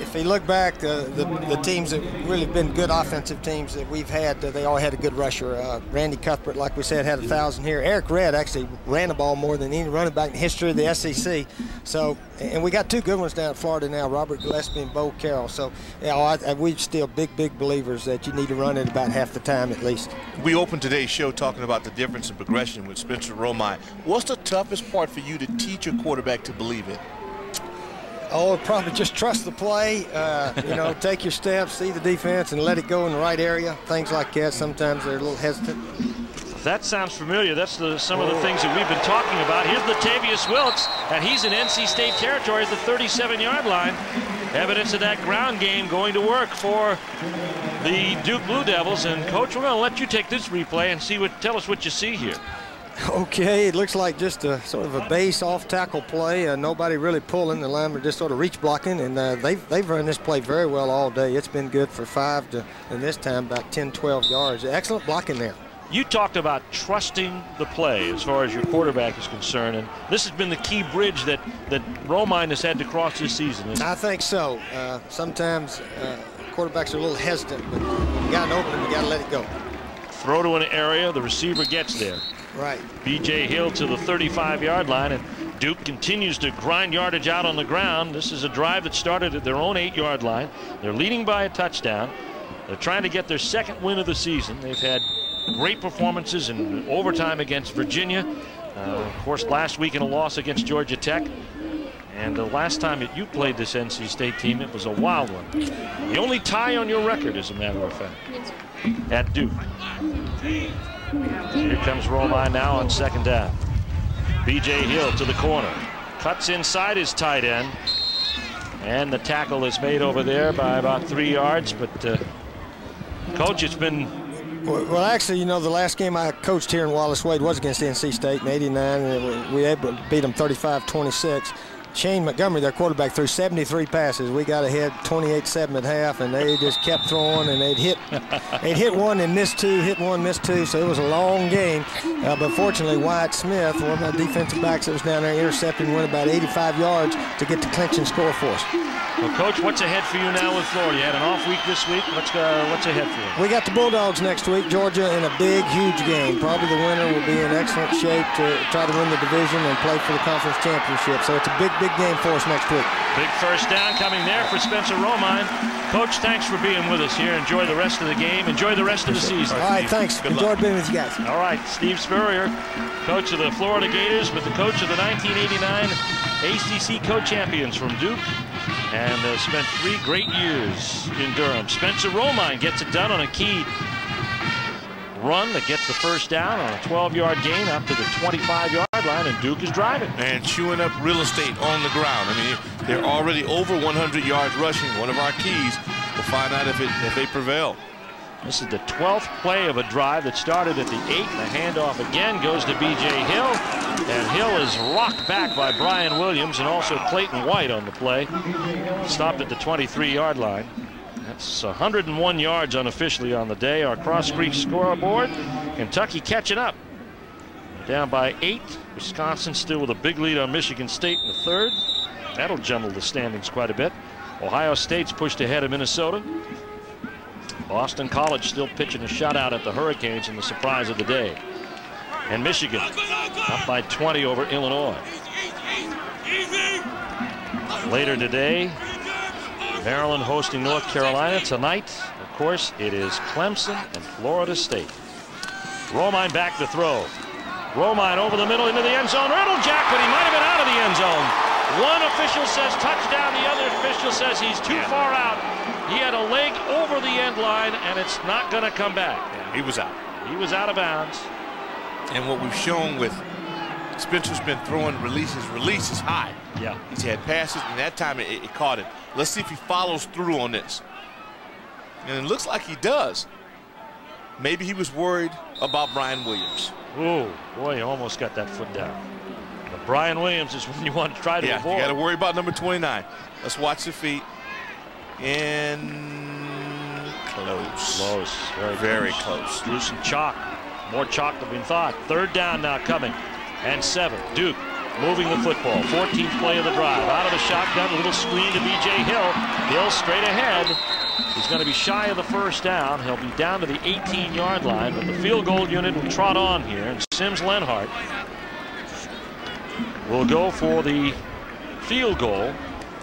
If you look back, the teams that really been good offensive teams that we've had, they all had a good rusher. Randy Cuthbert, like we said, had 1,000 here. Eric Redd actually ran the ball more than any running back in the history of the SEC. So, and we got 2 good ones down in Florida now, Robert Gillespie and Bo Carroll. So, we're still big believers that you need to run it about half the time at least. We opened today's show talking about the difference in progression with Spencer Romine. What's the toughest part for you to teach your quarterback to believe it? Oh, probably just trust the play, you know, take your steps, see the defense, and let it go in the right area. Things like that, sometimes they're a little hesitant. That sounds familiar. That's some of the things that we've been talking about. Here's Latavius Wilkes, and he's in NC State territory at the 37-yard line. Evidence of that ground game going to work for the Duke Blue Devils. And, Coach, we're going to let you take this replay and tell us what you see here. Okay, it looks like just a sort of a base off-tackle play. Nobody really pulling. The linemen just sort of reach blocking, and they've run this play very well all day. It's been good for 5 to, and this time about 10, 12 yards. Excellent blocking there. You talked about trusting the play as far as your quarterback is concerned, and this has been the key bridge that Romine has had to cross this season. I think so. Sometimes quarterbacks are a little hesitant, but you got an opening, you got to let it go. Throw to an area, the receiver gets there. Right. B.J. Hill to the 35-yard line, and Duke continues to grind yardage out on the ground. This is a drive that started at their own 8-yard line. They're leading by a touchdown. They're trying to get their 2nd win of the season. They've had great performances in overtime against Virginia. Of course, last week in a loss against Georgia Tech. And the last time that you played this NC State team, it was a wild one. The only tie on your record, as a matter of fact, at Duke. Here comes Romine now on 2nd down. B.J. Hill to the corner. Cuts inside his tight end. And the tackle is made over there by about 3 yards. But, Coach, it's been... Well, actually, you know, the last game I coached here in Wallace Wade was against NC State in '89, and we were able to beat them 35-26. Shane Montgomery, their quarterback, threw 73 passes. We got ahead 28-7 at half, and they just kept throwing, and they'd hit one and missed 2, hit one, missed 2, so it was a long game. But fortunately, Wyatt Smith, one of the defensive backs that was down there, intercepted and went about 85 yards to get the clinching score for us. Well, Coach, what's ahead for you now with Florida? You had an off week this week. What's ahead for you? We got the Bulldogs next week, Georgia, in a big, huge game. Probably the winner will be in excellent shape to try to win the division and play for the conference championship. So it's a big game for us next week. Big first down coming there for Spencer Romine. Coach, thanks for being with us here. Enjoy the rest of the game. Enjoy the rest of the season. All right, thanks. Enjoyed being with you guys. All right, Steve Spurrier, coach of the Florida Gators, but the coach of the 1989 ACC co-champions from Duke, and spent 3 great years in Durham. Spencer Romine gets it done on a key run that gets the first down on a 12-yard gain up to the 25-yard line, and Duke is driving. And chewing up real estate on the ground. I mean, they're already over 100 yards rushing. One of our keys. We'll find out if they prevail. This is the 12th play of a drive that started at the 8. The handoff again goes to B.J. Hill. And Hill is rocked back by Brian Williams and also Clayton White on the play. Stopped at the 23-yard line. That's 101 yards unofficially on the day. Our Cross Creek scoreboard. Kentucky catching up. Down by 8. Wisconsin still with a big lead on Michigan State in the 3rd. That'll jumble the standings quite a bit. Ohio State's pushed ahead of Minnesota. Boston College still pitching a shutout at the Hurricanes in the surprise of the day. And Michigan up by 20 over Illinois. Later today, Maryland hosting North Carolina. Tonight, of course, it is Clemson and Florida State. Romine back to throw. Romine over the middle into the end zone. Riddlejack, but he might have been out of the end zone. One official says touchdown. The other official says he's too far out. He had a leg over the end line, and it's not going to come back. Yeah, he was out. He was out of bounds. And what we've shown with Spencer's been throwing releases high. Yeah. He's had passes, and that time it caught him. Let's see if he follows through on this. And it looks like he does. Maybe he was worried about Brian Williams. Oh, boy, he almost got that foot down. But Brian Williams is when you want to try to avoid. You got to worry about number 29. Let's watch the feet. And close. Close. Very close. Drew some chalk. More chalk than we thought. Third down now coming. And 7. Duke moving the football. 14th play of the drive. Out of the shotgun. A little screen to B.J. Hill. Hill straight ahead. He's going to be shy of the first down. He'll be down to the 18-yard line. But the field goal unit will trot on here. And Sims Lenhart will go for the field goal,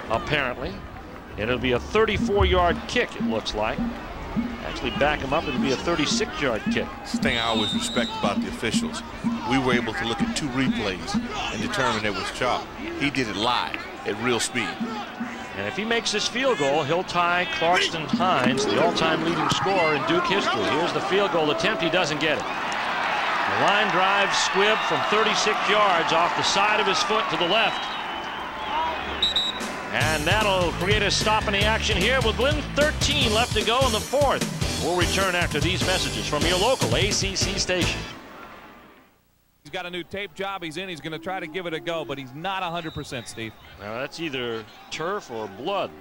apparently. And it'll be a 34-yard kick, it looks like. Actually back him up, it'll be a 36-yard kick. That's the thing I always respect about the officials. We were able to look at 2 replays and determine it was chalk. He did it live at real speed. And if he makes this field goal, he'll tie Clarkson Hines, the all-time leading scorer in Duke history. Here's the field goal attempt. He doesn't get it. The line drive squib from 36 yards off the side of his foot to the left. And that'll create a stop in the action here with 1:13 left to go in the 4th. We'll return after these messages from your local ACC station. He's got a new tape job he's in. He's going to try to give it a go, but he's not 100%, Steve. Now that's either turf or blood.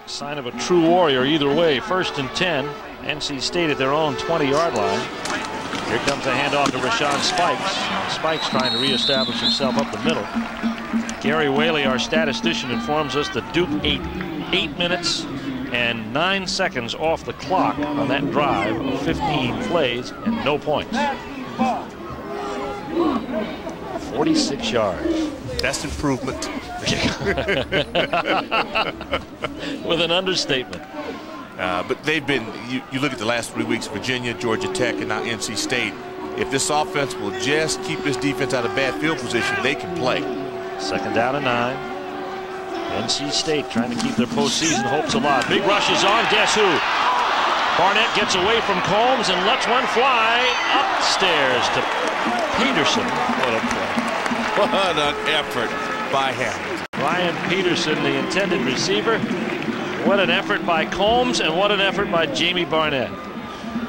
Sign of a true warrior either way. 1st and 10. NC State at their own 20-yard line. Here comes the handoff to Rashawn Spikes. Spikes trying to reestablish himself up the middle. Gary Whaley, our statistician, informs us that Duke ate 8 minutes and 9 seconds off the clock on that drive of 15 plays and no points. 46 yards. That's improvement. With an understatement. But they've been, you look at the last 3 weeks, Virginia, Georgia Tech, and now NC State. If this offense will just keep this defense out of bad field position, they can play. 2nd down and 9. NC State trying to keep their postseason hopes alive. Big rush is on. Guess who? Barnett gets away from Combs and lets one fly upstairs to Peterson. What a play. What an effort by him. Ryan Peterson, the intended receiver. What an effort by Combs and what an effort by Jamie Barnett.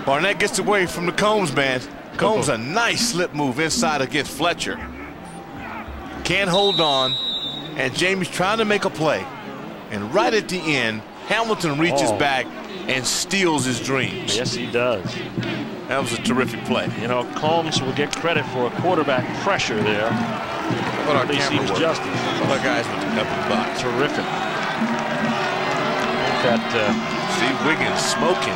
Barnett gets away from the Combs man. Combs a nice slip move inside against Fletcher. Can't hold on, and Jamie's trying to make a play. And right at the end, Hamilton reaches back and steals his dreams. Yes, he does. That was a terrific play. You know, Combs will get credit for a quarterback pressure there. What our camera work. Justice. What our guys with the up in the box. Terrific. That see Wiggins smoking.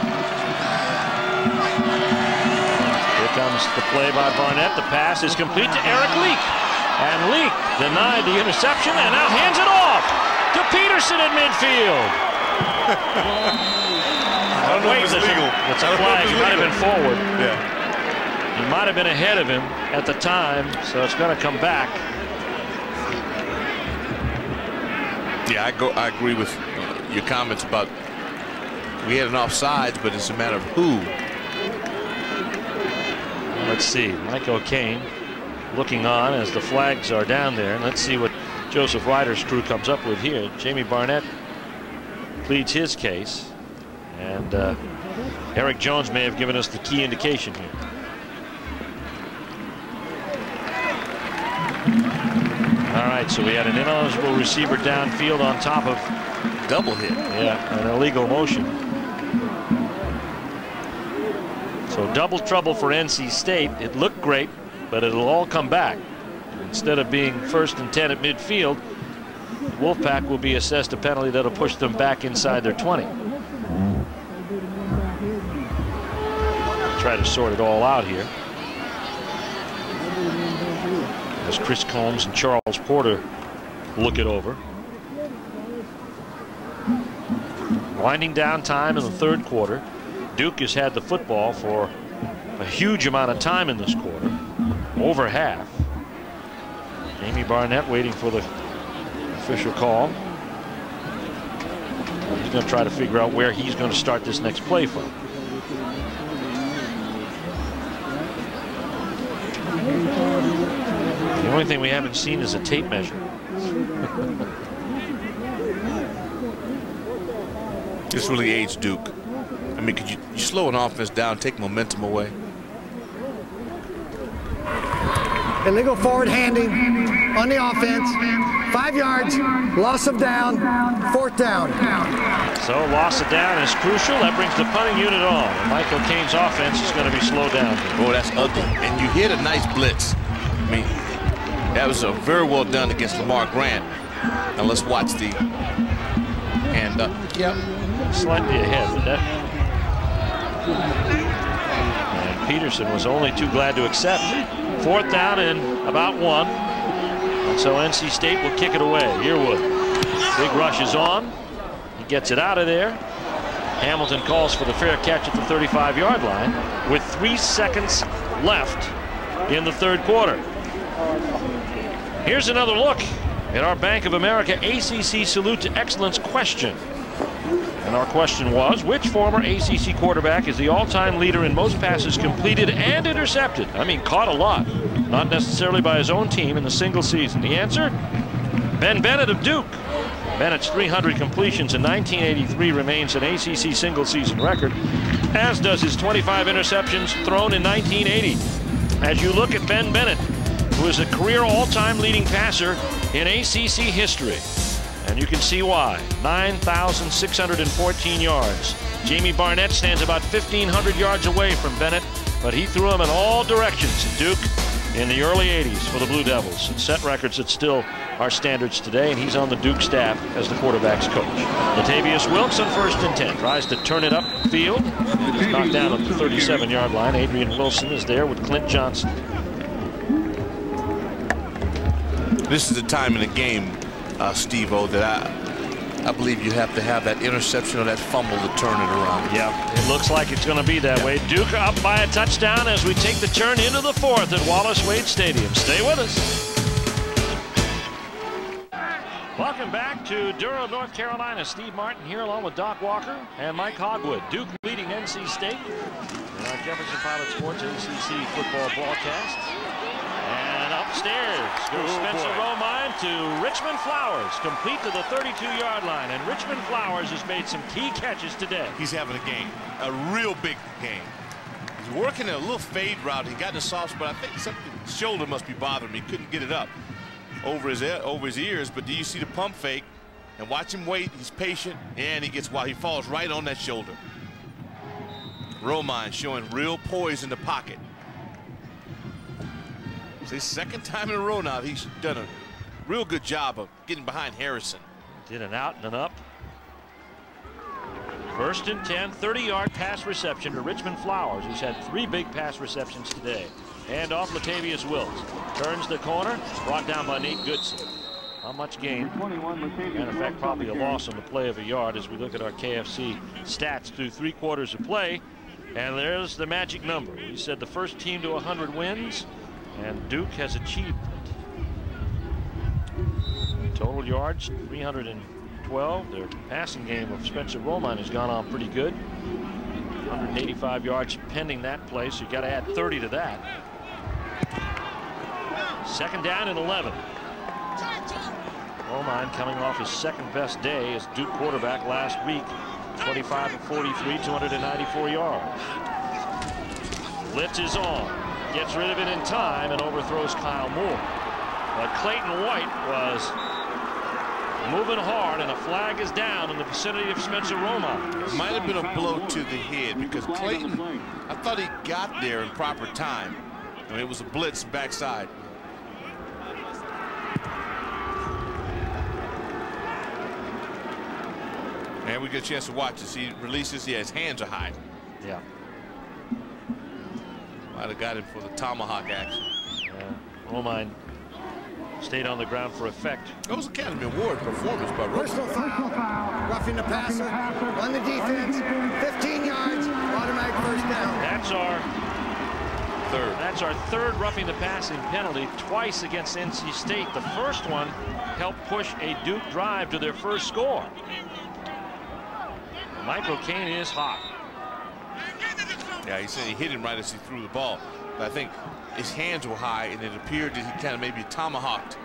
Here comes the play by Barnett. The pass is complete to Eric Leak. And Leak denied the interception and now hands it off to Peterson at midfield. I don't know if it's legal. It's a flag. He might have been forward. Yeah. He might have been ahead of him at the time, so it's going to come back. Yeah, I agree with your comments about we had an offsides, but it's a matter of who. Let's see. Mike O'Kane looking on as the flags are down there. And let's see what Joseph Ryder's crew comes up with here. Jamie Barnett pleads his case. And Eric Jones may have given us the key indication here. All right, so we had an ineligible receiver downfield on top of double hit. Yeah, an illegal motion. So double trouble for NC State. It looked great, but it'll all come back. Instead of being 1st and 10 at midfield, Wolfpack will be assessed a penalty that'll push them back inside their 20. Try to sort it all out here. As Chris Combs and Charles Porter look it over. Winding down time in the third quarter. Duke has had the football for a huge amount of time in this quarter, over half. Jamie Barnett waiting for the official call. He's going to try to figure out where he's going to start this next play from. The only thing we haven't seen is a tape measure. This really aids Duke. I mean, could you slow an offense down, take momentum away? Illegal forward handing on the offense. 5 yards, loss of down, 4th down. So loss of down is crucial. That brings the punting unit on. Michael Cain's offense is going to be slowed down. Boy, that's ugly. And you hit a nice blitz. I mean, that was very well done against Lamar Grant. Now let's watch the hand up. Yep. Slightly ahead, but that. And Peterson was only too glad to accept. 4th down and about 1. And so NC State will kick it away. Yearwood. Big rush is on. He gets it out of there. Hamilton calls for the fair catch at the 35-yard line with 3 seconds left in the third quarter. Here's another look at our Bank of America ACC Salute to Excellence question. And our question was, which former ACC quarterback is the all-time leader in most passes completed and intercepted? I mean, caught a lot. Not necessarily by his own team in the single season. The answer? Ben Bennett of Duke. Bennett's 300 completions in 1983 remains an ACC single-season record, as does his 25 interceptions thrown in 1980. As you look at Ben Bennett, who is a career all-time leading passer in ACC history. And you can see why. 9,614 yards. Jamie Barnett stands about 1,500 yards away from Bennett, but he threw him in all directions at Duke in the early 80s for the Blue Devils and set records that still are standards today, and he's on the Duke staff as the quarterback's coach. Latavius Wilkes on 1st and 10 tries to turn it upfield. He's knocked down at the 37-yard line. Adrian Wilson is there with Clint Johnson. This is the time in the game, Steve-O, that I believe you have to have that interception or that fumble to turn it around. Yeah, it looks like it's going to be that way. Duke up by a touchdown as we take the turn into the 4th at Wallace Wade Stadium. Stay with us. Welcome back to Durham, North Carolina. Steve Martin here along with Doc Walker and Mike Hogwood. Duke leading NC State in our Jefferson Pilot Sports ACC football broadcast. And upstairs goes Spencer Romine to Richmond Flowers, complete to the 32-yard line. And Richmond Flowers has made some key catches today. He's having a game, a real big game. He's working a little fade route. He got in a soft spot. I think something, shoulder must be bothering him. He couldn't get it up over his ears. But do you see the pump fake? And watch him wait. He's patient, and he gets wild. He falls right on that shoulder. Romine showing real poise in the pocket. It's his second time in a row now. He's done a real good job of getting behind Harrison. Did an out and an up. 1st and 10, 30-yard pass reception to Richmond Flowers, who's had 3 big pass receptions today. Hand off Latavius Wilkes. Turns the corner, brought down by Nate Goodson. Not much gain. And in fact, probably a loss on the play of a yard as we look at our KFC stats through 3 quarters of play. And there's the magic number. We said the first team to 100 wins. And Duke has achieved it. Total yards, 312. Their passing game of Spencer Romine has gone on pretty good. 185 yards pending that play, so you got to add 30 to that. 2nd down and 11. Romine coming off his 2nd best day as Duke quarterback last week. 25 of 43, 294 yards. Blitz is on. Gets rid of it in time and overthrows Kyle Moore. But Clayton White was moving hard, and a flag is down in the vicinity of Spencer Romine. It might have been a blow to the head because Clayton, I thought he got there in proper time. I mean, it was a blitz backside. And we get a chance to watch this. He releases. Yeah, his hands are high. Yeah. Might have got him for the tomahawk action. Yeah. Romine stayed on the ground for effect. That was Academy Award performance by Personal foul, roughing the passer, on the defense, 15 yards, automatic first down. That's our third roughing the passing penalty, twice against NC State. The first one helped push a Duke drive to their first score. Michael Caine is hot. Yeah, he said he hit him right as he threw the ball. But I think his hands were high, and it appeared that he kind of maybe tomahawked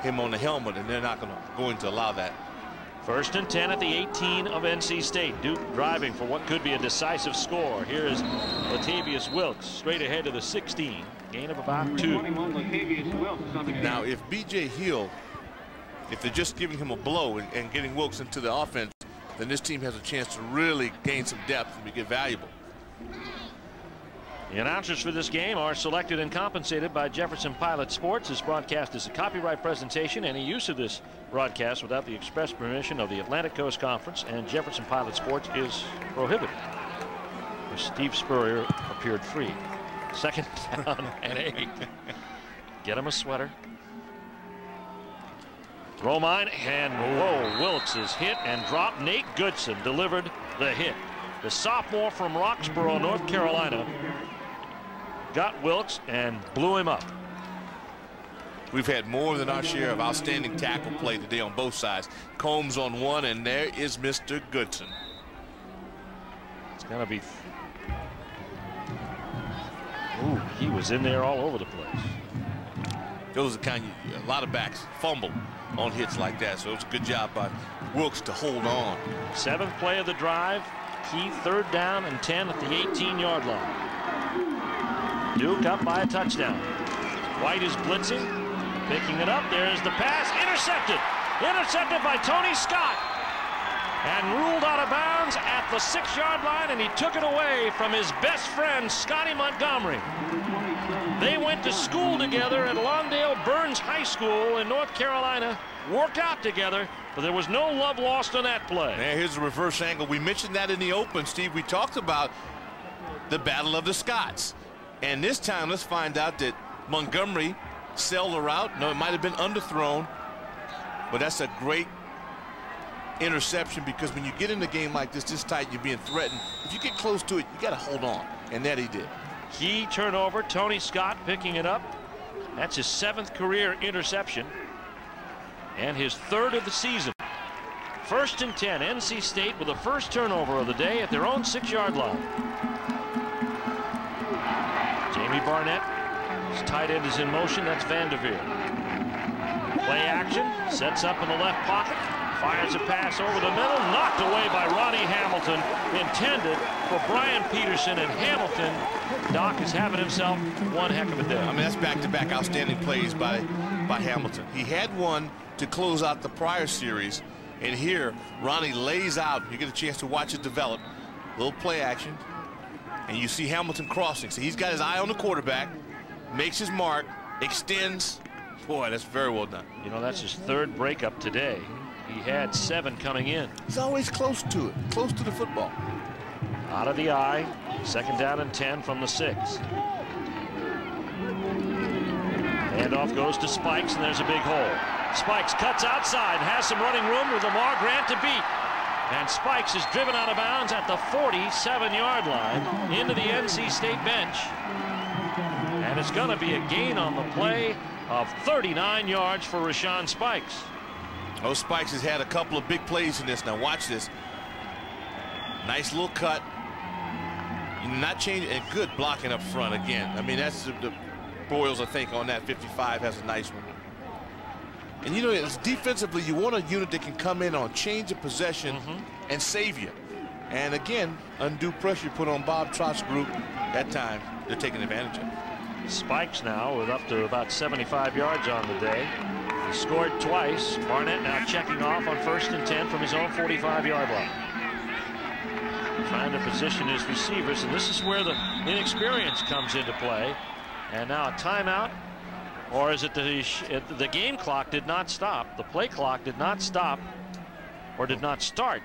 him on the helmet, and they're not going to allow that. 1st and 10 at the 18 of NC State. Duke driving for what could be a decisive score. Here is Latavius Wilkes straight ahead to the 16. Gain of about 2. Now, if B.J. Hill, if they're just giving him a blow and getting Wilkes into the offense, then this team has a chance to really gain some depth and get valuable. The announcers for this game are selected and compensated by Jefferson Pilot Sports. This broadcast is a copyright presentation. Any use of this broadcast without the express permission of the Atlantic Coast Conference and Jefferson Pilot Sports is prohibited. Steve Spurrier appeared free. 2nd down and 8. Get him a sweater. Throw mine, and whoa, Wilkes is hit and dropped. Nate Goodson delivered the hit. The sophomore from Roxborough, North Carolina, got Wilkes and blew him up. We've had more than our share of outstanding tackle play today on both sides. Combs on one, and there is Mr. Goodson. It's going to be... Ooh, he was in there all over the place. Those are kind of, a lot of backs fumble on hits like that, so it's a good job by Wilkes to hold on. 7th play of the drive. Key 3rd down and 10 at the 18-yard line. Duke up by a touchdown. White is blitzing, picking it up. There's the pass, intercepted. Intercepted by Tony Scott. And ruled out of bounds at the 6-yard line, and he took it away from his best friend, Scotty Montgomery. They went to school together at Lawndale Burns High School in North Carolina, worked out together, but there was no love lost on that play. And here's the reverse angle. We mentioned that in the open, Steve. We talked about the Battle of the Scots. And this time, let's find out that Montgomery sailed the route. No, it might have been underthrown, but that's a great interception, because when you get in a game like this tight, you're being threatened. If you get close to it, you got to hold on, and that he did. Key turnover, Tony Scott picking it up. That's his 7th career interception and his 3rd of the season. 1st and 10, NC State with the first turnover of the day at their own 6-yard line. Jamie Barnett, his tight end is in motion. That's Vanderveer. Play action, sets up in the left pocket, fires a pass over the middle, knocked away by Ronnie Hamilton, intended for Brian Peterson, and Hamilton, Doc is having himself one heck of a day. I mean, that's back-to-back outstanding plays by Hamilton. He had one to close out the prior series, and here Ronnie lays out. You get a chance to watch it develop. Little play action, and you see Hamilton crossing. So he's got his eye on the quarterback, makes his mark, extends. Boy, that's very well done. You know, that's his 3rd breakup today. He had 7 coming in. He's always close to it, close to the football. Out of the eye, 2nd down and 10 from the 6. Handoff goes to Spikes, and there's a big hole. Spikes cuts outside, has some running room with Lamar Grant to beat. And Spikes is driven out of bounds at the 47-yard line into the NC State bench. And it's going to be a gain on the play of 39 yards for Rashawn Spikes. Oh, Spikes has had a couple of big plays in this. Now watch this. Nice little cut. Not changing, and good blocking up front again. I mean, that's the Boyles, I think, on that 55 has a nice one. And you know, it's defensively, you want a unit that can come in on change of possession and save you. And again, undue pressure put on Bob Trott's group. That time, they're taking advantage of it. Spikes now with up to about 75 yards on the day. He scored twice. Barnett now checking off on 1st and 10 from his own 45-yard line. Trying to position his receivers, and this is where the inexperience comes into play. And now a timeout, or is it the game clock did not stop? The play clock did not stop, or did not start.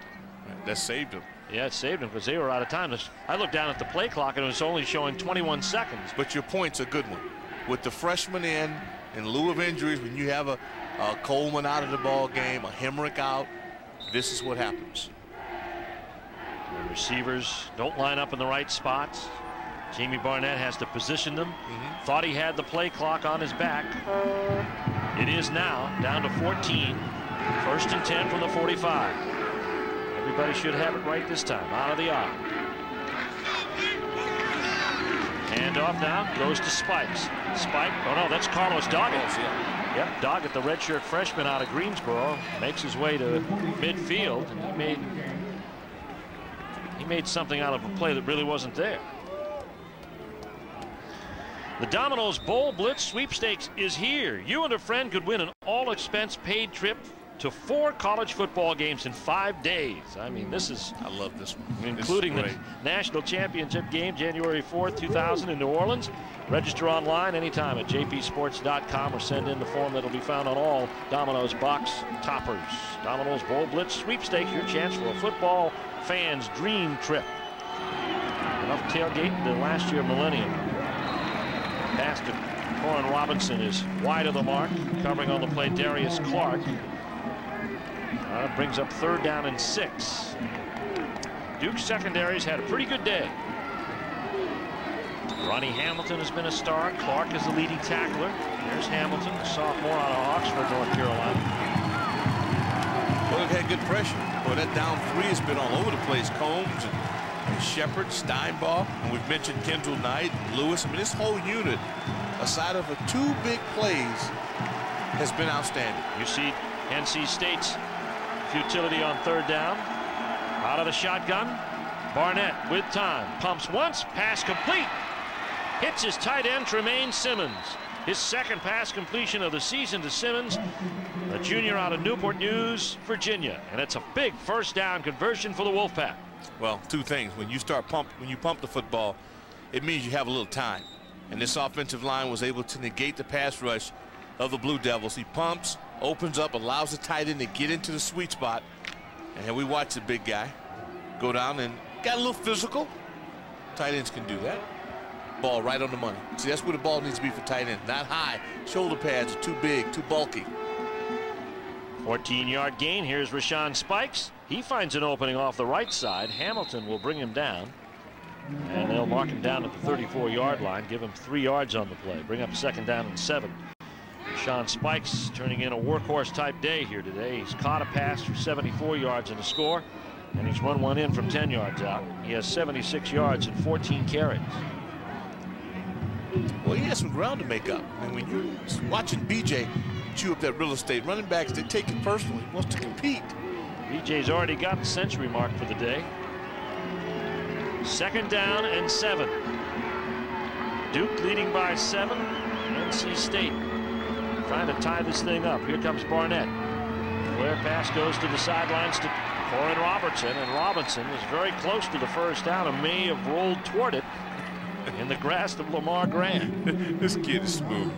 That saved him. Yeah, it saved him because they were out of time. I looked down at the play clock and it was only showing 21 seconds. But your point's a good one. With the freshman in In lieu of injuries, when you have a Coleman out of the ball game, a Hemrick out, this is what happens. The receivers don't line up in the right spots. Jamie Barnett has to position them. Thought he had the play clock on his back. It is now down to 14. 1st and 10 from the 45. Everybody should have it right this time. Out of the eye. Handoff now goes to Spikes. Spike. Oh no, that's Carlos Doggett. Yep, Doggett, the redshirt freshman out of Greensboro, makes his way to midfield, and he made something out of a play that really wasn't there. The Domino's Bowl Blitz Sweepstakes is here. You and a friend could win an all-expense paid trip to 4 college football games in 5 days. I mean, this is... I love this one. Including the national championship game, January 4th, 2000 in New Orleans. Register online anytime at jpsports.com or send in the form that'll be found on all Domino's box toppers. Domino's Bowl Blitz Sweepstakes, your chance for a football fan's dream trip. Enough tailgate the last year millennium. Pass to Coryn Robinson is wide of the mark, covering on the play Darius Clark. Brings up 3rd down and 6. Duke's secondary's had a pretty good day. Ronnie Hamilton has been a star. Clark is the leading tackler. There's Hamilton, a sophomore out of Oxford, North Carolina. Well, they've had good pressure. Boy, that down 3 has been all over the place. Combs and Shepard, Steinbach, and we've mentioned Kendall Knight, Lewis. I mean, this whole unit, aside of 2 big plays, has been outstanding. You see NC State's futility on 3rd down. Out of the shotgun. Barnett with time. Pumps once. Pass complete. Hits his tight end, Tremaine Simmons. His 2nd pass completion of the season to Simmons, a junior out of Newport News, Virginia. And it's a big 1st down conversion for the Wolfpack. Well, 2 things. When you pump the football, it means you have a little time. And this offensive line was able to negate the pass rush of the Blue Devils. He pumps, opens up, allows the tight end to get into the sweet spot. And we watch the big guy go down and got a little physical. Tight ends can do that. Ball right on the money. See, that's where the ball needs to be for tight ends. Not high. Shoulder pads are too big, too bulky. 14-yard gain. Here's Rashawn Spikes. He finds an opening off the right side. Hamilton will bring him down. And they'll mark him down at the 34-yard line. Give him 3 yards on the play. Bring up 2nd down and 7. Rashawn Spikes turning in a workhorse type day here today. He's caught a pass for 74 yards and a score. And he's run one in from 10 yards out. He has 76 yards and 14 carries. Well, he has some ground to make up. And when you're watching BJ chew up that real estate, running backs, they take it personally. He wants to compete. BJ's already got the century mark for the day. 2nd down and 7. Duke leading by 7. NC State trying to tie this thing up. Here comes Barnett. Flare pass goes to the sidelines to Coryn Robinson, and Robinson was very close to the 1st down and may have rolled toward it in the grasp of Lamar Grant. This kid is smooth.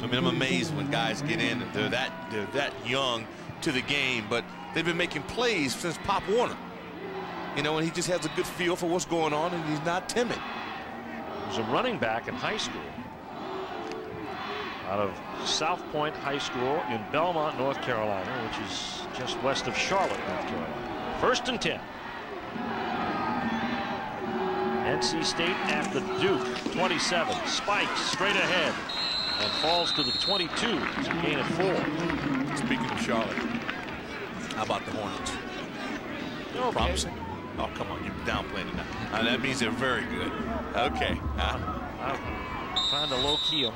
I mean, I'm amazed when guys get in and they're that young to the game, but they've been making plays since Pop Warner. You know, and he just has a good feel for what's going on, and he's not timid. He was a running back in high school out of South Point High School in Belmont, North Carolina, which is just west of Charlotte, North Carolina. 1st and 10. NC State at the Duke 27. Spikes straight ahead and falls to the 22. It's a gain of 4. Speaking of Charlotte, how about the Hornets? Okay. Promising? Oh, come on, you're downplaying it now. That means they're very good. Okay. I'm trying to low key them.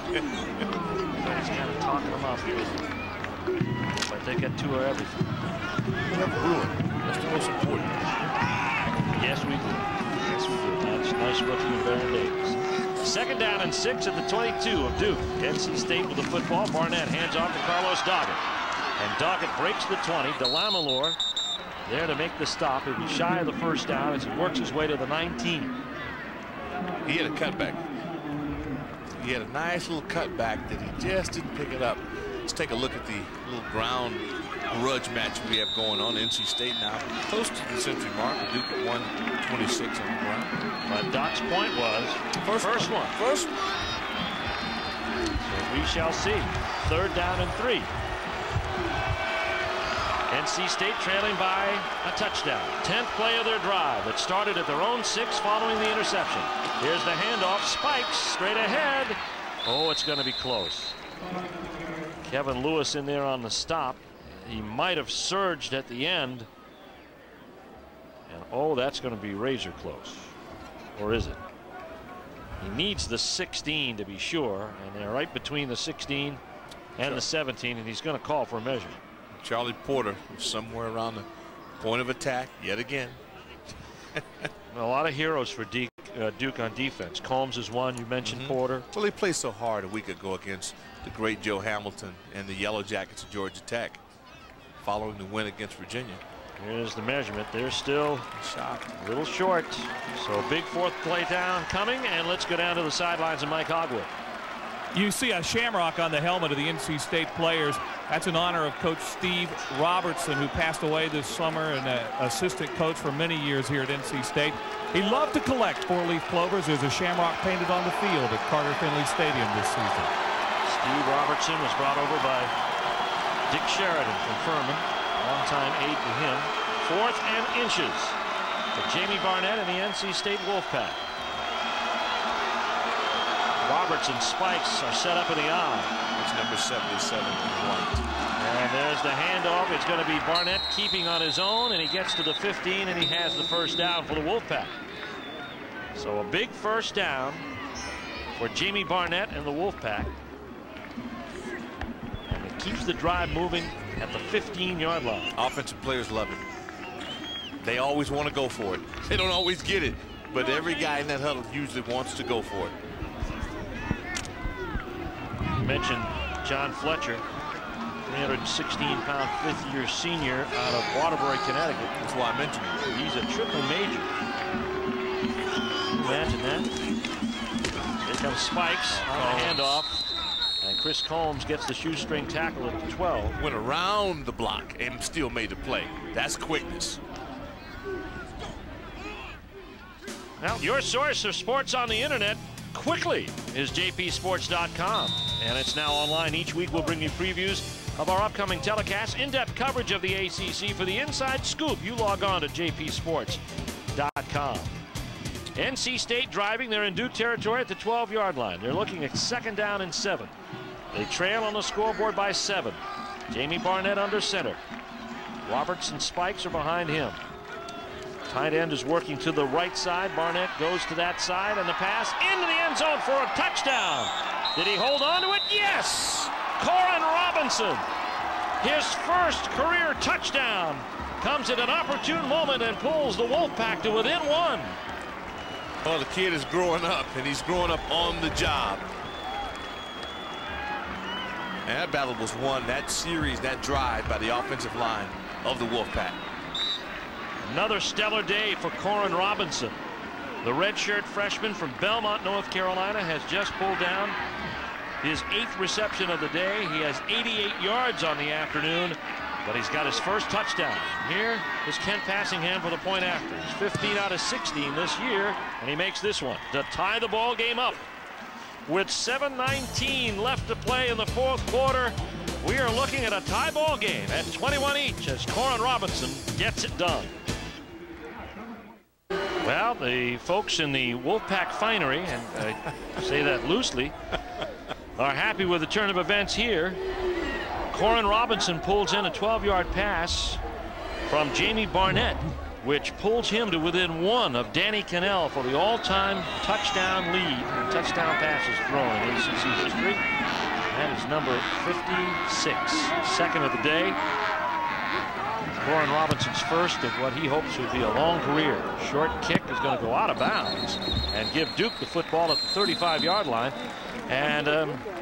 Everybody's kind of talking them up. But they got 2 of everything. We have Bruin. That's the most important. Yes, we do. Yes, we do. Nice rookie in Baron Davis. 2nd down and 6 at the 22 of Duke. NC State with the football. Barnett hands off to Carlos Doggett. And Doggett breaks the 20. DeLamelore there to make the stop. He'll be shy of the 1st down as he works his way to the 19. He had a cutback. He had a nice little cutback that he just didn't pick it up. Let's take a look at the little ground grudge match we have going on. NC State now close to the century mark. Duke at 126 on the ground. But Doc's point was first one. We shall see. 3rd down and 3. NC State trailing by a touchdown. 10th play of their drive. It started at their own 6 following the interception. Here's the handoff. Spikes straight ahead. Oh, it's going to be close. Kevin Lewis in there on the stop. He might have surged at the end. And oh, that's going to be razor close. Or is it? He needs the 16 to be sure, and they're right between the 16 and the 17, and he's going to call for a measure. Charlie Porter was somewhere around the point of attack yet again. A lot of heroes for Duke on defense. Combs is one. You mentioned Porter. Well, they played so hard a week ago against the great Joe Hamilton and the Yellow Jackets of Georgia Tech, following the win against Virginia. Here's the measurement. They're still a little short. So big 4th play down coming, and let's go down to the sidelines of Mike Hogwood. You see a shamrock on the helmet of the NC State players. That's in honor of Coach Steve Robertson, who passed away this summer, and an assistant coach for many years here at NC State. He loved to collect 4-leaf clovers. There's a shamrock painted on the field at Carter Finley Stadium this season. Steve Robertson was brought over by Dick Sheridan from Furman. Long-time aide to him. 4th and inches for Jamie Barnett and the NC State Wolfpack. Robertson spikes are set up in the eye. It's number 77 white. And there's the handoff. It's going to be Barnett keeping on his own, and he gets to the 15, and he has the 1st down for the Wolfpack. So a big 1st down for Jamie Barnett and the Wolfpack. And it keeps the drive moving at the 15-yard line. Offensive players love it. They always want to go for it. They don't always get it, but every guy in that huddle usually wants to go for it. You mentioned John Fletcher, 316-pound 5th-year senior out of Waterbury, Connecticut. That's why I mentioned him. He's a triple major. Can you imagine that? Here comes Spikes on the handoff. And Chris Combs gets the shoestring tackle at the 12. Went around the block and still made the play. That's quickness. Well, your source of sports on the internet quickly is jpsports.com. And it's now online. Each week we'll bring you previews of our upcoming telecasts, in-depth coverage of the ACC. For the inside scoop, you log on to jpsports.com. NC State driving. They're in Duke territory at the 12-yard line. They're looking at 2nd down and 7. They trail on the scoreboard by 7. Jamie Barnett under center. Robertson Spikes are behind him. Tight end is working to the right side. Barnett goes to that side, and the pass into the end zone for a touchdown. Did he hold on to it? Yes! Coryn Robinson, his 1st career touchdown, comes at an opportune moment and pulls the Wolfpack to within 1. Oh, the kid is growing up, and he's growing up on the job. And that battle was won, that series, that drive by the offensive line of the Wolfpack. Another stellar day for Coryn Robinson. The redshirt freshman from Belmont, North Carolina, has just pulled down his 8th reception of the day. He has 88 yards on the afternoon, but he's got his 1st touchdown. Here is Kent Passingham for the point after. He's 15 out of 16 this year, and he makes this one to tie the ball game up. With 7:19 left to play in the 4th quarter, we are looking at a tie ball game at 21 each as Coryn Robinson gets it done. Well, the folks in the Wolfpack finery, and I say that loosely, are happy with the turn of events here. Coryn Robinson pulls in a 12-yard pass from Jamie Barnett, which pulls him to within 1 of Danny Cannell for the all-time touchdown lead. Touchdown passes thrown in ACC history. That is number 56, 2nd of the day. Coryn Robinson's 1st of what he hopes would be a long career. Short kick is going to go out of bounds and give Duke the football at the 35-yard line. And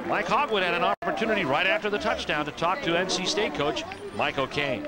Mike Hogwood had an opportunity right after the touchdown to talk to NC State coach Mike O'Kane.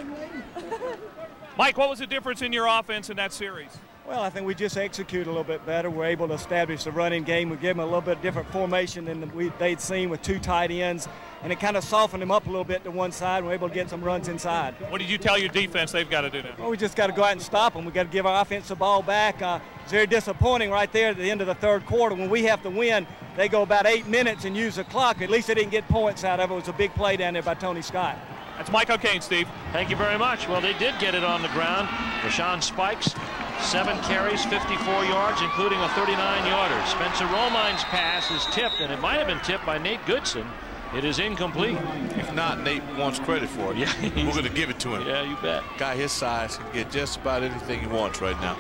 Mike, what was the difference in your offense in that series? Well, I think we just execute a little bit better. We're able to establish the running game. We give them a little bit different formation than they'd seen with 2 tight ends, and it kind of softened them up a little bit to one side. We're able to get some runs inside. What did you tell your defense they've got to do now? Well, we just got to go out and stop them. We got to give our offense the ball back. It's very disappointing right there at the end of the 3rd quarter when we have to win. They go about 8 minutes and use the clock. At least they didn't get points out of it. It was a big play down there by Tony Scott. That's Mike O'Kane, Steve. Thank you very much. Well, they did get it on the ground. Rashawn Spikes, 7 carries, 54 yards, including a 39-yarder. Spencer Romine's pass is tipped, and it might have been tipped by Nate Goodson. It is incomplete. If not, Nate wants credit for it. Yeah, we're going to give it to him. Yeah, you bet. Guy his size can get just about anything he wants right now.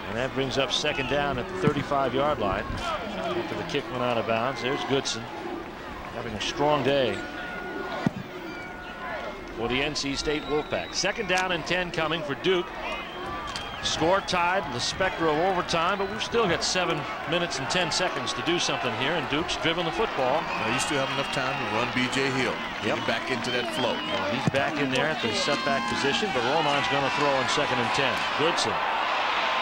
And that brings up 2nd down at the 35-yard line. After the kick went out of bounds, there's Goodson having a strong day for the NC State Wolfpack. 2nd down and 10 coming for Duke. Score tied, the specter of overtime, but we've still got 7 minutes and 10 seconds to do something here, and Duke's driven the football. Now you still have enough time to run B.J. Hill. Get him back into that flow. Well, he's back in there at the setback position, but Romine's going to throw on 2nd and 10. Goodson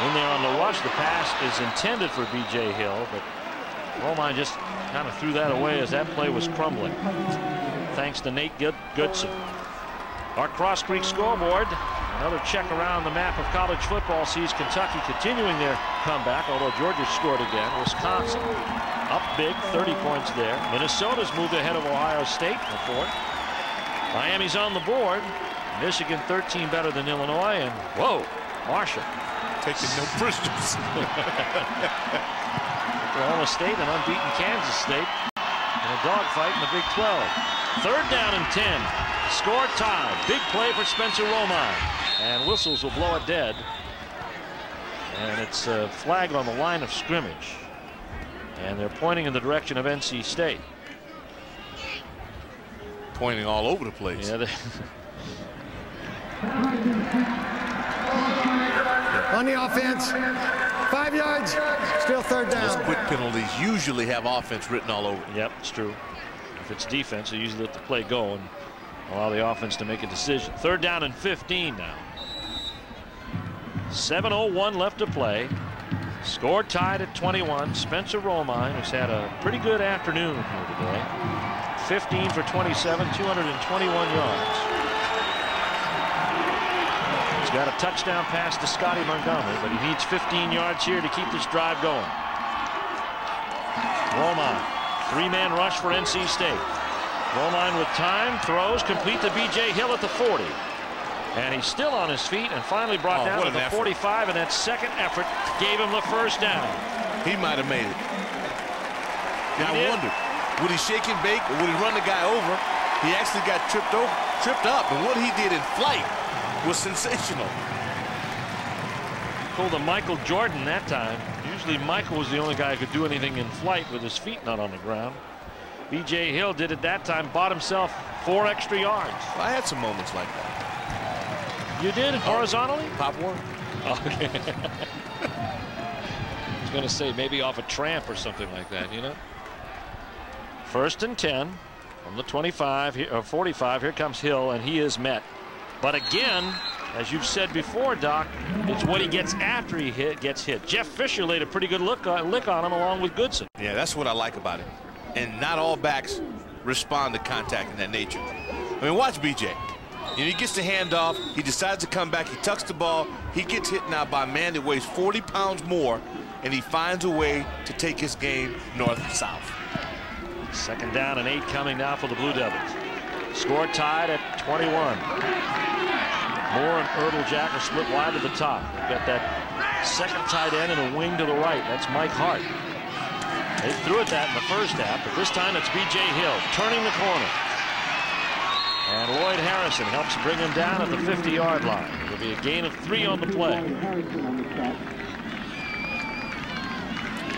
in there on the rush. The pass is intended for B.J. Hill, but Romine just kind of threw that away as that play was crumbling. Thanks to Nate Goodson. Our Cross Creek scoreboard. Another check around the map of college football sees Kentucky continuing their comeback, although Georgia scored again. Wisconsin up big, 30 points there. Minnesota's moved ahead of Ohio State in the 4th. Miami's on the board. Michigan 13 better than Illinois, and whoa, Marshall taking no prisoners. Oklahoma State and unbeaten Kansas State in a dogfight in the Big 12. 3rd down and 10. Score tied. Big play for Spencer Romine. And whistles will blow it dead. And it's flagged on the line of scrimmage. And they're pointing in the direction of NC State. Pointing all over the place. Yeah, On the offense, 5 yards, still 3rd down. Those quick penalties usually have offense written all over. Yep, it's true. If it's defense, they usually let the play go and allow the offense to make a decision. 3rd down and 15 now. 7:01 left to play. Score tied at 21. Spencer Romine has had a pretty good afternoon here today. 15 for 27, 221 yards. He's got a touchdown pass to Scotty Montgomery, but he needs 15 yards here to keep this drive going. Romine, 3-man rush for NC State. Romine with time, throws, complete to B.J. Hill at the 40. And he's still on his feet and finally brought down to the 45, and that 2nd effort gave him the 1st down. He might have made it. Now I wondered, would he shake and bake or would he run the guy over? He actually got tripped up, and what he did in flight was sensational. Pulled a Michael Jordan that time. Usually Michael was the only guy who could do anything in flight with his feet not on the ground. B.J. Hill did it that time, bought himself 4 extra yards. I had some moments like that. You did? Horizontally? Pop one. Okay. I was going to say maybe off a tramp or something like that, you know? 1st and 10 from the 25, 45. Here comes Hill, and he is met. But again, as you've said before, Doc, it's what he gets after he gets hit. Jeff Fisher laid a pretty good lick on him along with Goodson. Yeah, that's what I like about it. And not all backs respond to contact in that nature. I mean, watch B.J. You know, he gets the handoff, he decides to come back, he tucks the ball, he gets hit now by a man that weighs 40 pounds more, and he finds a way to take his game north and south. 2nd down and 8 coming now for the Blue Devils. Score tied at 21. Moore and Erdl-Jack are split wide to the top. We've got that 2nd tight end and a wing to the right. That's Mike Hart. They threw it that in the 1st half, but this time it's B.J. Hill turning the corner. And Lloyd Harrison helps bring him down at the 50-yard line. It'll be a gain of 3 on the play.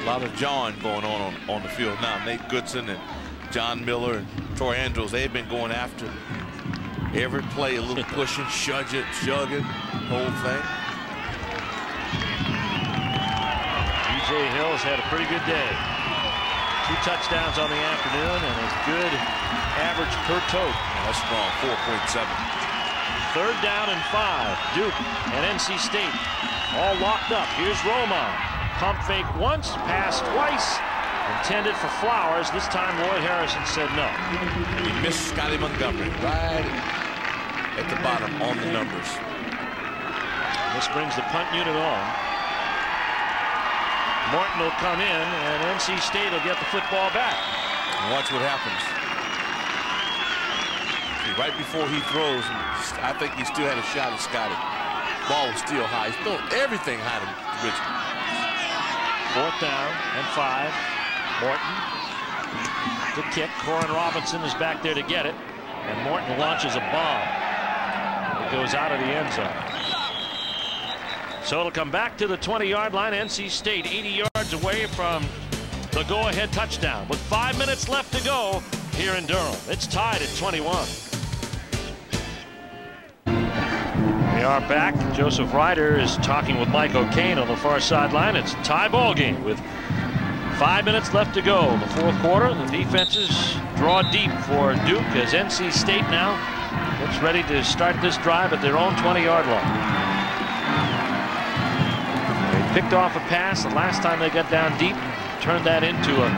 A lot of John going on the field now. Nate Goodson and John Miller and Troy Andrews, they've been going after every play, a little pushing, shugging, whole thing. B.J. Hill has had a pretty good day. 2 touchdowns on the afternoon and a good average per tote. That's strong, 4.7. 3rd down and 5. Duke and NC State all locked up. Here's Roman. Pump fake once, pass twice. Intended for Flowers. This time Lloyd Harrison said no. He missed Scotty Montgomery right at the bottom on the numbers. This brings the punt unit on. Morton will come in, and NC State will get the football back. And watch what happens. See, right before he throws, I think he still had a shot at Scotty. Ball was still high. He's throwing everything high to Richmond. 4th down and 5. Morton to kick. Coryn Robinson is back there to get it, and Morton launches a bomb. It goes out of the end zone. So it'll come back to the 20-yard line. NC State 80 yards away from the go-ahead touchdown with 5 minutes left to go here in Durham. It's tied at 21. We are back. Joseph Ryder is talking with Mike O'Kane on the far sideline. It's a tie ball game with 5 minutes left to go in the 4th quarter. The defenses draw deep for Duke as NC State now gets ready to start this drive at their own 20-yard line. They picked off a pass the last time they got down deep, turned that into a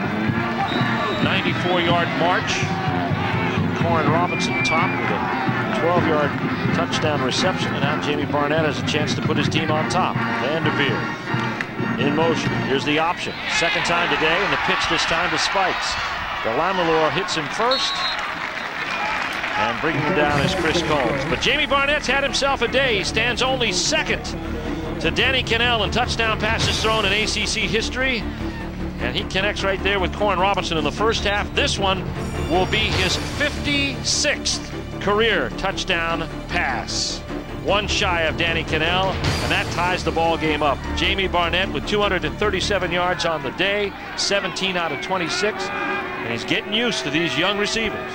94-yard march. Coryn Robinson topped with a 12-yard touchdown reception, and now Jamie Barnett has a chance to put his team on top. Vanderveer in motion. Here's the option. 2nd time today, and the pitch this time to Spikes. Delamalore hits him first, and bringing him down is Chris Combs. But Jamie Barnett's had himself a day. He stands only 2nd to Danny Cannell in touchdown passes thrown in ACC history, and he connects right there with Coryn Robinson in the first half. This one will be his 56th career touchdown pass. One shy of Danny Cannell, and that ties the ball game up. Jamie Barnett with 237 yards on the day, 17 out of 26, and he's getting used to these young receivers.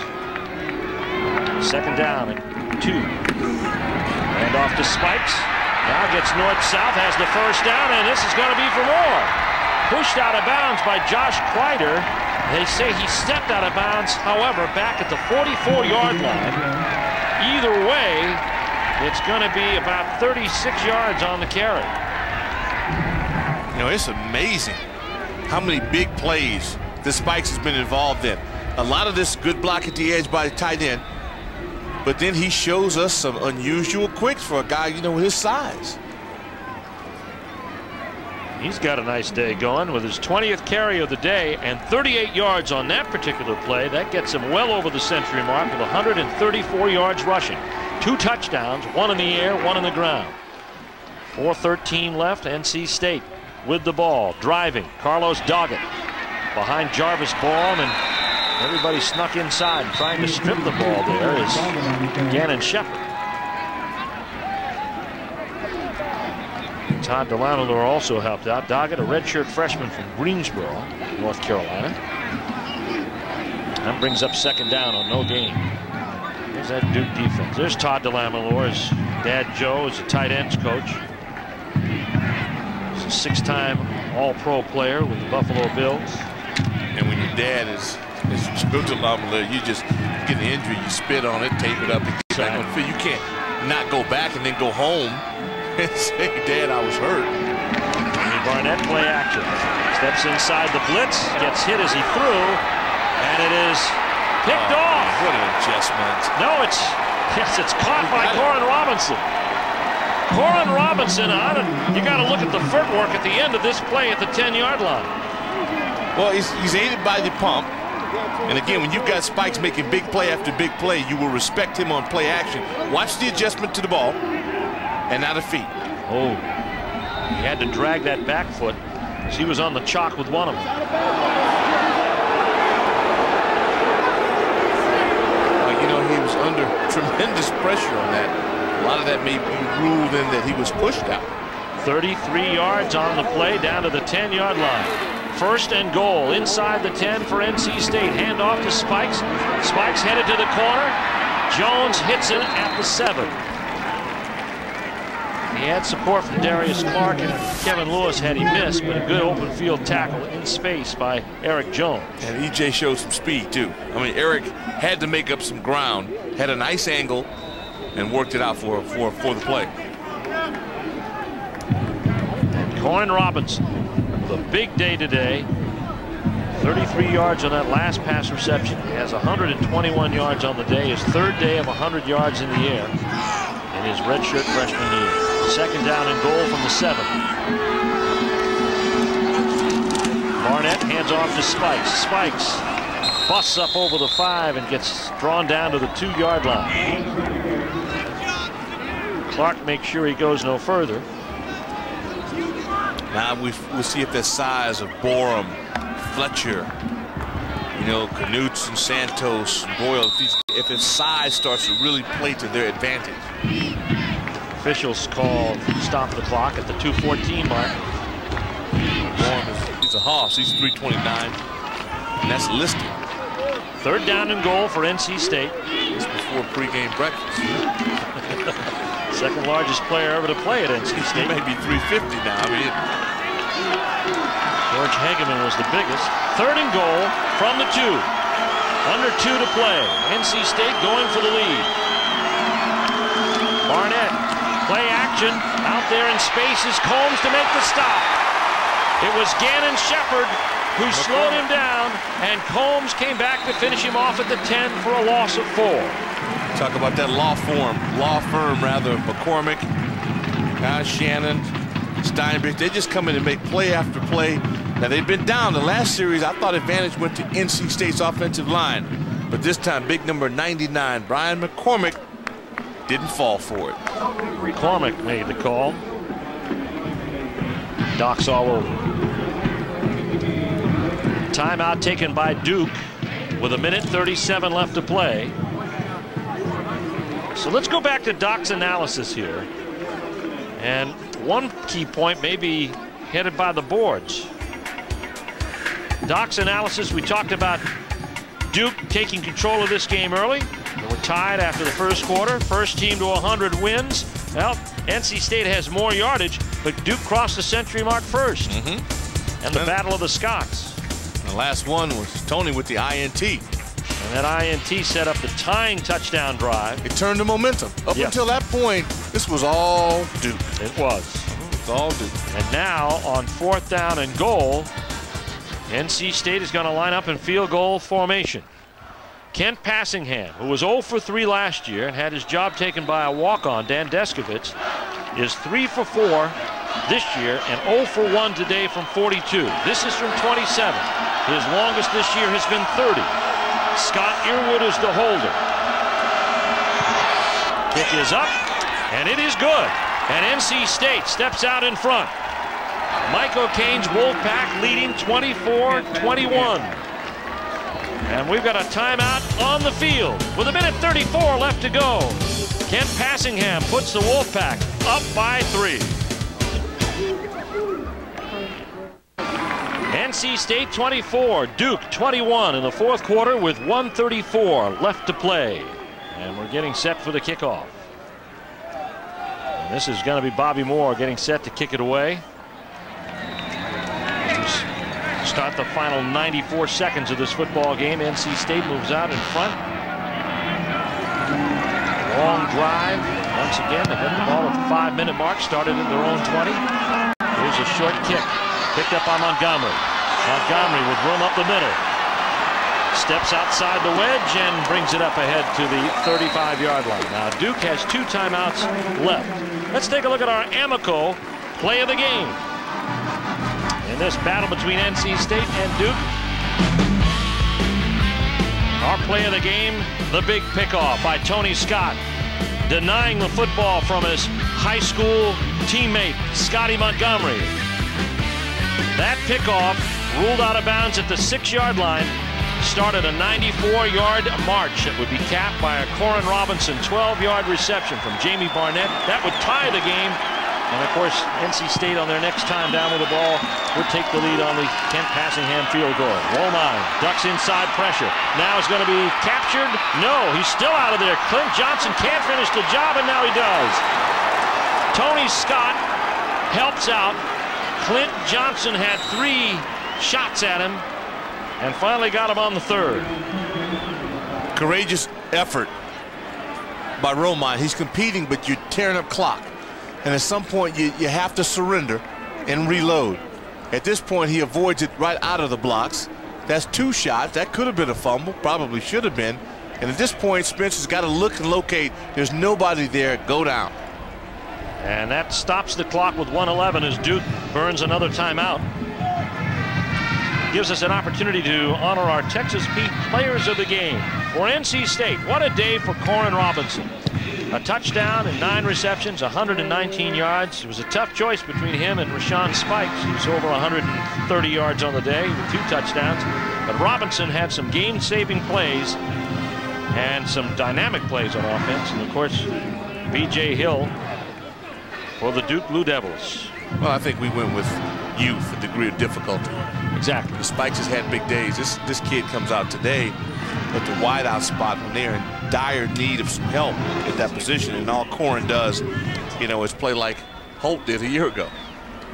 2nd down and 2. And off to Spikes. Now gets north-south, has the 1st down, and this is going to be for more. Pushed out of bounds by Josh Kreider. They say he stepped out of bounds, however, back at the 44-yard line. Either way, it's going to be about 36 yards on the carry. You know, it's amazing how many big plays the Spikes has been involved in. A lot of this good block at the edge by the tight end, but then he shows us some unusual quicks for a guy, you know, his size. He's got a nice day going with his 20th carry of the day and 38 yards on that particular play. That gets him well over the century mark with 134 yards rushing. 2 touchdowns, 1 in the air, 1 on the ground. 4:13 left. NC State with the ball, driving. Carlos Doggett behind Jarvis Baum, and everybody snuck inside and trying to strip the ball there is Gannon Shepard. Todd Delamalore also helped out. Doggett, a redshirt freshman from Greensboro, North Carolina. That brings up 2nd down on no gain. There's that Duke defense. There's Todd Delamalore. His dad, Joe, is a tight ends coach. He's a 6-time All-Pro player with the Buffalo Bills. And when your dad is Joe Delamalore, you just get an injury, you spit on it, tape it up, and get back on the field. You can't not go back and then go home and say, Dad, I was hurt. Barnett play action. Steps inside the blitz, gets hit as he threw, and it is picked off. What an adjustment. No, it's caught by Coryn Robinson. Coryn Robinson on it. You got to look at the footwork at the end of this play at the 10-yard line. Well, he's aided by the pump. And again, when you've got Spikes making big play after big play, you will respect him on play action. Watch the adjustment to the ball. And out of feet. Oh, he had to drag that back foot. She was on the chalk with one of them. You know, he was under tremendous pressure on that. A lot of that may be ruled in that he was pushed out. 33 yards on the play down to the 10-yard line. 1st and goal inside the 10 for NC State. Hand off to Spikes. Spikes headed to the corner. Jones hits it at the 7. He had support from Darius Clark and Kevin Lewis had he missed, but a good open field tackle in space by Eric Jones. And EJ showed some speed too. I mean, Eric had to make up some ground, had a nice angle, and worked it out for the play. Coryn Robinson with a big day today. 33 yards on that last pass reception. He has 121 yards on the day. His third day of 100 yards in the air in his redshirt freshman year. Second down and goal from the 7. Barnett hands off to Spikes. Spikes busts up over the 5 and gets drawn down to the 2-yard line. Clark makes sure he goes no further. Now we'll see if the size of Borum, Fletcher, you know, Knutson and Santos, Boyle, if his size starts to really play to their advantage. Officials call stop the clock at the 2:14 mark. Borum he's a hoss. He's 329, and that's listed. Third down and goal for NC State. It's before pregame breakfast. Second largest player ever to play at NC State. Maybe 350 now. I mean, George Hageman was the biggest. Third and goal from the 2. Under 2 to play. NC State going for the lead. Barnett, play action. Out there in space is Combs to make the stop. It was Gannon Shepard who slowed him down, and Combs came back to finish him off at the 10 for a loss of 4. Talk about that law firm, McCormick, Shannon, Steinbach. They just come in and make play after play. Now they've been down the last series. I thought advantage went to NC State's offensive line, but this time big number 99, Brian McCormick, didn't fall for it. McCormick made the call. Doc's all over. Timeout taken by Duke with 1:37 left to play. So let's go back to Doc's analysis here. And one key point may be headed by the boards. Doc's analysis, we talked about Duke taking control of this game early. They were tied after the first quarter. First team to 100 wins. Well, NC State has more yardage, but Duke crossed the century mark first. And the Battle of the Scots. The last one was Tony with the INT. And that INT set up the tying touchdown drive. It turned the momentum. Up until that point, this was all Duke. It was. It's all Duke. And now on 4th down and goal, NC State is going to line up in field goal formation. Kent Passingham, who was 0 for 3 last year and had his job taken by a walk-on, Dan Deskovich, is 3 for 4 this year and 0 for 1 today from 42. This is from 27. His longest this year has been 30. Scott Earwood is the holder. Kick is up, and it is good. And NC State steps out in front. Mike O'Kane's Wolfpack leading 24-21. And we've got a timeout on the field with 1:34 left to go. Kent Passingham puts the Wolfpack up by 3. NC State 24, Duke 21 in the 4th quarter with 1:34 left to play. And we're getting set for the kickoff. And this is going to be Bobby Moore getting set to kick it away. Start the final 94 seconds of this football game. NC State moves out in front. Long drive. Once again, they hit the ball at the 5-minute mark. Started at their own 20. Here's a short kick. Picked up by Montgomery. Montgomery with room up the middle. Steps outside the wedge and brings it up ahead to the 35-yard line. Now Duke has 2 timeouts left. Let's take a look at our Amoco play of the game. In this battle between NC State and Duke, our play of the game, the big pickoff by Tony Scott, denying the football from his high school teammate, Scotty Montgomery. That pickoff ruled out of bounds at the 6-yard line, started a 94-yard march that would be capped by a Coryn Robinson 12-yard reception from Jamie Barnett. That would tie the game. And of course, NC State on their next time down with the ball would take the lead on the Kent Passingham field goal. Wollmeyer ducks inside pressure. Now is going to be captured. No, he's still out of there. Clint Johnson can't finish the job, and now he does. Tony Scott helps out. Clint Johnson had 3 shots at him and finally got him on the 3rd. Courageous effort by Romine. He's competing, but you're tearing up clock. And at some point, you have to surrender and reload. At this point, he avoids it right out of the blocks. That's 2 shots. That could have been a fumble, probably should have been. And at this point, Spencer's got to look and locate. There's nobody there. Go down. And that stops the clock with 1:11 as Duke burns another timeout. Gives us an opportunity to honor our Texas Pete players of the game. For NC State, what a day for Coryn Robinson. A touchdown and 9 receptions, 119 yards. It was a tough choice between him and Rashawn Spikes, who's over 130 yards on the day with 2 touchdowns. But Robinson had some game-saving plays and some dynamic plays on offense. And, of course, B.J. Hill for the Duke Blue Devils. Well, I think we went with youth, a degree of difficulty. Exactly. The Spikes has had big days. This kid comes out today at the wideout spot when they're in dire need of some help at that position, and all Coryn does, you know, is play like Holt did a year ago.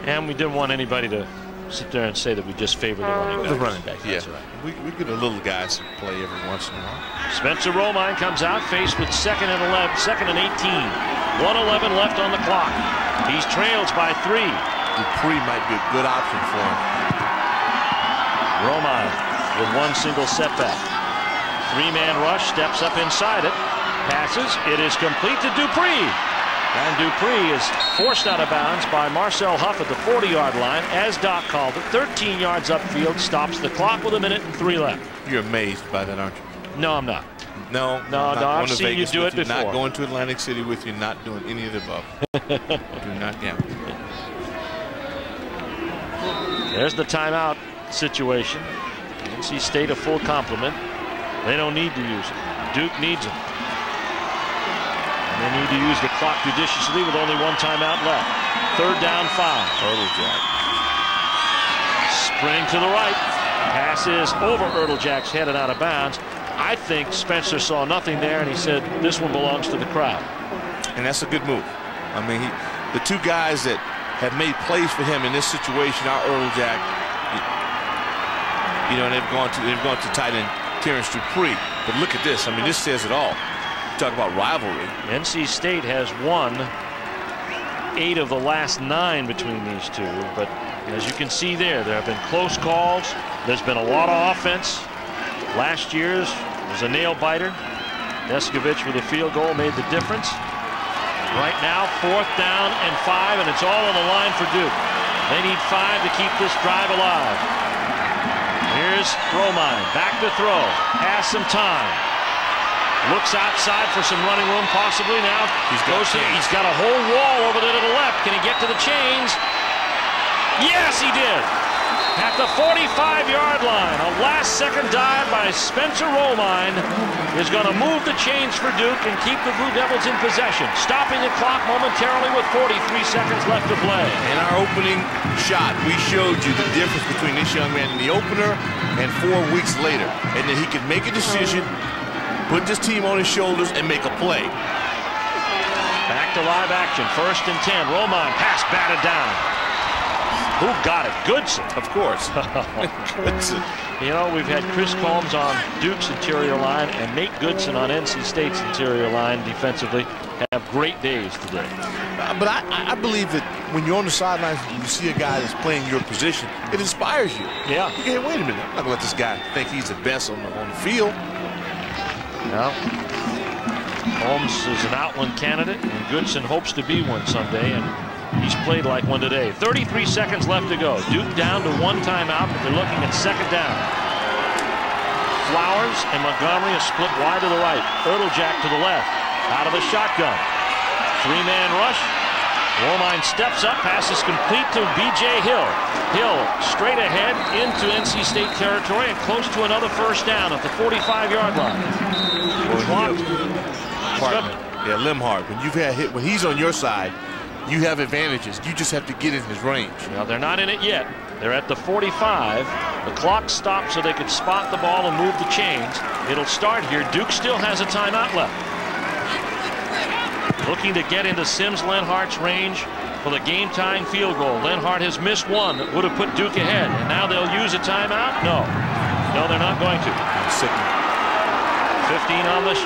And we didn't want anybody to sit there and say that we just favor the running back. The running back, yeah. Right. We get a little guys play every once in a while. Spencer Romine comes out faced with second and 18. 1:11 left on the clock. He's trails by 3. Dupree might be a good option for him. Romine with 1 single setback. 3-man rush, steps up inside it, passes. It is complete to Dupree. And Dupree is forced out of bounds by Marcel Huff at the 40-yard line, as Doc called it. 13 yards upfield, stops the clock with 1:03 left. You're amazed by that, aren't you? No, I'm not. No, I've seen you do it before. Not going to Atlantic City with you, not doing any of the above. Do not gamble. There's the timeout situation. NC State a full complement. They don't need to use it. Duke needs it. And they need to use the clock judiciously with only 1 timeout left. 3rd down 5. Ertlejack. Sprinting to the right. Pass is over Ertlejack's head and out of bounds. I think Spencer saw nothing there, and he said this one belongs to the crowd. And that's a good move. I mean, the 2 guys that have made plays for him in this situation are Ertlejack, you know, and they've gone to tight end Terrence Dupree. But look at this. I mean, this says it all. Talk about rivalry. NC State has won 8 of the last 9 between these 2. But as you can see there have been close calls. There's been a lot of offense. Last year's was a nail-biter. Deskovich with a field goal made the difference. Right now, 4th down and 5, and it's all on the line for Duke. They need 5 to keep this drive alive. Here's Romine, back to throw, has some time. Looks outside for some running room, possibly now. He's got a whole wall over there to the left. Can he get to the chains? Yes, he did. At the 45-yard line, a last-second dive by Spencer Romine is going to move the chains for Duke and keep the Blue Devils in possession, stopping the clock momentarily with 43 seconds left to play. In our opening shot, we showed you the difference between this young man in the opener and 4 weeks later, and that he could make a decision, put this team on his shoulders, and make a play. Back to live action, 1st and 10. Romine, pass batted down. Who got it? Goodson. Of course. Goodson. You know, we've had Chris Combs on Duke's interior line and Nate Goodson on NC State's interior line defensively. Have great days today. But I believe that when you're on the sidelines and you see a guy that's playing your position, it inspires you. Yeah. You can, wait a minute, I'm not going to let this guy think he's the best on the field. Well, Holmes is an outland candidate, and Goodson hopes to be one someday, and he's played like one today. 33 seconds left to go. Duke down to 1 timeout, but they're looking at 2nd down. Flowers and Montgomery are split wide to the right. Ertlejack to the left. Out of the shotgun. 3-man rush. Romine steps up, passes complete to B.J. Hill. Hill straight ahead into NC State territory and close to another 1st down at the 45-yard line. Yeah, Limhart. When you've had hit, when he's on your side, you have advantages. You just have to get in his range. Well, they're not in it yet. They're at the 45. The clock stopped so they could spot the ball and move the chains. It'll start here. Duke still has a timeout left. Looking to get into Sims Lenhart's range for the game-tying field goal. Lenhart has missed one that would have put Duke ahead. And now they'll use a timeout? No. No, they're not going to. 15 on the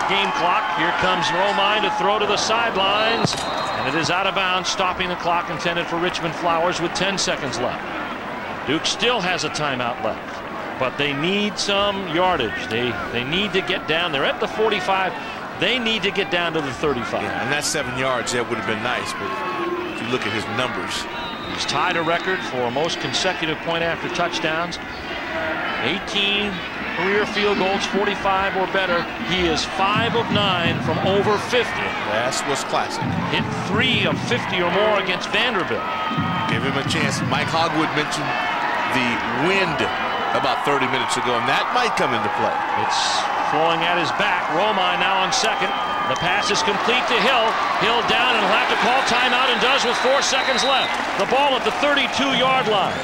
game clock. Here comes Romine to throw to the sidelines, and it is out of bounds, stopping the clock intended for Richmond Flowers with 10 seconds left. Duke still has a timeout left, but they need some yardage. They need to get down. They're at the 45. They need to get down to the 35. Yeah, and that 7 yards, that would have been nice, but if you look at his numbers. He's tied a record for most consecutive point after touchdowns. 18 career field goals, 45 or better. He is 5 of 9 from over 50. That's what's classic. Hit 3 of 50 or more against Vanderbilt. Give him a chance. Mike Hogwood mentioned the wind about 30 minutes ago, and that might come into play. It's flowing at his back. Romine now on second. The pass is complete to Hill. Hill down, and he'll have to call timeout, and does with 4 seconds left. The ball at the 32-yard line.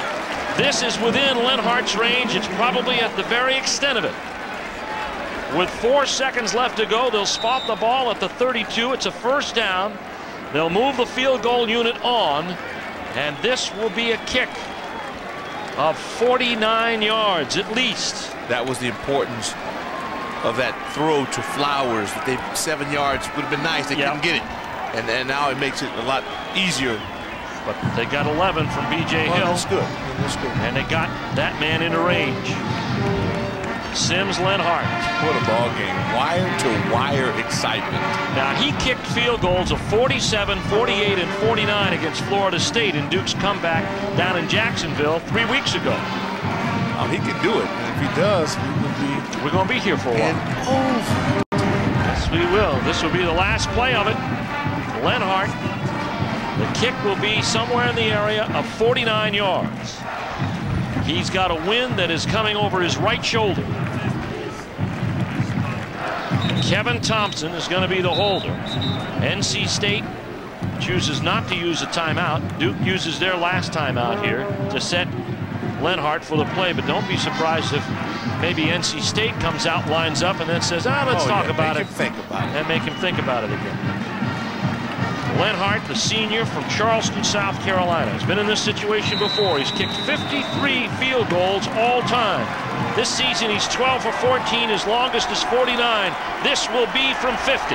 This is within Lenhart's range. It's probably at the very extent of it. With 4 seconds left to go, they'll spot the ball at the 32. It's a first down. They'll move the field goal unit on, and this will be a kick of 49 yards at least. That was the importance of that throw to Flowers. That they 7 yards would have been nice. They couldn't get it, and now it makes it a lot easier. But they got 11 from B.J. Hill. That's good. That's good. And they got that man into range. Sims Lenhart. What a ball game. Wire to wire excitement. Now he kicked field goals of 47, 48, and 49 against Florida State in Duke's comeback down in Jacksonville 3 weeks ago. Oh, he can do it. And if he does, we're going to be here for a while. Yes, we will. This will be the last play of it. Lenhart. The kick will be somewhere in the area of 49 yards. He's got a wind that is coming over his right shoulder. Kevin Thompson is going to be the holder. NC State chooses not to use a timeout. Duke uses their last timeout here to set Lenhart for the play, but don't be surprised if maybe NC State comes out, lines up, and then says, let's talk about it. Think about it. And make him think about it again. Lenhart, the senior from Charleston, South Carolina, has been in this situation before. He's kicked 53 field goals all time. This season, he's 12 for 14. His longest is 49. This will be from 50.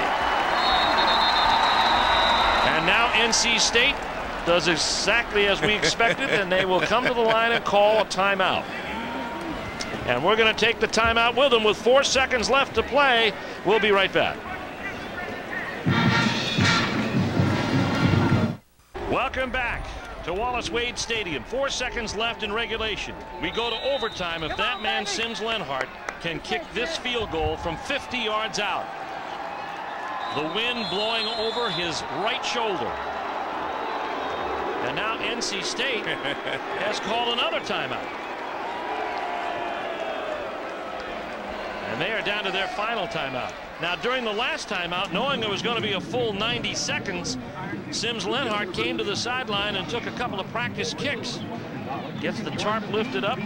And now NC State does exactly as we expected, and they will come to the line and call a timeout. And we're going to take the timeout with them with 4 seconds left to play. We'll be right back. Welcome back to Wallace Wade Stadium. 4 seconds left in regulation. We go to overtime if that man Sims Lenhart can kick this field goal from 50 yards out. The wind blowing over his right shoulder. And now NC State has called another timeout. And they are down to their final timeout. Now, during the last timeout, knowing there was going to be a full 90 seconds, Sims Lenhart came to the sideline and took a couple of practice kicks. Gets the tarp lifted up,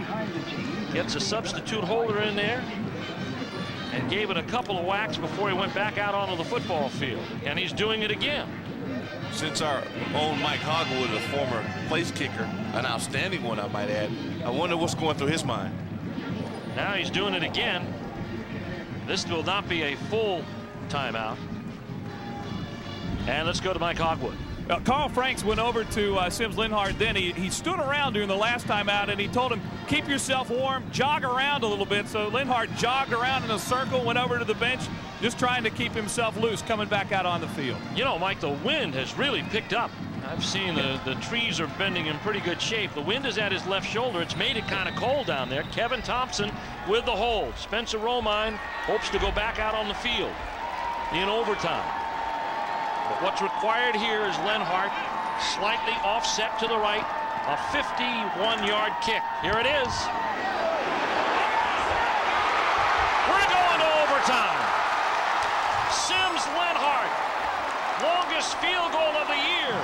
gets a substitute holder in there, and gave it a couple of whacks before he went back out onto the football field. And he's doing it again. Since our own Mike Hogwood, a former place kicker, an outstanding one, I might add, I wonder what's going through his mind. Now he's doing it again. This will not be a full timeout. And let's go to Mike Hogwood. Carl Franks went over to Sims Lenhart then. He stood around during the last time out, and he told him, keep yourself warm, jog around a little bit. So Lenhart jogged around in a circle, went over to the bench, just trying to keep himself loose coming back out on the field. You know, Mike, the wind has really picked up. I've seen the trees are bending in pretty good shape. The wind is at his left shoulder. It's made it kind of cold down there. Kevin Thompson with the hold. Spencer Romine hopes to go back out on the field in overtime. But what's required here is Lenhart slightly offset to the right. A 51-yard kick. Here it is. We're going to overtime. Sims Lenhart, longest field goal of the year.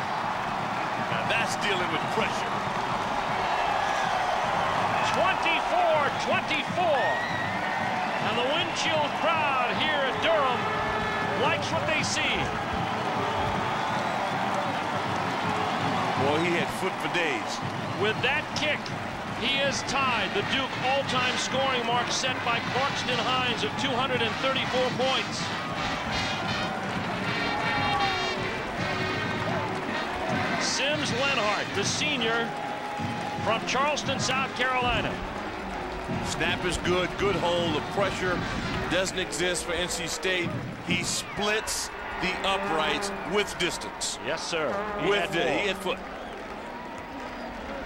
Now that's dealing with pressure. 24-24. And the wind-chilled crowd here at Durham likes what they see. Boy, he had foot for days. With that kick, He has tied the Duke all-time scoring mark set by Clarkson Hines of 234 points. Sims Lenhart, the senior from Charleston, South Carolina. Snap is good, good hold. The pressure doesn't exist for NC State. He splits the uprights with distance. Yes, sir. He had foot.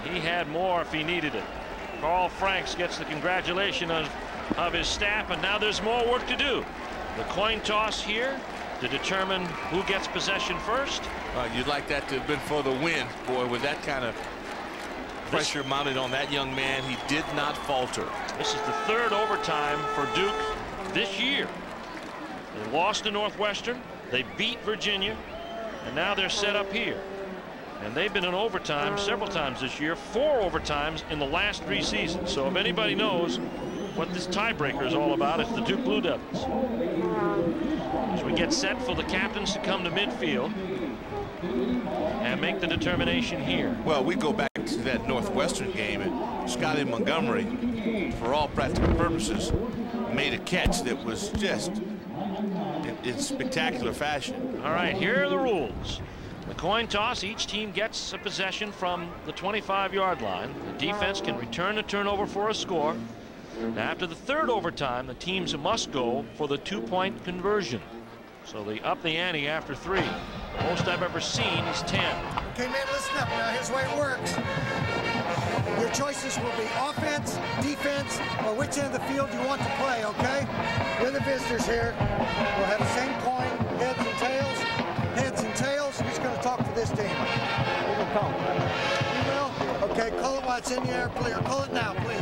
He had more if he needed it. Carl Franks gets the congratulation of his staff, and now there's more work to do. The coin toss here to determine who gets possession first. You'd like that to have been for the win, boy, with that kind of pressure mounted on that young man. He did not falter. This is the third overtime for Duke this year. They lost to Northwestern. They beat Virginia, and now they're set up here. And they've been in overtime several times this year, 4 overtimes in the last 3 seasons. So if anybody knows what this tiebreaker is all about, it's the Duke Blue Devils. As we get set for the captains to come to midfield and make the determination here. Well, we go back to that Northwestern game, and Scotty Montgomery, for all practical purposes, made a catch that was just in spectacular fashion. All right, here are the rules. The coin toss, each team gets a possession from the 25-yard line. The defense can return the turnover for a score. Now, after the third overtime, the teams must go for the 2-point conversion. So they up the ante after 3. Most I've ever seen is 10. Okay, man, listen up now. Here's the way it works. Your choices will be offense, defense, or which end of the field you want to play, okay? You're the visitors here. We'll have the same coin, heads and tails. Heads and tails. Who's going to talk to this team? We're going to call it. You will? Okay, call it while it's in the air, please. Call it now, please.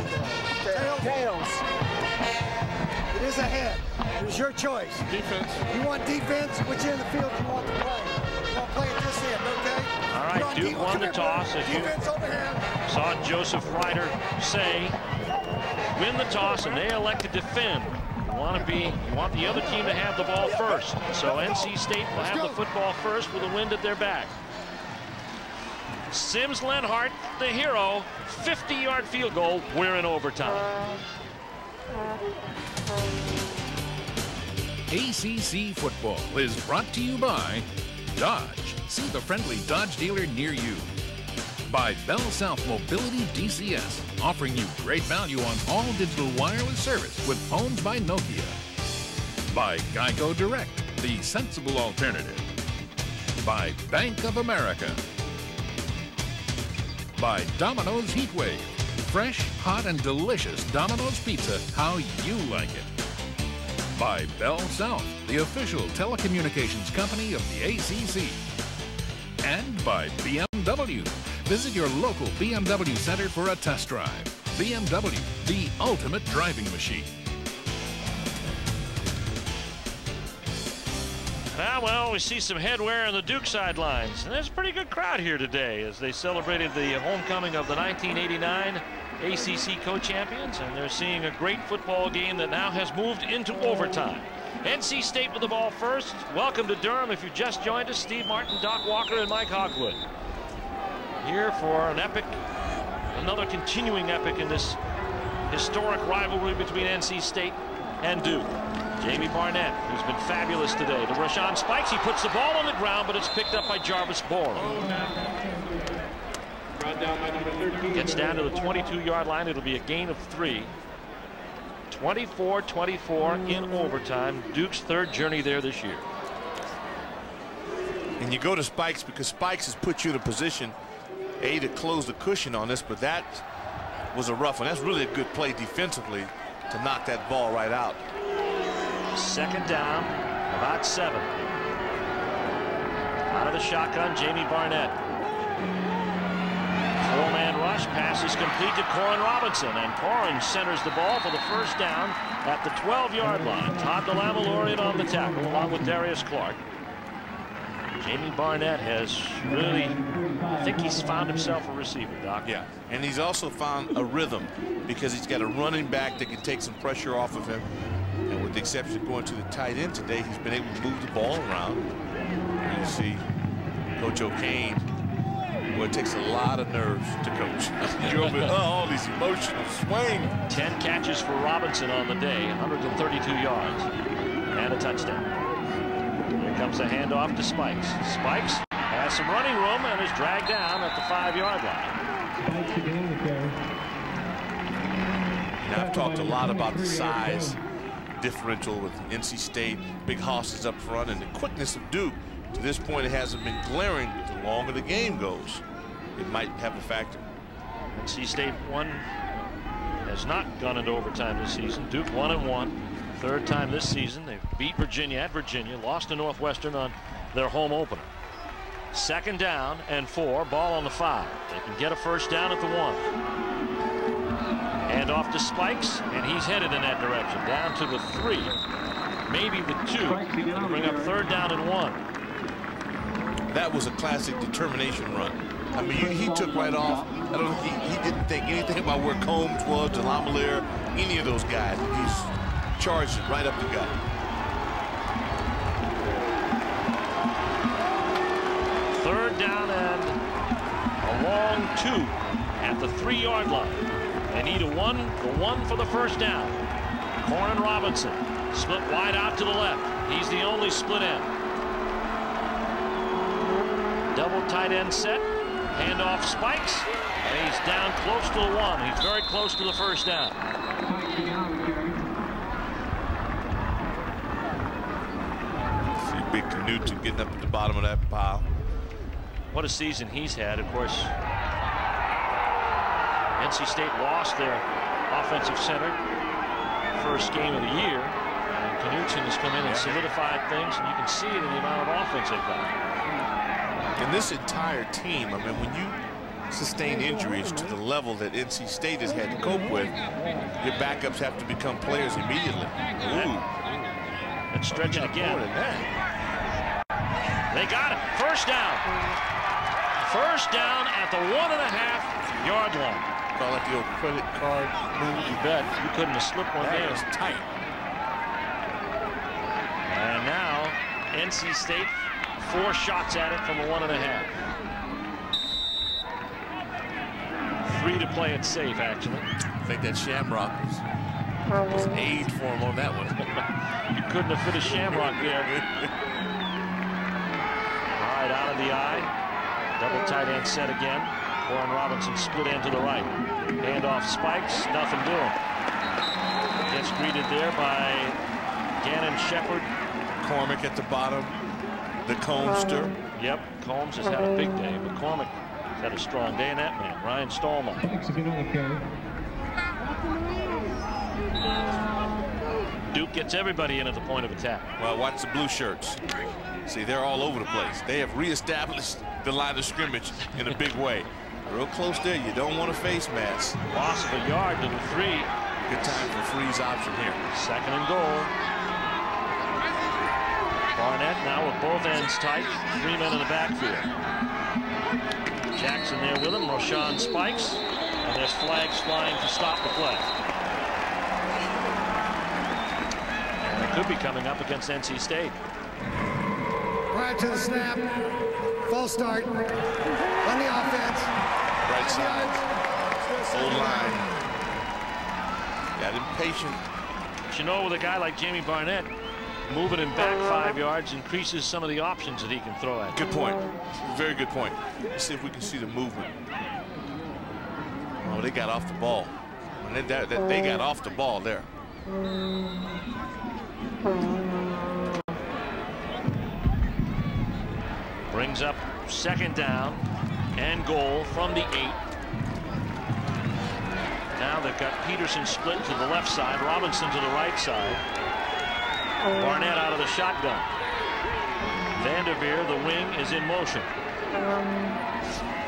Tails. Tails. It is a head. It is your choice. Defense. You want defense? Which end of the field you want to play? You want to play at this end, okay? All right, Duke won the toss. As you saw Joseph Ryder say, win the toss, and they elect to defend. You want the other team to have the ball first. So NC State will have the football first with a wind at their back. Sims Lenhart, the hero, 50-yard field goal. We're in overtime. ACC football is brought to you by Dodge. See the friendly Dodge dealer near you. By Bell South Mobility DCS, offering you great value on all digital wireless service with phones by Nokia. By Geico Direct, the sensible alternative. By Bank of America. By Domino's Heatwave, fresh, hot, and delicious Domino's pizza how you like it. By Bell South, the official telecommunications company of the ACC. And by BMW. Visit your local BMW center for a test drive. BMW, the ultimate driving machine. Well, we see some headwear on the Duke sidelines. And there's a pretty good crowd here today as they celebrated the homecoming of the 1989 ACC co-champions. And they're seeing a great football game that now has moved into overtime. NC State with the ball first. Welcome to Durham. If you just joined us, Steve Martin, Doc Walker, and Mike Hogwood. Here for an epic, another continuing epic in this historic rivalry between NC State and Duke. Jamie Barnett, who's been fabulous today. To Rashawn Spikes, he puts the ball on the ground, but it's picked up by Jarvis Borum. Gets down to the 22-yard line. It'll be a gain of 3. 24-24 in overtime. Duke's third journey there this year. And you go to Spikes because Spikes has put you in a position, A, to close the cushion on this, but that was a rough one. That's really a good play defensively to knock that ball right out. Second down, about 7. Out of the shotgun, Jamie Barnett. 4-man rush, pass is complete to Coryn Robinson, and Coryn centers the ball for the first down at the 12-yard line. Todd DeLamalorian on the tackle, along with Darius Clark. Jamie Barnett has really, I think he's found himself a receiver, Doc. Yeah, and he's also found a rhythm because he's got a running back that can take some pressure off of him. And with the exception of going to the tight end today, he's been able to move the ball around. And you see Coach O'Kane Well, it takes a lot of nerves to coach. You're over all these emotional swings. 10 catches for Robinson on the day, 132 yards, and a touchdown. Here comes a handoff to Spikes. Spikes has some running room and is dragged down at the 5-yard line. Now, I've talked a lot about the size differential with NC State, big hosses up front, and the quickness of Duke. To this point, it hasn't been glaring. The longer the game goes, it might have a factor. NC State has not gone into overtime this season. Duke 1-1. Third time this season. They beat Virginia at Virginia, lost to Northwestern on their home opener. 2nd down and 4, ball on the 5. They can get a first down at the 1. And off to Spikes, and he's headed in that direction, down to the 3, maybe the 2, to bring up 3rd down and 1. That was a classic determination run. I mean, he took right off. I don't. He didn't think anything about where Combs was, Delamalier, any of those guys. He's charged it right up the gut. Third down and a long 2 at the 3-yard line. They need the one for the first down. Coryn Robinson split wide out to the left. He's the only split end. Double tight end set. Handoff Spikes. And he's down close to the 1. He's very close to the first down. See big Knutson getting up at the bottom of that pile. What a season he's had. Of course, NC State lost their offensive center first game of the year, and Knutson has come in and solidified things, and you can see it in the amount of offense they've got. And this entire team, I mean, when you sustain injuries to the level that NC State has had to cope with, your backups have to become players immediately. Let's stretch it again. They got it. First down. First down at the 1.5-yard line. Call it the old credit card move. You bet. You couldn't have slipped one there. That was tight. And now NC State 4 shots at it from the 1.5. 3 to play it safe, actually. I think that Shamrock was an aid for him on that one. You couldn't have fit a Shamrock there. All right, out of the eye. Double tight end set again. Coryn Robinson split end to the right. Handoff Spikes, nothing doing. Gets greeted there by Gannon Shepard. Cormac at the bottom. The Combster. Yep, Combs has had a big day, but Cormac has had a strong day, and that man, Ryan Stallmeyer. Duke gets everybody in at the point of attack. Well, watch the blue shirts. See, they're all over the place. They have reestablished the line of scrimmage in a big way. Real close there. You don't want to face Mats. Loss of a yard to the 3. Good time for freeze option here. 2nd and goal. Barnett now with both ends tight. 3 men in the backfield. Jackson there with him. Roshan Spikes. And there's flags flying to stop the play. And it could be coming up against NC State. Prior to the snap. False start. On the offense. Right side. O-line. Got impatient. But you know, with a guy like Jamie Barnett, moving him back 5 yards increases some of the options that he can throw at. Good point. Very good point. Let's see if we can see the movement. Oh, they got off the ball. They got off the ball there. Brings up 2nd down and goal from the 8. Now they've got Peterson split to the left side, Robinson to the right side. Barnett out of the shotgun. Vanderveer, the wing, is in motion.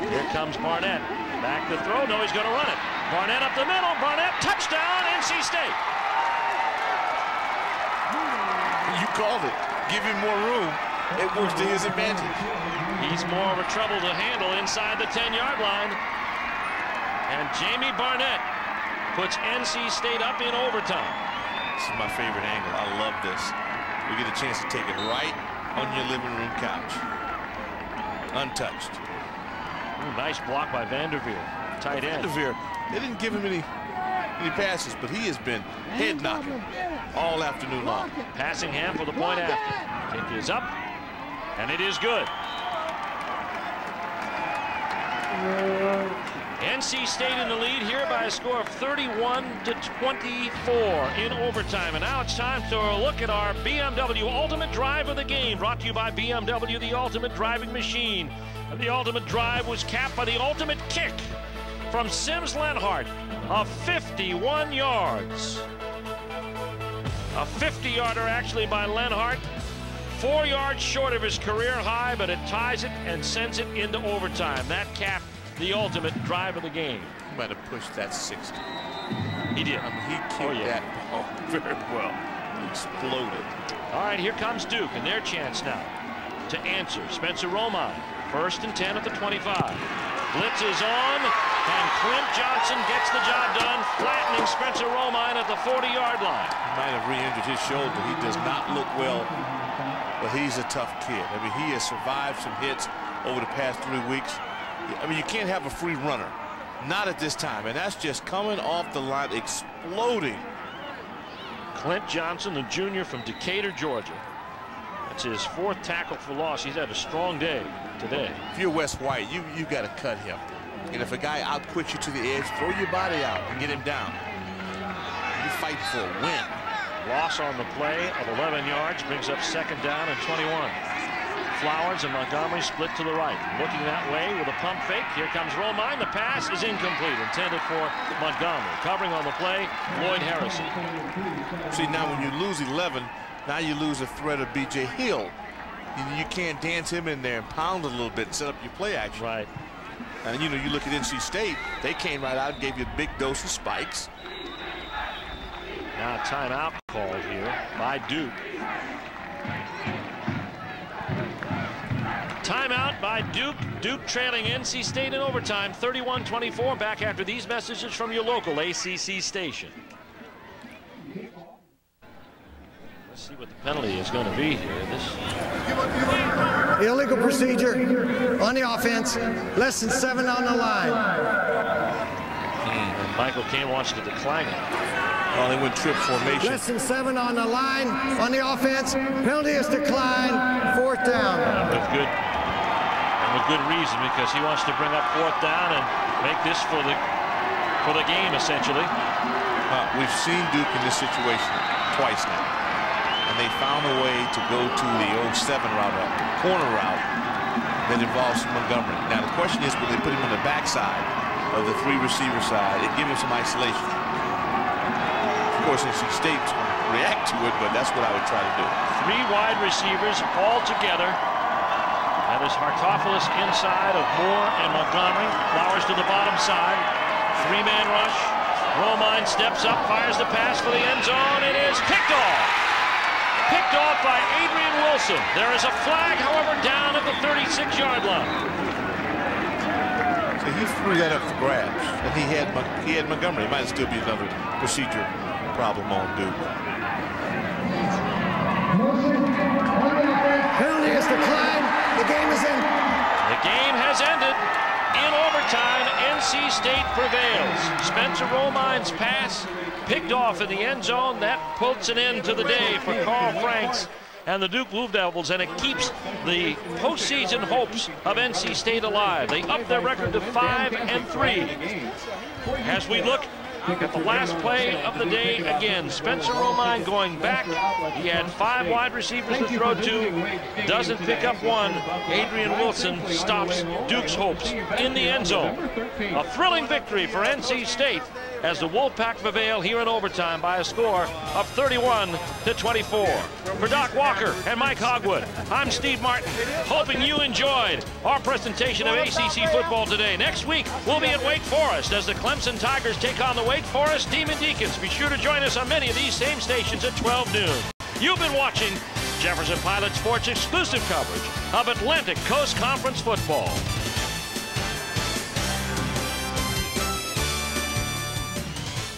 Here comes Barnett. Back to throw. No, he's going to run it. Barnett up the middle. Barnett, touchdown, NC State. You called it. Give him more room. It works to his advantage. He's more of a trouble to handle inside the 10-yard line. And Jamie Barnett puts NC State up in overtime. This is my favorite angle. I love this. We get a chance to take it right on your living room couch. Untouched. Ooh, nice block by Vanderveer, tight end. Vanderveer, they didn't give him any passes, but he has been head knocking all afternoon long. Passingham for the point after. Kick is up, and it is good. NC State in the lead here by a score of 31-24 in overtime. And now it's time to look at our BMW Ultimate Drive of the game, brought to you by BMW, the ultimate driving machine. And the ultimate drive was capped by the ultimate kick from Sims Lenhart of 51 yards. A 50-yarder actually by Lenhart, 4 yards short of his career high, but it ties it and sends it into overtime. That capped the ultimate drive of the game. He might have pushed that 60. He did. I mean, he kicked that ball very well. He exploded. All right, here comes Duke and their chance now to answer. Spencer Romine, 1st and 10 at the 25. Blitz is on, and Clint Johnson gets the job done, flattening Spencer Romine at the 40-yard line. He might have re-injured his shoulder. He does not look well, but he's a tough kid. I mean, he has survived some hits over the past 3 weeks. I mean, you can't have a free runner. Not at this time. And that's just coming off the line, exploding. Clint Johnson, the junior from Decatur, Georgia. That's his 4th tackle for loss. He's had a strong day today. If you're Wes White, you got to cut him. And if a guy outquicks you to the edge, throw your body out and get him down. You fight for a win. Loss on the play of 11 yards brings up 2nd down and 21. Flowers and Montgomery split to the right. Looking that way with a pump fake. Here comes Romine. The pass is incomplete. Intended for Montgomery. Covering on the play, Lloyd Harrison. See, now when you lose 11, now you lose a threat of B.J. Hill. You can't dance him in there and pound a little bit and set up your play action. Right. And, you know, you look at NC State, they came right out and gave you a big dose of spikes. Now a timeout called here by Duke. Timeout by Duke. Duke trailing NC State in overtime, 31-24. Back after these messages from your local ACC station. Let's see what the penalty is going to be here. Illegal procedure on the offense. Less than 7 on the line. And Michael Cain wants to decline it. Well, they went trip formation. Less than 7 on the line on the offense. Penalty is declined. 4th down. With good reason, because he wants to bring up 4th down and make this for the game, essentially. We've seen Duke in this situation twice now, and they found a way to go to the 07 route, a corner route that involves Montgomery. Now the question is, will they put him on the backside of the 3-receiver side and give him some isolation? Of course, NC State react to it, but that's what I would try to do. 3 wide receivers all together. That is Hartopolis inside of Moore and Montgomery. Flowers to the bottom side. 3-man rush. Romine steps up, fires the pass for the end zone. It is picked off. Picked off by Adrian Wilson. There is a flag, however, down at the 36-yard line. So he threw that up for grabs, and he had Montgomery. It might still be another procedure problem on Duke. Penalty is declined. The game is ended. The game has ended. In overtime, NC State prevails. Spencer Romine's pass picked off in the end zone. That puts an end to the day for Carl Franks and the Duke Blue Devils, and it keeps the postseason hopes of NC State alive. They up their record to 5-3. As we look at the last play of the day again, Spencer Romine going back. He had 5 wide receivers to throw to, doesn't pick up one. Adrian Wilson stops Duke's hopes in the end zone. A thrilling victory for NC State as the Wolfpack prevail here in overtime by a score of 31-24. For Doc Walker and Mike Hogwood, I'm Steve Martin, hoping you enjoyed our presentation of ACC football today. Next week, we'll be at Wake Forest as the Clemson Tigers take on the Wake Forest Demon Deacons. Be sure to join us on many of these same stations at 12 noon. You've been watching Jefferson Pilot Sports exclusive coverage of Atlantic Coast Conference football.